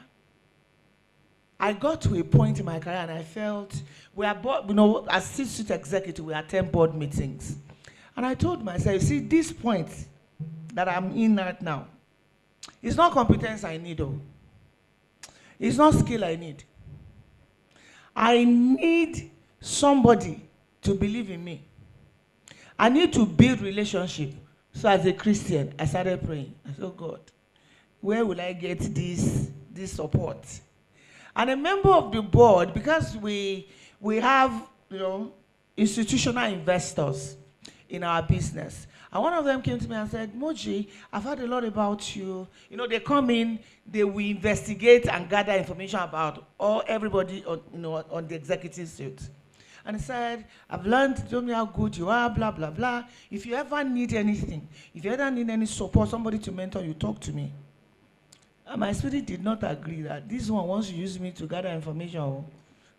I got to a point in my career and I felt as C-suite executive, we attend board meetings. And I told myself, see, this point that I'm in right now, it's not competence I need, though. It's not skill I need. I need somebody to believe in me. I need to build relationship. So as a Christian, I started praying. I said, oh God, where will I get this support? And a member of the board, because we have institutional investors in our business. And one of them came to me and said, Moji, I've heard a lot about you. They come in, they will investigate and gather information about everybody on the executive suite. And he said, I've learned, tell me how good you are, blah, blah, blah. If you ever need anything, if you ever need any support, somebody to mentor you, talk to me. And my spirit did not agree that this one wants to use me to gather information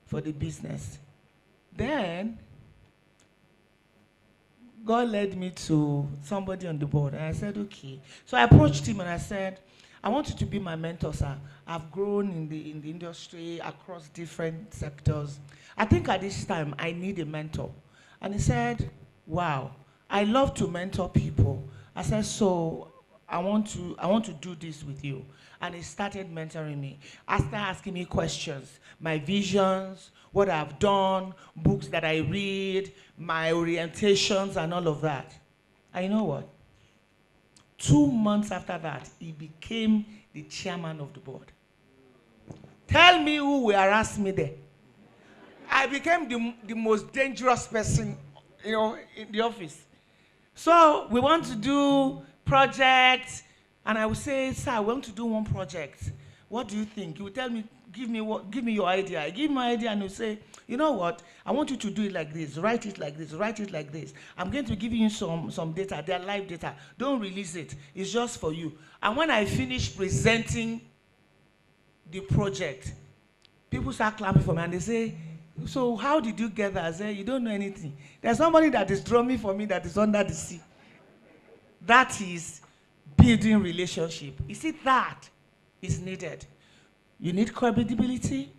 for the business. Then, God led me to somebody on the board, and I said, okay. So I approached him and I said, I want you to be my mentor, sir. I've grown in the industry across different sectors. I think at this time I need a mentor. And he said, wow, I love to mentor people. I said, so I want to do this with you. And he started mentoring me. After asking me questions, my visions, what I've done, books that I read, my orientations, and all of that. And you know what? 2 months after that, he became the chairman of the board. Tell me who will harass me there. I became the most dangerous person, in the office. So we want to do projects, and I would say, sir, I want to do one project. What do you think? He would tell me, give me your idea. I give my idea and he'll say, you know what? I want you to do it like this, write it like this, write it like this. I'm going to give you some data, they're live data. Don't release it. It's just for you. And when I finish presenting the project, people start clapping for me and they say, so how did you get that? I say, you don't know anything. There's somebody that is drumming for me that is under the sea. That is building relationship. You see, that is needed. You need credibility,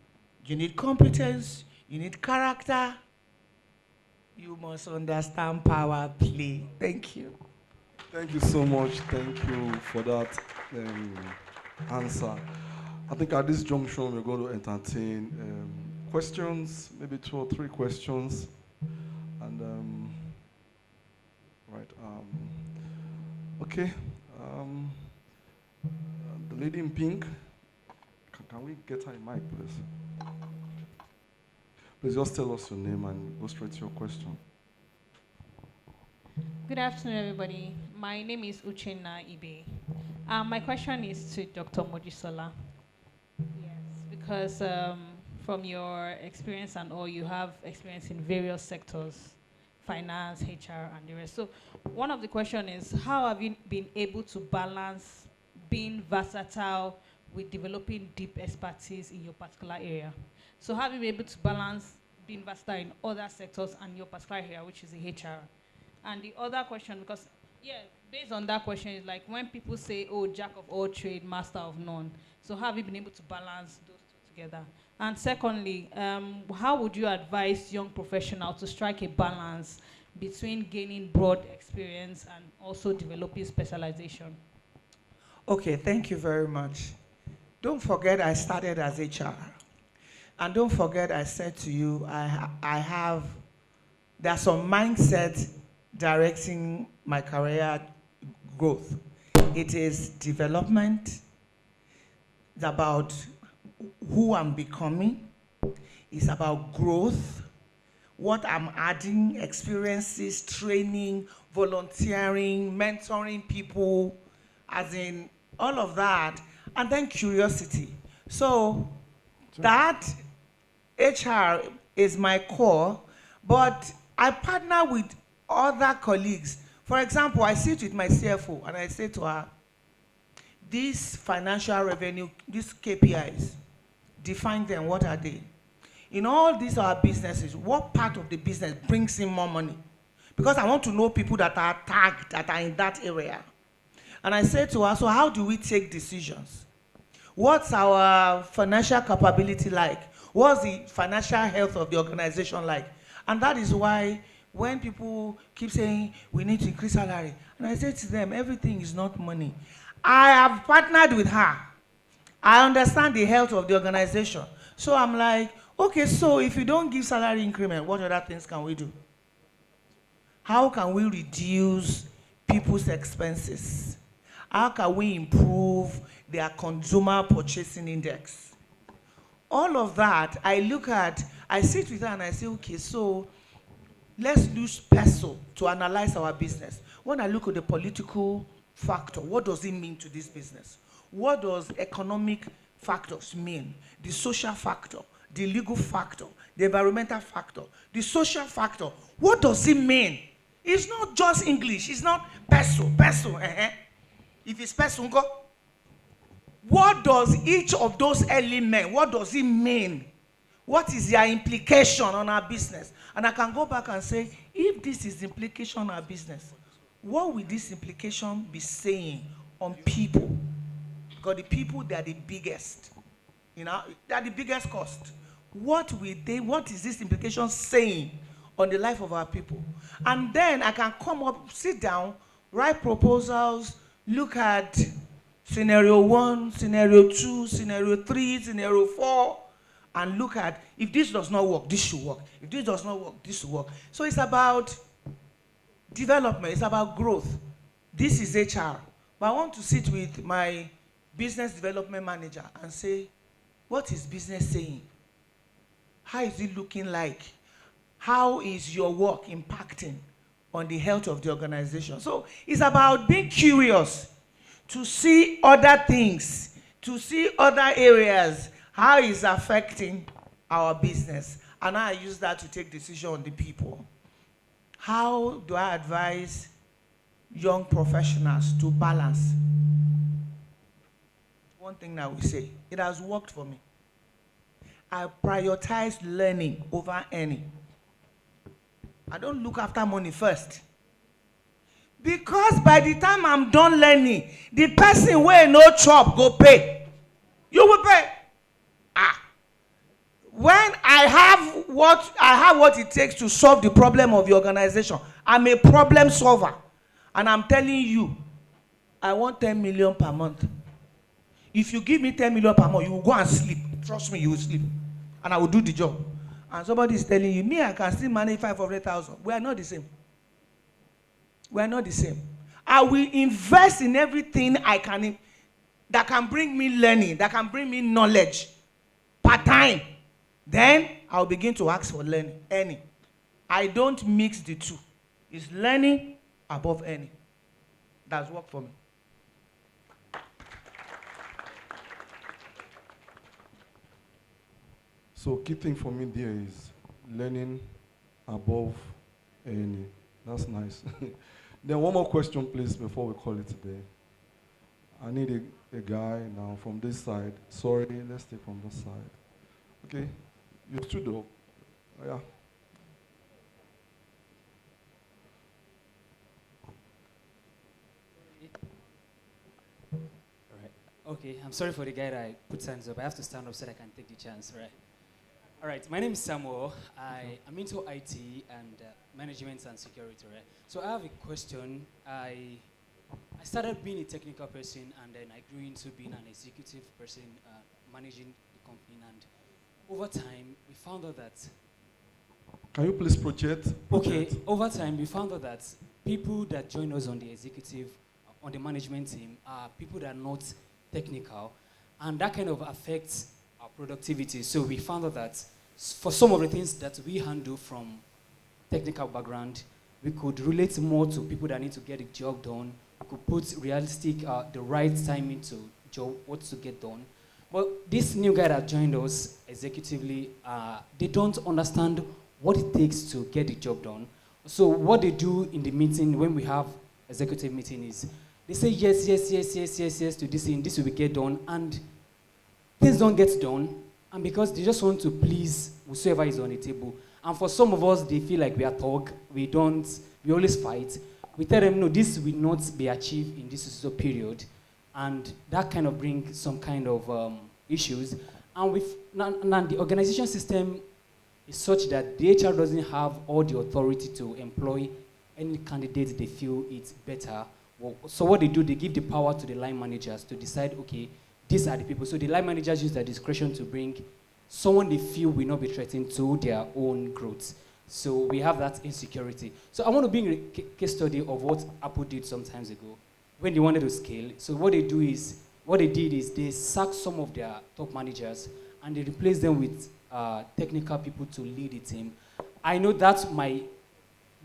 you need competence, you need character. You must understand power play. Thank you. Thank you so much. Thank you for that answer. I think at this junction, we're going to entertain questions, maybe 2 or 3 questions. And, okay. The lady in pink, can we get her a mic, please? Please just tell us your name and go straight to your question. Good afternoon, everybody. My name is Uchenna Ibe. My question is to Dr. Mojisola. Yes, because from your experience and all, you have experience in various sectors, finance, HR, and the rest. So one of the questions is, how have you been able to balance being versatile with developing deep expertise in your particular area? So have you been able to balance being versatile in other sectors and your particular area, which is the HR? And the other question, because, based on that question, is like when people say, oh, jack of all trade, master of none. So how have you been able to balance those two together? And secondly, how would you advise young professionals to strike a balance between gaining broad experience and also developing specialization? Okay, thank you very much. Don't forget I started as HR. And don't forget I said to you, there's some mindset directing my career growth. It is development. It's about who I'm becoming. It's about growth, what I'm adding, experiences, training, volunteering, mentoring people, as in all of that, and then curiosity. So that HR is my core, but I partner with other colleagues. For example, I sit with my CFO and I say to her, these financial revenue, these KPIs, define them, what are they? in all these our businesses, what part of the business brings in more money? Because I want to know people that are tagged, that are in that area. And I said to her, so how do we take decisions? What's our financial capability like? What's the financial health of the organization like? And that is why when people keep saying we need to increase salary, and I say to them, everything is not money. I have partnered with her. I understand the health of the organization. So I'm like, okay, so if you don't give salary increment, what other things can we do? How can we reduce people's expenses? How can we improve their consumer purchasing index? All of that, I sit with her and I say, okay, so let's use peso to analyze our business. When I look at the political factor, what does it mean to this business? What does economic factors mean? The social factor, the legal factor, the environmental factor, the social factor. What does it mean? It's not just English. It's not peso. If it's peso, go. What does each of those elements, what does it mean? What is their implication on our business? And I can go back and say, if this is the implication on our business, what will this implication be saying on people? Because the people, they are the biggest. They are the biggest cost. What is this implication saying on the life of our people? And then I can come up, sit down, write proposals, look at scenario 1, scenario 2, scenario 3, scenario 4, and look at, if this does not work, this should work. If this does not work, this should work. So it's about development. It's about growth. This is HR. But I want to sit with my business development manager and say, what is business saying? How is it looking like? How is your work impacting on the health of the organization? So it's about being curious to see other things, to see other areas, how it's affecting our business. And I use that to take decisions on the people. How do I advise young professionals to balance? One thing I will say, it has worked for me. I prioritize learning over earning. I don't look after money first. Because by the time I'm done learning, the person where no chop go pay. You will pay. When I have what it takes to solve the problem of the organization, I'm a problem solver. And I'm telling you, I want 10 million per month. If you give me 10 million per month, you will go and sleep. Trust me, you will sleep. And I will do the job. And somebody is telling you, me, I can still manage 500,000. We are not the same. We are not the same. I will invest in everything I can that can bring me learning, that can bring me knowledge part time. Then I'll begin to ask for earning. I don't mix the two. It's learning above earning. That's worked for me. So key thing for me there is learning above earning. That's nice. Then one more question, please, before we call it today. I need a guy now from this side. Sorry, let's take from this side. Okay, you stood up. Oh, yeah. Okay, I'm sorry for the guy that put hands up. I have to stand up so that I can take the chance, right? All right, my name is Samuel. I'm into IT and management and security, right? So I have a question. I started being a technical person and then I grew into being an executive person, managing the company. And over time, we found out that... Can you please project? Okay, over time, we found out that people that join us on the executive, on the management team, are people that are not technical, and that kind of affects our productivity. So we found out that for some of the things that we handle from technical background, we could relate more to people that need to get the job done. We could put realistic, the right time into job, what to get done. But this new guy that joined us executively, they don't understand what it takes to get the job done. So what they do in the meeting, when we have executive meeting, is they say yes to this thing, this will get done, and things don't get done. and because they just want to please whosoever is on the table. And for some of us, they feel like we are thug, we always fight. We tell them, no, this will not be achieved in this period. And that kind of brings some kind of issues. And now the organization system is such that the HR doesn't have all the authority to employ any candidate they feel it's better. Well, so what they do, they give the power to the line managers to decide, okay, these are the people. So the line managers use their discretion to bring someone they feel will not be threatened to their own growth. So we have that insecurity. So I want to bring a case study of what Apple did some times ago when they wanted to scale. So what they did is they sacked some of their top managers and they replaced them with technical people to lead the team. I know that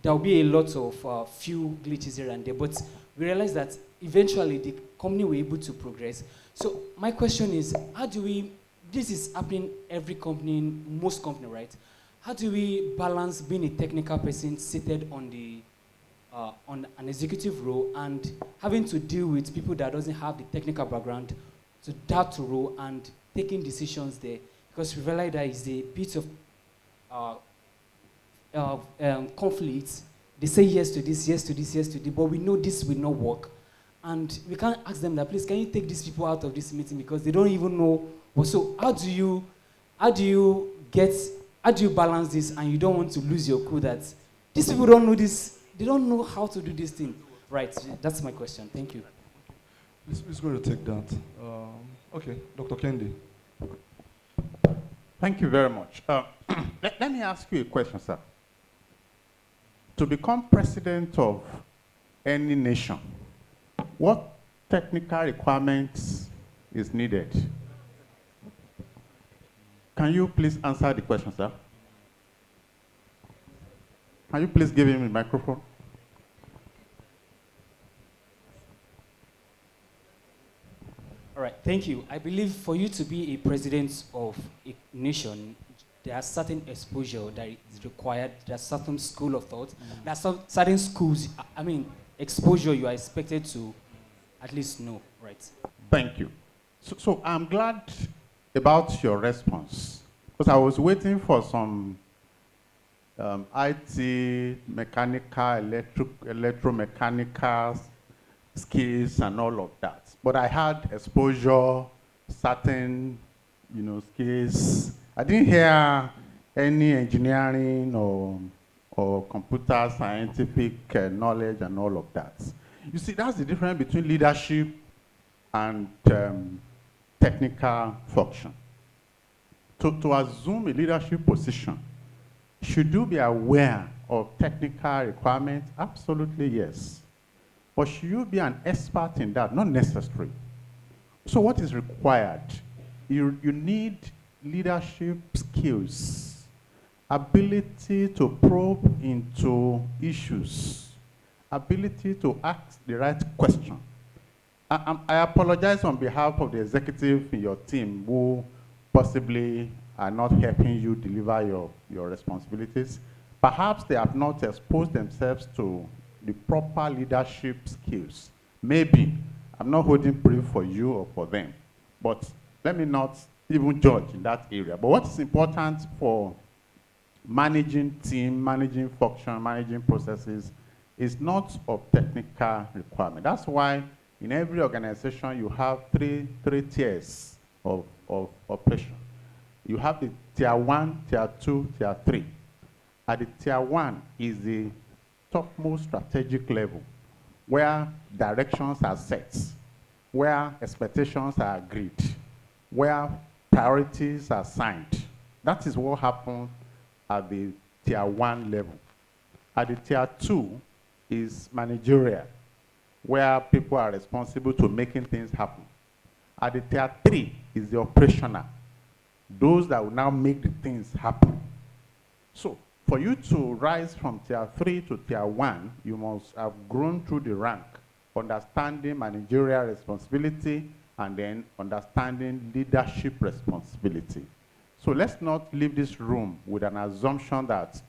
there'll be a lot of few glitches here and there, but we realized that eventually the company were able to progress. So my question is, this is happening every company, most company, right? How do we balance being a technical person seated on an executive role and having to deal with people that doesn't have the technical background to that role and taking decisions there? Because we realize there is a bit of conflict. They say yes to this, yes to this, yes to this, but we know this will not work. And we can't ask them that, please, can you take these people out of this meeting because they don't even know. So how do you balance this and you don't want to lose your cool that these people don't know this, they don't know how to do this thing. Right, that's my question. Thank you. Who's going to take that? Okay, Dr. Kendi. Thank you very much. Let me ask you a question, sir. To become president of any nation, what technical requirements is needed? Can you please answer the question, sir? Can you please give him the microphone? All right, thank you. I believe for you to be a president of a nation, there are certain exposure that is required. There's certain school of thought. There are some certain schools, exposure you are expected to at least know, right? Thank you. So I'm glad about your response, because I was waiting for some IT, mechanical, electromechanical skills and all of that. But I had exposure, certain, skills. I didn't hear any engineering or computer scientific knowledge and all of that. You see, that's the difference between leadership and technical function. To assume a leadership position, should you be aware of technical requirements? Absolutely, yes. But should you be an expert in that? Not necessary. So what is required? You need leadership skills, ability to probe into issues, ability to ask the right question. I apologize on behalf of the executive in your team who possibly are not helping you deliver your responsibilities. Perhaps they have not exposed themselves to the proper leadership skills. Maybe I'm not holding brief for you or for them, but let me not even judge in that area. But what is important for managing team, managing function, managing processes is not of technical requirement. That's why in every organization you have three tiers of operation. You have the tier 1, tier 2, tier 3. At the tier 1 is the topmost strategic level, where directions are set, where expectations are agreed, where priorities are signed. That is what happens at the tier 1 level. At the tier 2 is managerial, where people are responsible to making things happen. At the tier 3 is the operational, those that will now make the things happen. So for you to rise from tier 3 to tier 1, you must have grown through the rank, understanding managerial responsibility and then understanding leadership responsibility. So let's not leave this room with an assumption that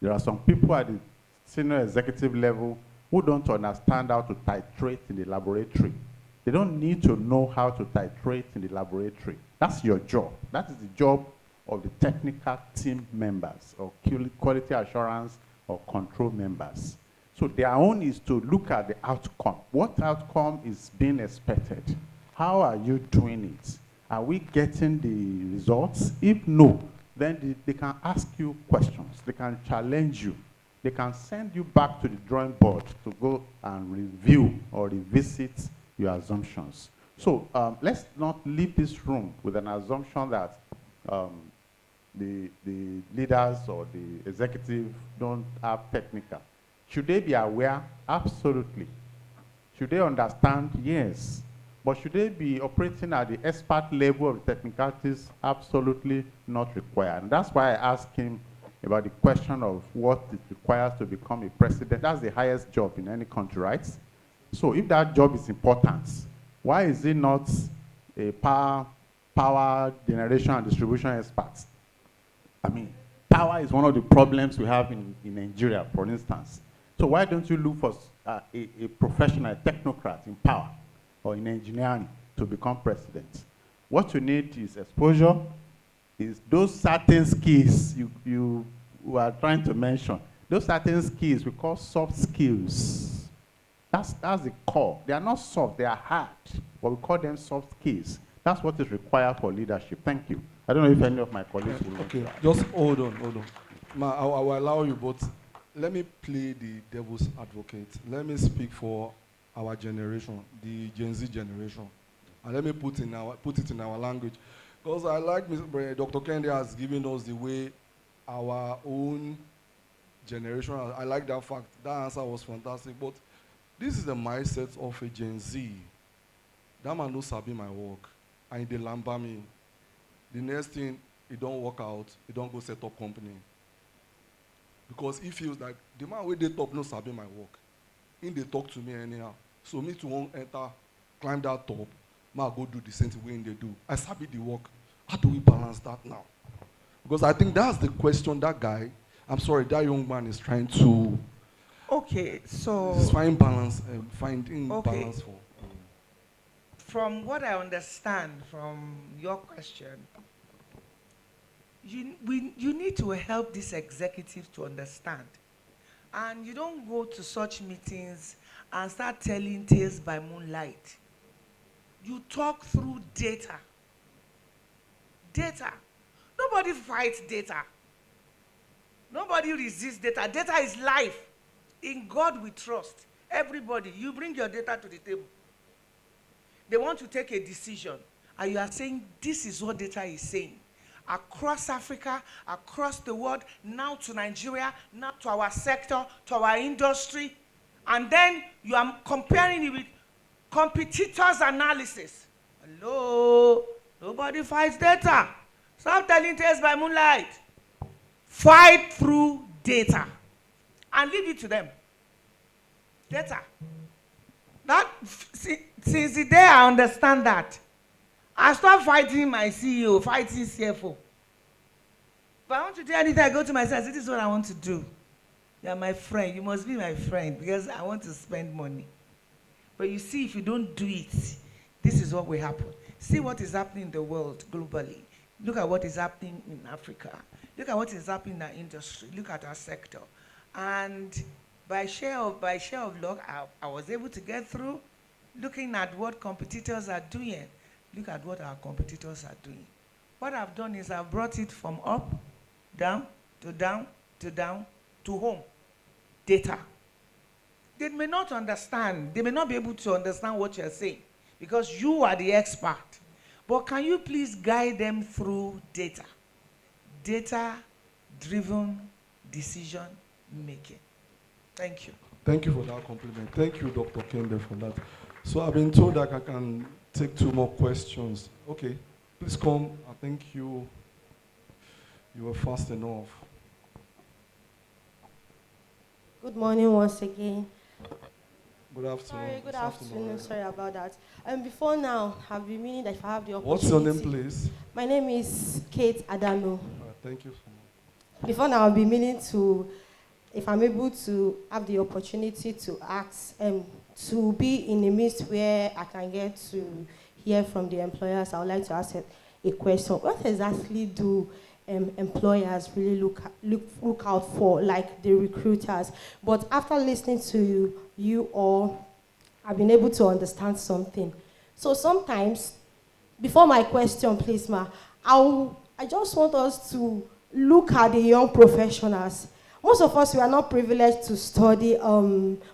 there are some people at the senior executive level who don't understand how to titrate in the laboratory. They don't need to know how to titrate in the laboratory. That's your job. That is the job of the technical team members or quality assurance or control members. So their own is to look at the outcome. What outcome is being expected? How are you doing it? Are we getting the results? If no, then they can ask you questions. They can challenge you. They can send you back to the drawing board to go and review or revisit your assumptions. So let's not leave this room with an assumption that the leaders or the executive don't have technical. Should they be aware? Absolutely. Should they understand? Yes. But should they be operating at the expert level of technicalities? Absolutely not required. And that's why I asked him about the question of what it requires to become a president. That's the highest job in any country, right? So if that job is important, why is it not a power generation and distribution expert? I mean, power is one of the problems we have in Nigeria, for instance. So why don't you look for a professional, a technocrat in power or in engineering to become president? What you need is exposure, is those certain skills you are trying to mention. Those certain skills we call soft skills. That's the core. They are not soft, they are hard, but we call them soft skills. That's what is required for leadership. Thank you. I don't know if any of my colleagues will. Okay, just hold on. I will allow you, but let me play the devil's advocate. Let me speak for our generation, the Gen Z generation, and let me put it in our language, because I like Dr. Kende has given us the way our own generation. I like that fact. That answer was fantastic. But this is the mindset of a Gen Z. That man knows sabi my work, and they lamba me. The next thing, it don't work out, it don't go set up company. Because he feels like the man where they top no sabi my work. In they talk to me anyhow. So me to won't enter, climb that top, ma go do the same thing they do. I sabi the work. How do we balance that now? Because I think that's the question that young man is trying to. Okay, so finding balance for. From what I understand from your question, you need to help this executive to understand. And you don't go to such meetings and start telling tales by moonlight. You talk through data. Data. Nobody fights data. Nobody resists data. Data is life. In God we trust. Everybody, you bring your data to the table. They want to take a decision, and you are saying, this is what data is saying. Across Africa, across the world, now to Nigeria, now to our sector, to our industry. And then you are comparing it with competitors' analysis. Hello? Nobody fights data. Stop telling tales by moonlight. Fight through data. And leave it to them. Data. Since the day I understand that, I stop fighting my CEO, fighting CFO. If I want to do anything, I go to myself, this is what I want to do. You are my friend. You must be my friend because I want to spend money. But you see, if you don't do it, this is what will happen. See what is happening in the world globally. Look at what is happening in Africa. Look at what is happening in our industry. Look at our sector. And by share of luck, I was able to get through looking at what competitors are doing. Look at what our competitors are doing. What I've done is I've brought it from up, down, to down, to down, to home. Data. They may not understand. They may not be able to understand what you're saying because you are the expert. But can you please guide them through data? Data-driven decision making. Thank you. Thank you for that compliment. Thank you, Dr. Kende, for that. So I've been told that I can take 2 more questions. Okay, please come. I think you were fast enough. Good morning once again. Good afternoon. Sorry, good afternoon. Sorry about that. Before now, I've been meaning that if I have the opportunity. What's your name, please? My name is Kate Adano. Thank you so much. Before now, I've been meaning to, if I'm able to have the opportunity to ask to be in a midst where I can get to hear from the employers, I would like to ask a question. What exactly do employers really look out for, like the recruiters? But after listening to you all, I've been able to understand something. So sometimes, before my question, please, ma, I just want us to look at the young professionals. Most of us, we are not privileged to study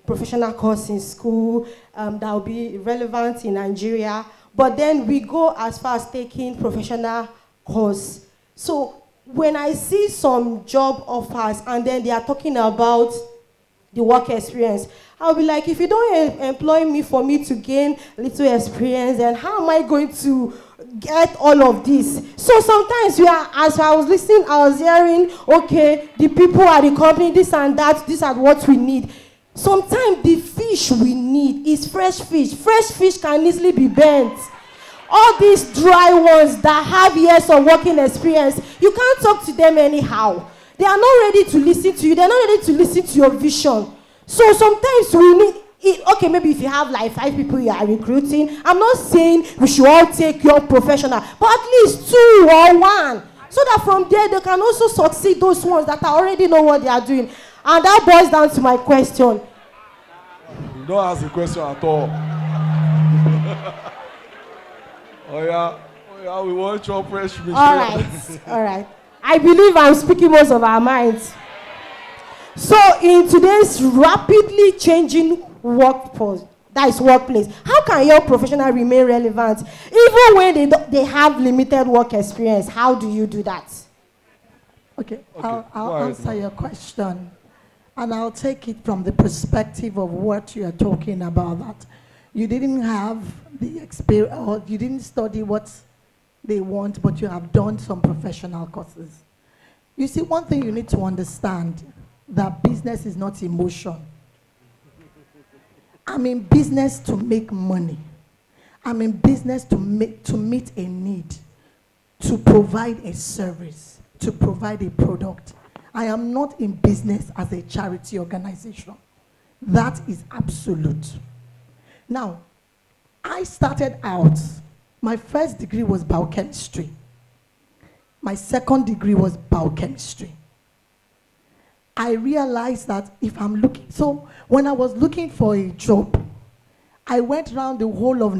professional course in school that will be relevant in Nigeria. But then we go as far as taking professional course. So when I see some job offers and then they are talking about the work experience, I'll be like, if you don't employ me for me to gain little experience, then how am I going to get all of this? So sometimes as I was listening, I was hearing, okay, the people at the company, this and that, these are what we need. Sometimes the fish we need is fresh fish. Fresh fish can easily be burnt. All these dry ones that have years of working experience, you can't talk to them anyhow. They are not ready to listen to you. They're not ready to listen to your vision. So sometimes we need it. Okay, maybe if you have like 5 people you are recruiting, I'm not saying we should all take your professional, but at least 2 or 1, so that from there they can also succeed those ones that already know what they are doing. And that boils down to my question. You don't ask the question at all. Oh yeah, we want your fresh meat. All right. I believe I'm speaking most of our minds. So in today's rapidly changing workforce, that is workplace, how can your professional remain relevant even when they have limited work experience? How do you do that? Okay. I'll answer your question. And I'll take it from the perspective of what you are talking about, that you didn't have the experience, or you didn't study what they want, but you have done some professional courses. You see, one thing you need to understand, that business is not emotion. I'm in business to make money. I'm in business to meet a need, to provide a service, to provide a product. I am not in business as a charity organization. That is absolute. Now, I started out, my first degree was biochemistry. My second degree was biochemistry. I realized that if I'm looking, so when I was looking for a job, I went around the whole of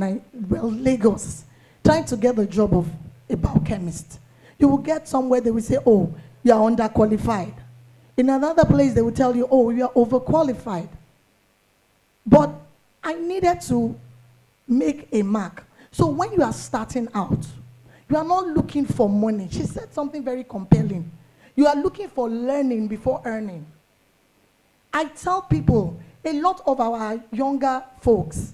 Lagos trying to get the job of a biochemist. You will get somewhere, they will say, oh, you are underqualified. In another place, they will tell you, oh, you are overqualified. But I needed to make a mark. So when you are starting out, you are not looking for money. She said something very compelling. You are looking for learning before earning. I tell people, a lot of our younger folks,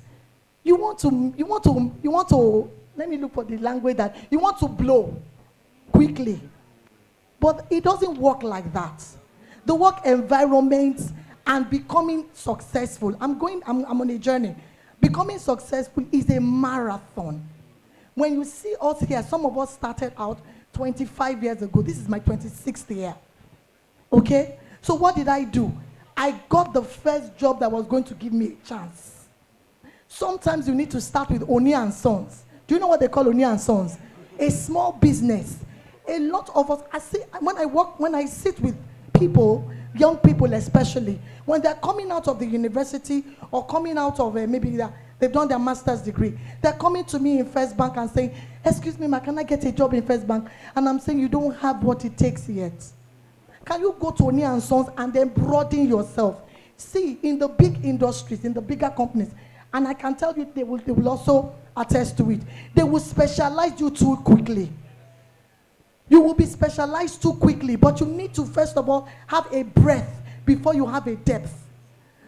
you want to, let me look for the language that, you want to blow quickly. But it doesn't work like that. The work environment and becoming successful, I'm on a journey. Becoming successful is a marathon. When you see us here, some of us started out 25 years ago. This is my 26th year. Okay? So what did I do? I got the first job that was going to give me a chance. Sometimes you need to start with Oni and Sons. Do you know what they call Oni and Sons? A small business. A lot of us, when I sit with people, young people especially, when they're coming out of the university or coming out of maybe they've done their master's degree, they're coming to me in First Bank and saying, excuse me, ma, can I get a job in First Bank? And I'm saying, you don't have what it takes yet. Can you go to Oni and Sons and then broaden yourself? See, in the big industries, in the bigger companies, and I can tell you they will also attest to it, they will specialize you too quickly. You will be specialized too quickly, but you need to first of all have a breadth before you have a depth.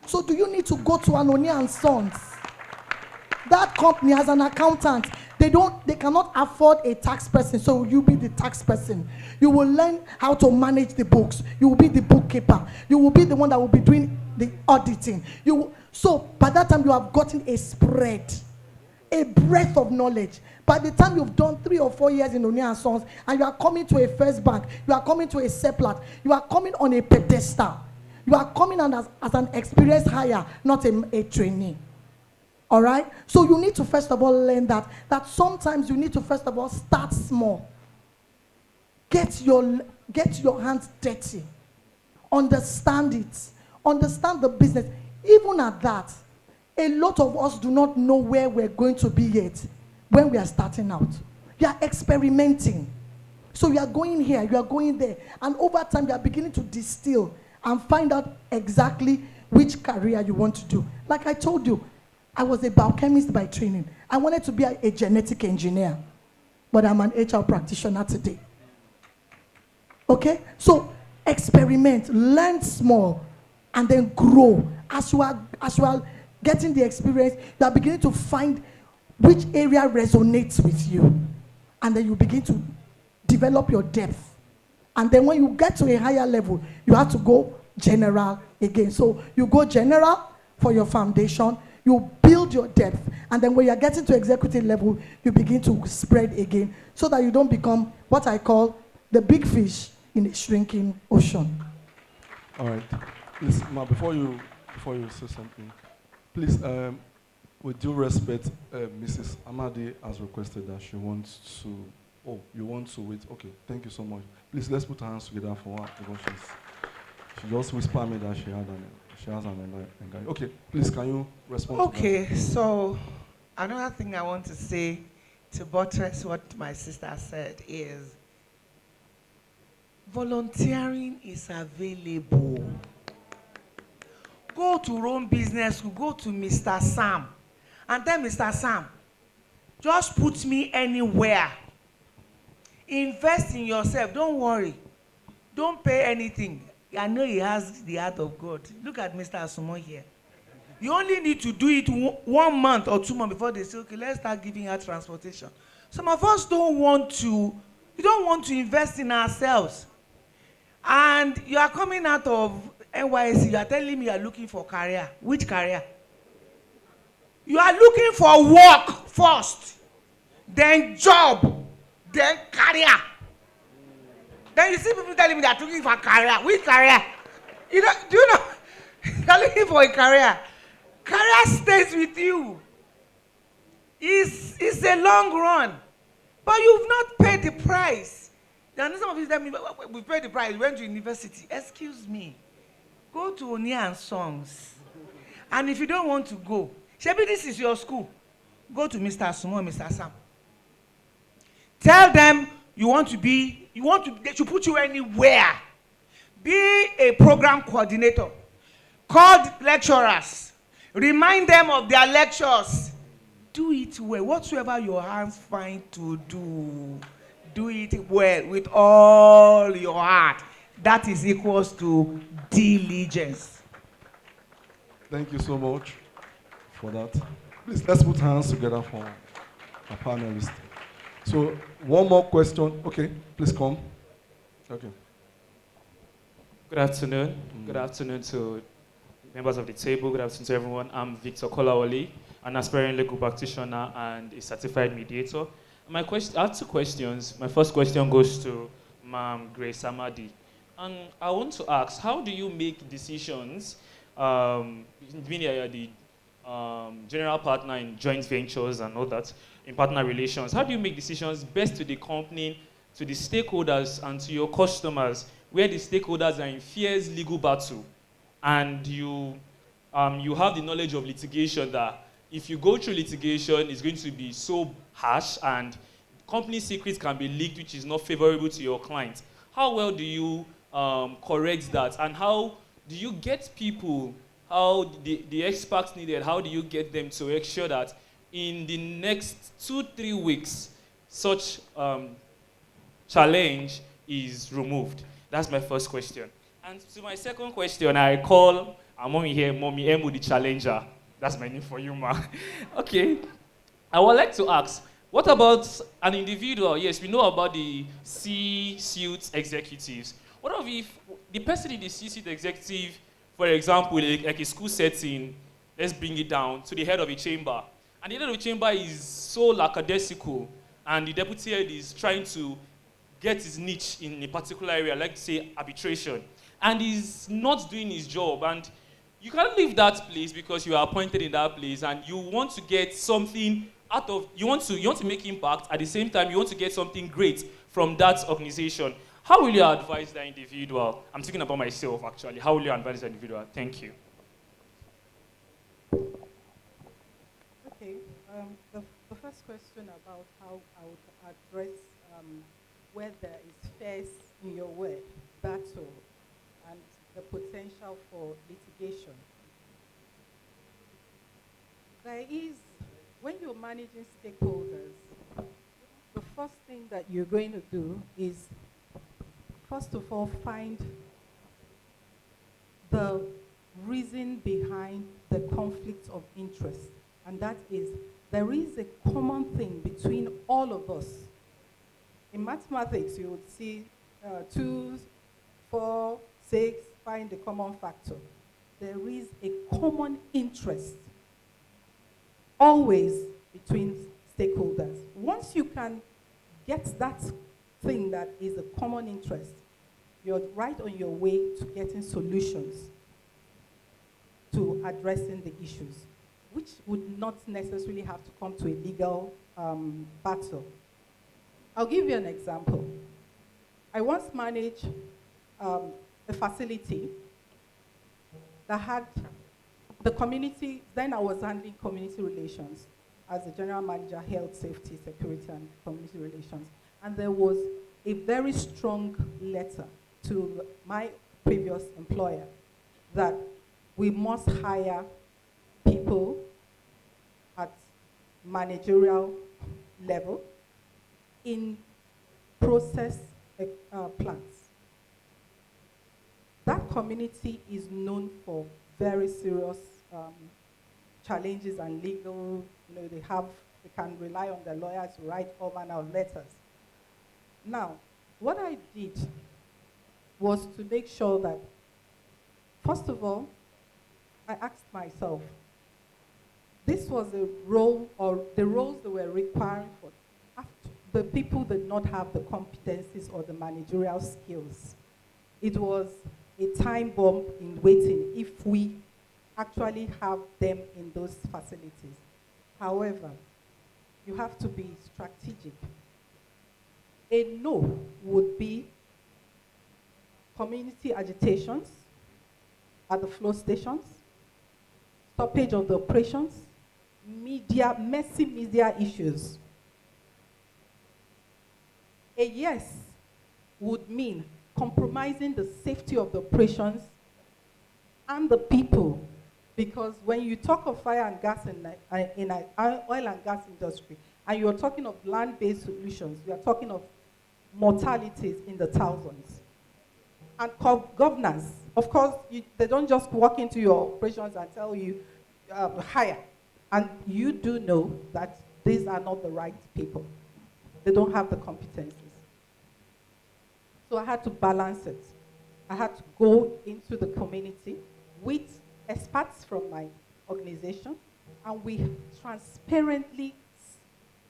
So do you need to go to an Oni and Sons? That company has an accountant. They cannot afford a tax person, so you be the tax person. You will learn how to manage the books. You will be the bookkeeper. You will be the one that will be doing the auditing. So by that time you have gotten a spread, a breadth of knowledge. By the time you've done 3 or 4 years in Oni and Sons, and you are coming to a First Bank, you are coming to a Seplat, you are coming on a pedestal. You are coming on as an experienced hire, not a trainee. All right? So you need to first of all learn that sometimes you need to first of all start small. Get your hands dirty. Understand it. Understand the business. Even at that, a lot of us do not know where we're going to be yet when we are starting out. You are experimenting. So you are going here, you are going there, and over time you are beginning to distill and find out exactly which career you want to do. Like I told you, I was a biochemist by training. I wanted to be a genetic engineer, but I'm an HR practitioner today. Okay? So experiment, learn small, and then grow. As you are getting the experience, you are beginning to find which area resonates with you. And then you begin to develop your depth. And then when you get to a higher level, you have to go general again. So you go general for your foundation, you build your depth, and then when you're getting to executive level, you begin to spread again so that you don't become what I call the big fish in a shrinking ocean. All right. Please, Ma, before you say something, please, with due respect, Mrs. Amadi has requested that she wants to. Oh, you want to wait? Okay, thank you so much. Please, let's put our hands together for her because she just whispered me that she has an engagement. Okay, please, can you respond to that? Okay, so another thing I want to say to buttress what my sister said is volunteering is available. Go to Rome Business School, go to Mr. Sam, and tell Mr. Sam, just put me anywhere. Invest in yourself, don't worry. Don't pay anything. I know he has the heart of God. Look at Mr. Asumo here. You only need to do it 1 month or 2 months before they say, okay, let's start giving her transportation. Some of us don't want to invest in ourselves. And you are coming out of NYSC, you are telling me you are looking for career. Which career? You are looking for work first, then job, then career. Then you see people telling me they are looking for career. Which career? Do you know? You are looking for a career. Career stays with you. It's a long run. But you've not paid the price. Then some of you tell me, we paid the price, we went to university. Excuse me. Go to Oni and Sons. And if you don't want to go, maybe this is your school. Go to Mr. Sumo, Mr. Sam. Tell them they should put you anywhere. Be a program coordinator. Call the lecturers. Remind them of their lectures. Do it well. Whatsoever your hands find to do, do it well with all your heart. That is equals to diligence. Thank you so much for that. Please, let's put hands together for our panelists. So, one more question. Okay, please come. Okay. Good afternoon. Good afternoon to members of the table. Good afternoon to everyone. I'm Victor Kolawole, an aspiring legal practitioner and a certified mediator. I have 2 questions. My first question goes to Ma'am Grace Amadi. And I want to ask, how do you make decisions, being the general partner in joint ventures and all that, in partner relations, how do you make decisions best to the company, to the stakeholders, and to your customers, where the stakeholders are in fierce legal battle, and you have the knowledge of litigation that if you go through litigation, it's going to be so harsh and company secrets can be leaked, which is not favorable to your client. How well do you correct that? And how do you get people, how the experts needed, how do you get them to make sure that in the next 2-3 weeks, such challenge is removed? That's my first question. And to my second question, I call our mommy here, Mommy Emu the Challenger. That's my name for you, ma. Okay. I would like to ask, what about an individual? Yes, we know about the C-suite executives. What if the person in the C-suite executive, for example, like a school setting, let's bring it down to the head of a chamber. And the head of the chamber is so lackadaisical, and the deputy head is trying to get his niche in a particular area, like say arbitration, and he's not doing his job. And You can't leave that place because you are appointed in that place and you want to get something out of, you want to make impact. At the same time, you want to get something great from that organization. How will you advise that individual? I'm thinking about myself, actually. How will you advise that individual? Thank you. Okay. The first question about how I would address where there is fierce in your word, battle, and the potential for litigation. There is, when you're managing stakeholders, the first thing that you're going to do is, first of all, find the reason behind the conflict of interest. And that is, there is a common thing between all of us. In mathematics, you would see 2, 4, 6, find the common factor. There is a common interest always between stakeholders. Once you can get that thing that is a common interest, you're right on your way to getting solutions to addressing the issues, which would not necessarily have to come to a legal battle. I'll give you an example. I once managed a facility that had the community, then I was handling community relations as the general manager, health, safety, security, and community relations. And there was a very strong letter to my previous employer that we must hire people at managerial level in process plants. That community is known for very serious challenges and legal, they can rely on their lawyers to write all manner of letters. Now, what I did was to make sure that, first of all, I asked myself, this was a role, or the roles that were requiring for the people did not have the competencies or the managerial skills. It was a time bomb in waiting if we actually have them in those facilities. However, you have to be strategic. A no would be community agitations at the flow stations, stoppage of the operations, messy media issues. A yes would mean compromising the safety of the operations and the people, because when you talk of fire and gas in oil and gas industry, and you're talking of land-based solutions, you are talking of mortalities in the thousands. And governance, of course, they don't just walk into your operations and tell you, hire. And you do know that these are not the right people. They don't have the competencies. So I had to balance it. I had to go into the community with experts from my organization, and we transparently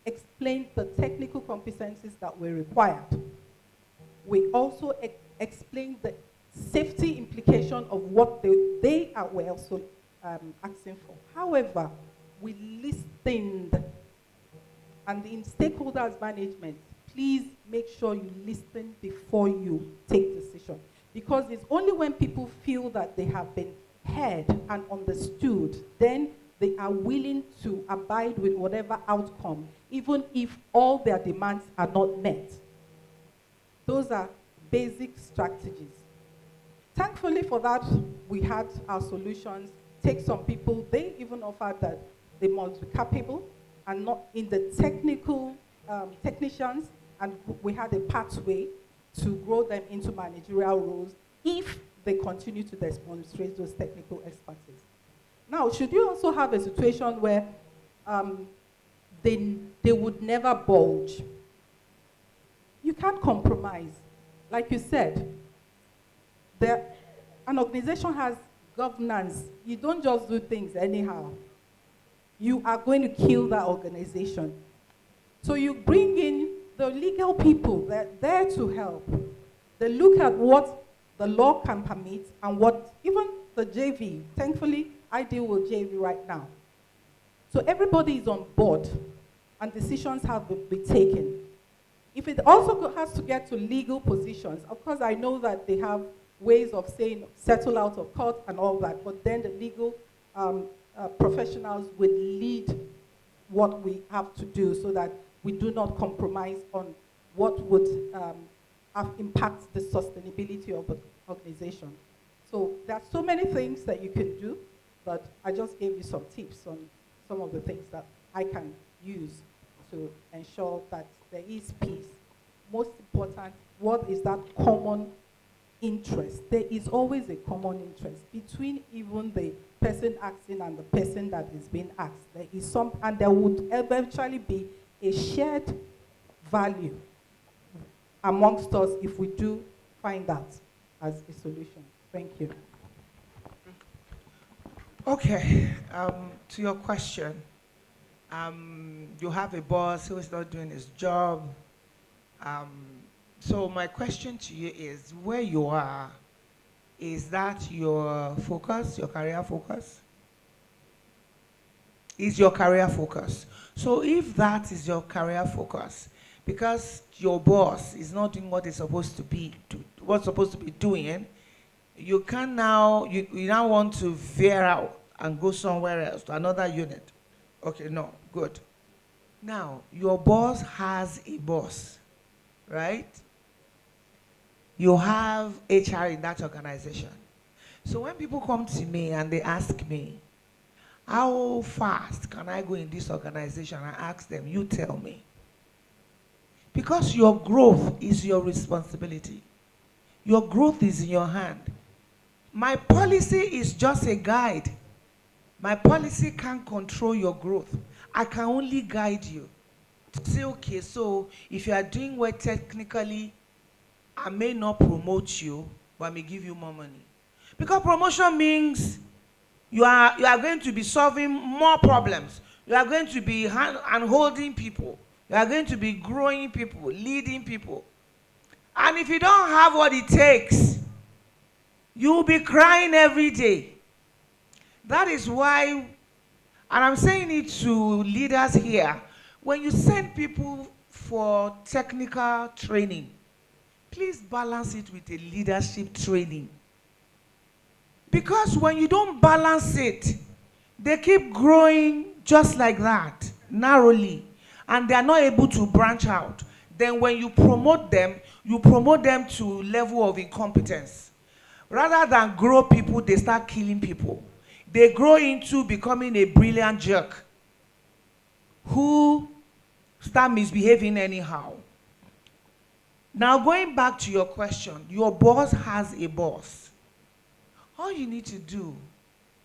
explained the technical competencies that were required. We also explained the safety implication of what they were also asking for. However, we listened, and in stakeholders management, please make sure you listen before you take decision. Because it's only when people feel that they have been heard and understood, then they are willing to abide with whatever outcome, even if all their demands are not met. Those are basic strategies. Thankfully for that, we had our solutions. Take some people, they even offered that they must be capable and not in the technical technicians, and we had a pathway to grow them into managerial roles if they continue to demonstrate those technical expertise. Now, should you also have a situation where they would never bulge? You can't compromise. Like you said, an organization has governance. You don't just do things anyhow. You are going to kill that organization. So you bring in the legal people, they're there to help. They look at what the law can permit and what even the JV. Thankfully, I deal with JV right now. So everybody is on board and decisions have to be taken. If it also has to get to legal positions, of course I know that they have ways of saying settle out of court and all that, but then the legal professionals would lead what we have to do so that we do not compromise on what would impact the sustainability of the organization. So there are so many things that you can do, but I just gave you some tips on some of the things that I can use to ensure that there is peace. Most important, what is that common interest? There is always a common interest between even the person asking and the person that is being asked. There is some, and there would eventually be a shared value amongst us if we do find that as a solution. Thank you. Okay, to your question, you have a boss who is not doing his job. So my question to you is, where you are, is that your focus, your career focus? Is your career focus? So if that is your career focus, because your boss is not doing what it's supposed to be, what's supposed to be doing, you can now, you now want to veer out and go somewhere else, to another unit. Okay, no, good. Now, your boss has a boss, right? You have HR in that organization. So when people come to me and they ask me, how fast can I go in this organization? I ask them, you tell me. Because your growth is your responsibility. Your growth is in your hand. My policy is just a guide. My policy can't control your growth. I can only guide you. To say, okay, so if you are doing well technically, I may not promote you, but I may give you more money. Because promotion means you are going to be solving more problems. You are going to be hand-holding people. You are going to be growing people, leading people. And if you don't have what it takes, you will be crying every day. That is why, and I'm saying it to leaders here, when you send people for technical training, please balance it with a leadership training. Because when you don't balance it, they keep growing just like that, narrowly, and they are not able to branch out. Then when you promote them to level of incompetence. Rather than grow people, they start killing people. They grow into becoming a brilliant jerk who start misbehaving anyhow. Now going back to your question, your boss has a boss. All you need to do,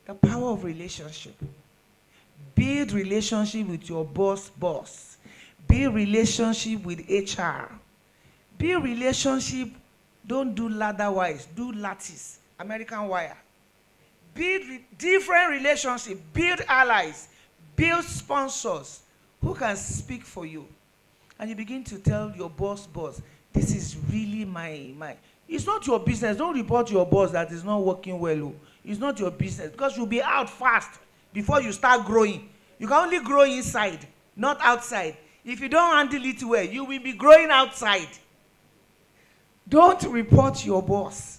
the power of relationship. Build relationship with your boss. Build relationship with HR. Build relationship, don't do ladder-wise, do lattice, American wire. Build different relationships, build allies, build sponsors who can speak for you. And you begin to tell your boss, this is really my. It's not your business. Don't report to your boss that is not working well. It's not your business, because you'll be out fast before you start growing. You can only grow inside, not outside. If you don't handle it well, you will be growing outside. Don't report your boss.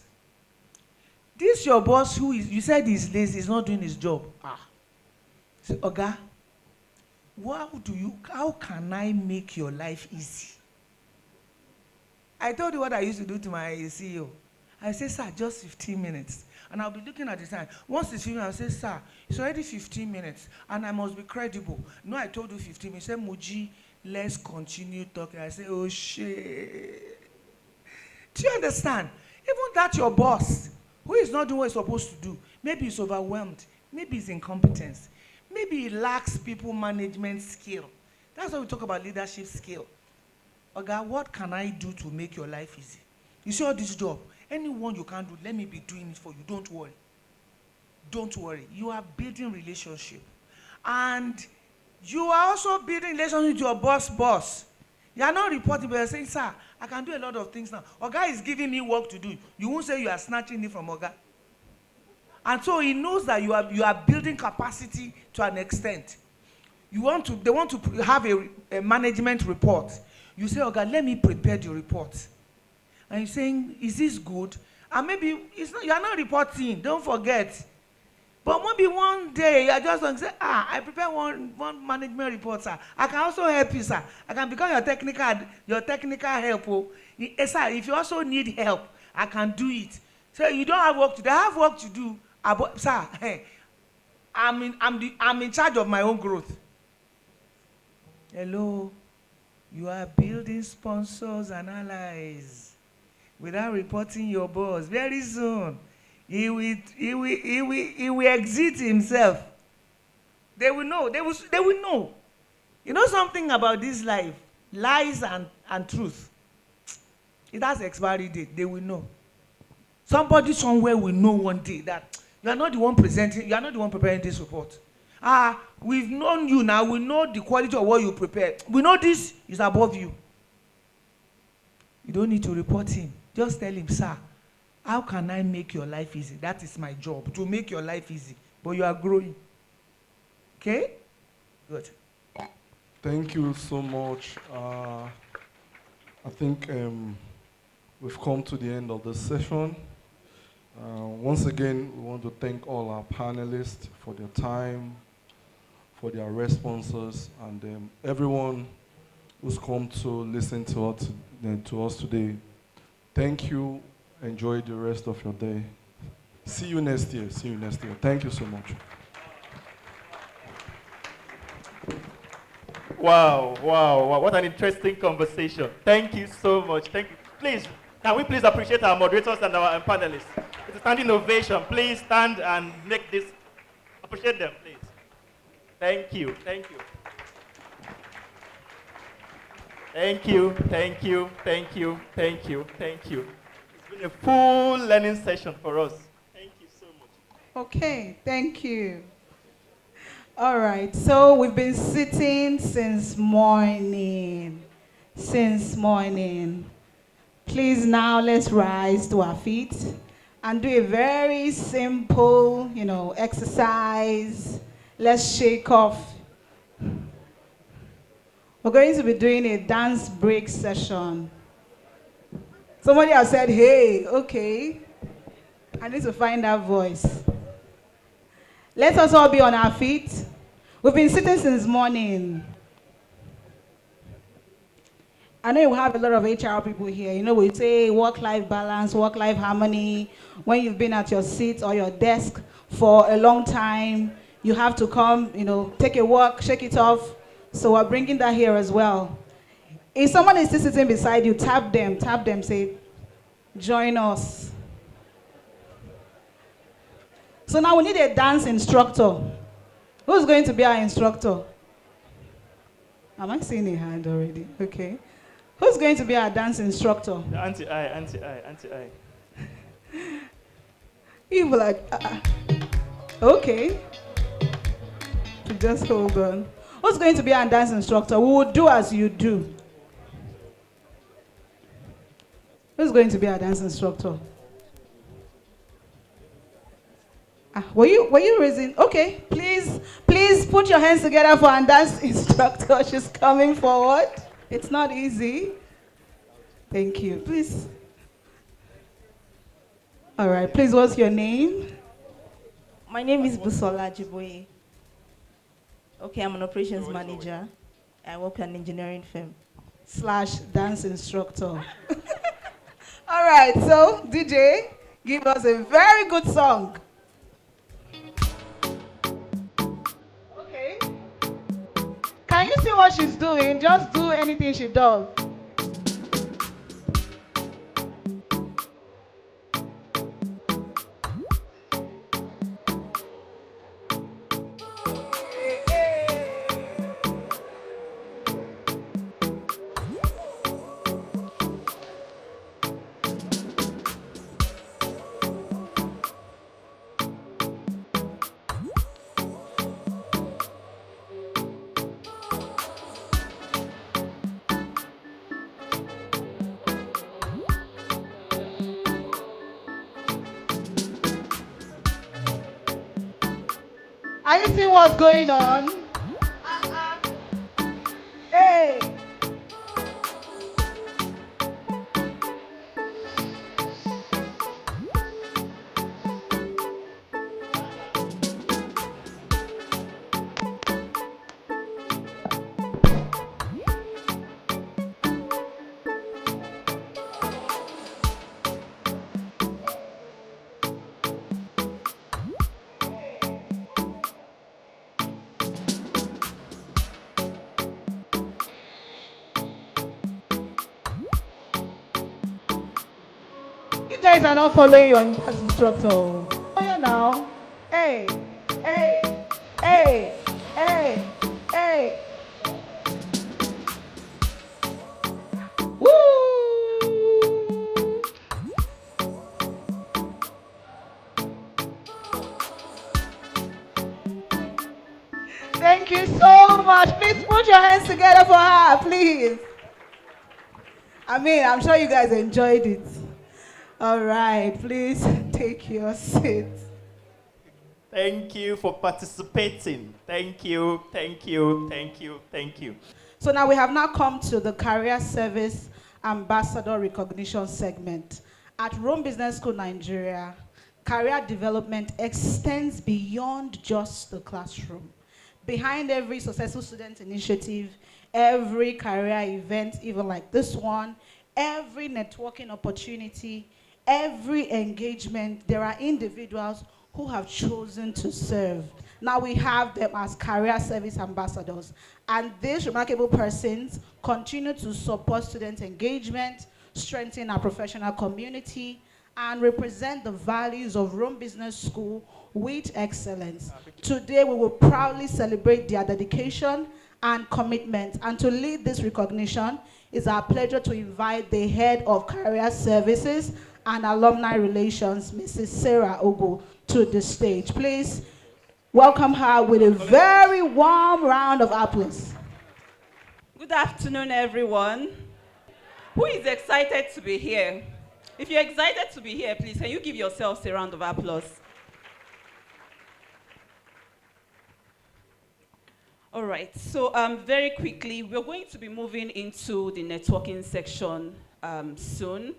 This your boss who is, you said he's lazy, he's not doing his job. So, Oga, how can I make your life easy? I told you what I used to do to my CEO. I say, sir, just 15 minutes. And I'll be looking at the time. Once it's 15 minutes, I'll say, sir, it's already 15 minutes, and I must be credible. No, I told you 15 minutes. He said, Muji, let's continue talking. I say, oh, shit. Do you understand? Even that your boss, who is not doing what he's supposed to do, maybe he's overwhelmed, maybe he's incompetence, maybe he lacks people management skill. That's why we talk about leadership skill. Oga, what can I do to make your life easy? You see all this job, anyone you can do, let me be doing it for you. Don't worry. Don't worry. You are building relationship. And you are also building relationship with your boss. You are not reporting, but you're saying, sir, I can do a lot of things now. Oga is giving me work to do. You won't say you are snatching it from Oga. And so he knows that you are building capacity to an extent. They want to have a management report. You say, okay, let me prepare the report. And you're saying, is this good? And maybe you are not reporting, don't forget. But maybe one day you are just going to say, I prepare one management report, sir. I can also help you, sir. I can become your technical help. Oh. Sir, if you also need help, I can do it. So you don't have work to do. I have work to do. Sir, hey, I'm in charge of my own growth. Hello, you are building sponsors and allies without reporting your boss. Very soon, he will exit himself. They will know. They will know. You know something about this life, lies and truth. It has expiry date. They will know. Somebody somewhere will know one day that you are not the one presenting. You are not the one preparing this report. We've known you now. We know the quality of what you prepare. We know this is above you. You don't need to report him. Just tell him, sir, how can I make your life easy? That is my job, to make your life easy. But you are growing. Okay? Good. Thank you so much. I think we've come to the end of the session. Once again, we want to thank all our panelists for their time, for their responses, and everyone who's come to listen to us today. Thank you. Enjoy the rest of your day. See you next year. See you next year. Thank you so much. Wow, what an interesting conversation. Thank you so much. Thank you. Please, can we please appreciate our moderators and our panelists? It's a standing ovation. Please stand and make this, appreciate them, please. Thank you, thank you. Thank you, thank you, thank you, thank you, thank you. It's been a full learning session for us. Thank you so much. Okay, thank you. All right, so we've been sitting since morning. Please now let's rise to our feet and do a very simple, exercise. Let's shake off. We're going to be doing a dance break session. Somebody has said, hey, okay. I need to find that voice. Let us all be on our feet. We've been sitting since morning. I know you have a lot of HR people here. We say work-life balance, work-life harmony. When you've been at your seat or your desk for a long time, you have to come, take a walk, shake it off. So we're bringing that here as well. If someone is still sitting beside you, tap them, say, join us. So now we need a dance instructor. Who's going to be our instructor? Am I seeing a hand already? Okay. Who's going to be our dance instructor? The anti-I. You were like, okay. Just hold on. Who's going to be our dance instructor? We will do as you do. Who's going to be our dance instructor? Were you raising? Okay, please put your hands together for our dance instructor. She's coming forward. It's not easy. Thank you. Please. All right, please, what's your name? My name is Busola Jiboye. Okay, I'm an operations manager. I work at an engineering firm. / dance instructor. All right, so DJ, give us a very good song. Okay. Can you see what she's doing? Just do anything she does. Are you seeing what's going on? Hey! You guys are not following your instructor. Oh yeah now. Hey, hey, hey, hey, hey. Woo! Thank you so much. Please put your hands together for her, please. I mean, I'm sure you guys enjoyed it. All right, please take your seat. Thank you for participating. Thank you, thank you, thank you, thank you. So now we have now come to the Career Service Ambassador Recognition segment. At Rome Business School, Nigeria, career development extends beyond just the classroom. Behind every successful student initiative, every career event, even like this one, every networking opportunity, every engagement, there are individuals who have chosen to serve. Now we have them as career service ambassadors. And these remarkable persons continue to support student engagement, strengthen our professional community, and represent the values of Rome Business School with excellence. Today, we will proudly celebrate their dedication and commitment. And to lead this recognition, it's our pleasure to invite the head of Career Services and Alumni Relations, Mrs. Sarah Ogo, to the stage. Please welcome her with a very warm round of applause. Good afternoon, everyone. Who is excited to be here? If you're excited to be here, please, can you give yourselves a round of applause? All right, so very quickly, we're going to be moving into the networking section soon,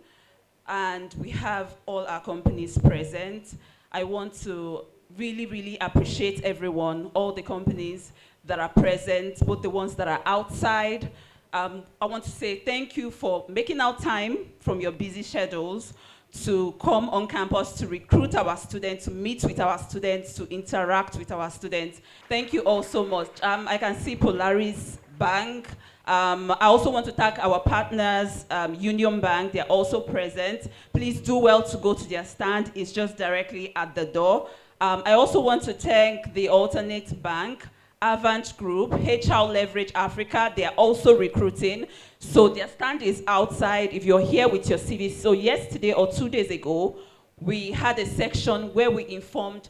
and we have all our companies present. I want to really appreciate everyone, all the companies that are present, both the ones that are outside. I want to say thank you for making out time from your busy schedules to come on campus to recruit our students, to meet with our students, to interact with our students. Thank you all so much. I can see Polaris Bank. I also want to thank our partners, Union Bank. They're also present. Please do well to go to their stand. It's just directly at the door. I also want to thank the Alternate Bank, Avant Group, HR Leverage Africa. They are also recruiting. So their stand is outside if you're here with your CV. So yesterday or 2 days ago, we had a section where we informed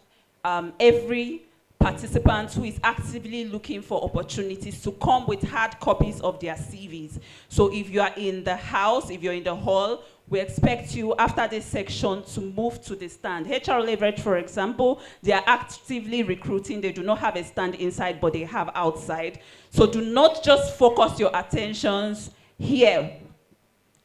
every participant who is actively looking for opportunities to come with hard copies of their CVs. So if you are in the house, if you're in the hall, we expect you after this section to move to the stand. HR Leverage, for example, they are actively recruiting. They do not have a stand inside, but they have outside. So do not just focus your attentions here.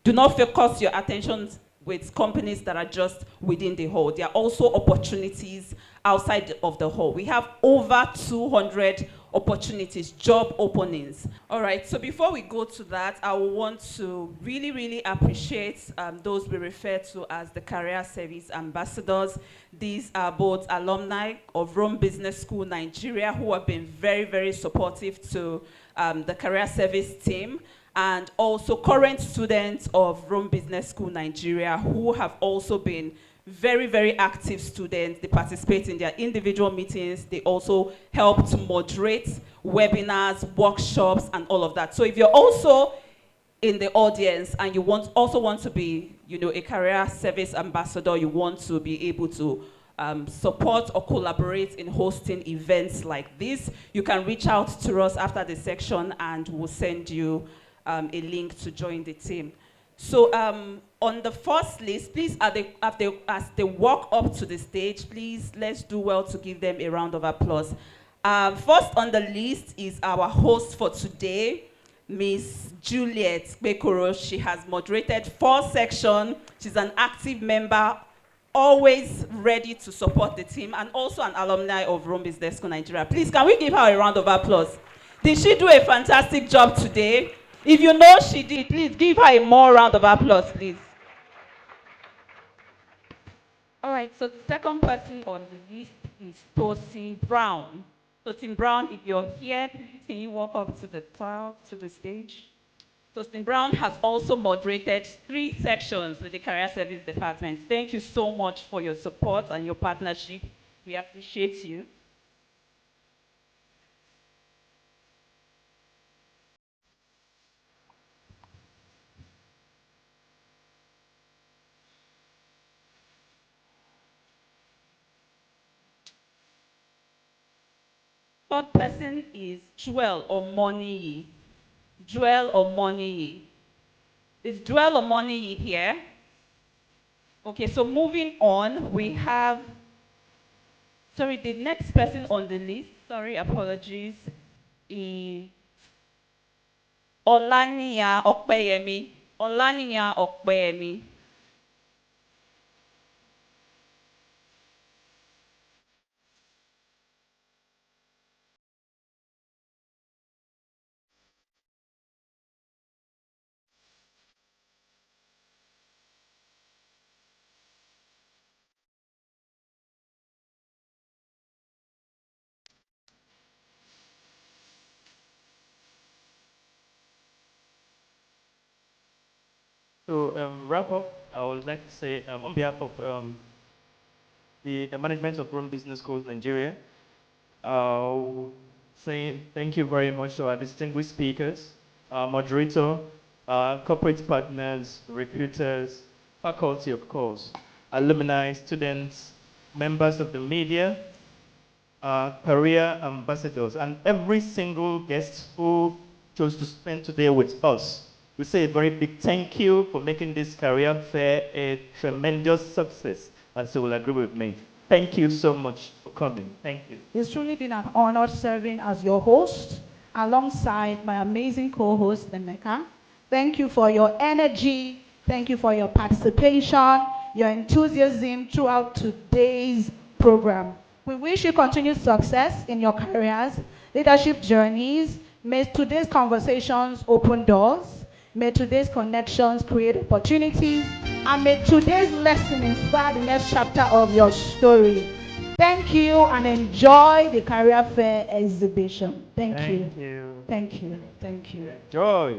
Do not focus your attentions with companies that are just within the hall. There are also opportunities outside of the hall. We have over 200 opportunities, job openings. All right, so before we go to that, I want to really appreciate those we refer to as the Career Service Ambassadors. These are both alumni of Rome Business School, Nigeria, who have been very supportive to the Career Service team, and also current students of Rome Business School, Nigeria, who have also been very active students. They participate in their individual meetings. They also help to moderate webinars, workshops, and all of that. So if you're also in the audience and you also want to be, a career service ambassador, you want to be able to support or collaborate in hosting events like this, you can reach out to us after the section and we'll send you a link to join the team. So on the first list, please, as they walk up to the stage, please, let's do well to give them a round of applause. First on the list is our host for today, Miss Juliet Bekoro. She has moderated 4 sections. She's an active member, always ready to support the team, and also an alumni of Rome Business School Nigeria. Please, can we give her a round of applause? Did she do a fantastic job today? If you know she did, please give her a more round of applause, please. All right, so the second person on the list is Tosin Brown. Tosin Brown, if you're here, can you walk up to the top, to the stage? Tosin Brown has also moderated 3 sections with the Career Service Department. Thank you so much for your support and your partnership. We appreciate you. Third person is Joel Omoniyi. Joel Omoniyi. Is Joel Omoniyi here? Okay, so moving on, we have, sorry, the next person on the list, sorry, apologies, is Olaniya Okpeyemi. Olaniya Okpeyemi. To wrap up, I would like to say on behalf of the management of Rome Business Schools Nigeria, saying thank you very much to our distinguished speakers, our moderator, our corporate partners, recruiters, faculty of course, alumni, students, members of the media, career ambassadors, and every single guest who chose to spend today with us. We say a very big thank you for making this career fair a tremendous success, and so will agree with me. Thank you so much for coming. Thank you. It's truly been an honor serving as your host alongside my amazing co-host, Emeka. Thank you for your energy. Thank you for your participation, your enthusiasm throughout today's program. We wish you continued success in your careers, leadership journeys. May today's conversations open doors. May today's connections create opportunities. And may today's lesson inspire the next chapter of your story. Thank you and enjoy the career fair exhibition. Thank you. Thank you. Thank you. Thank you. Joy.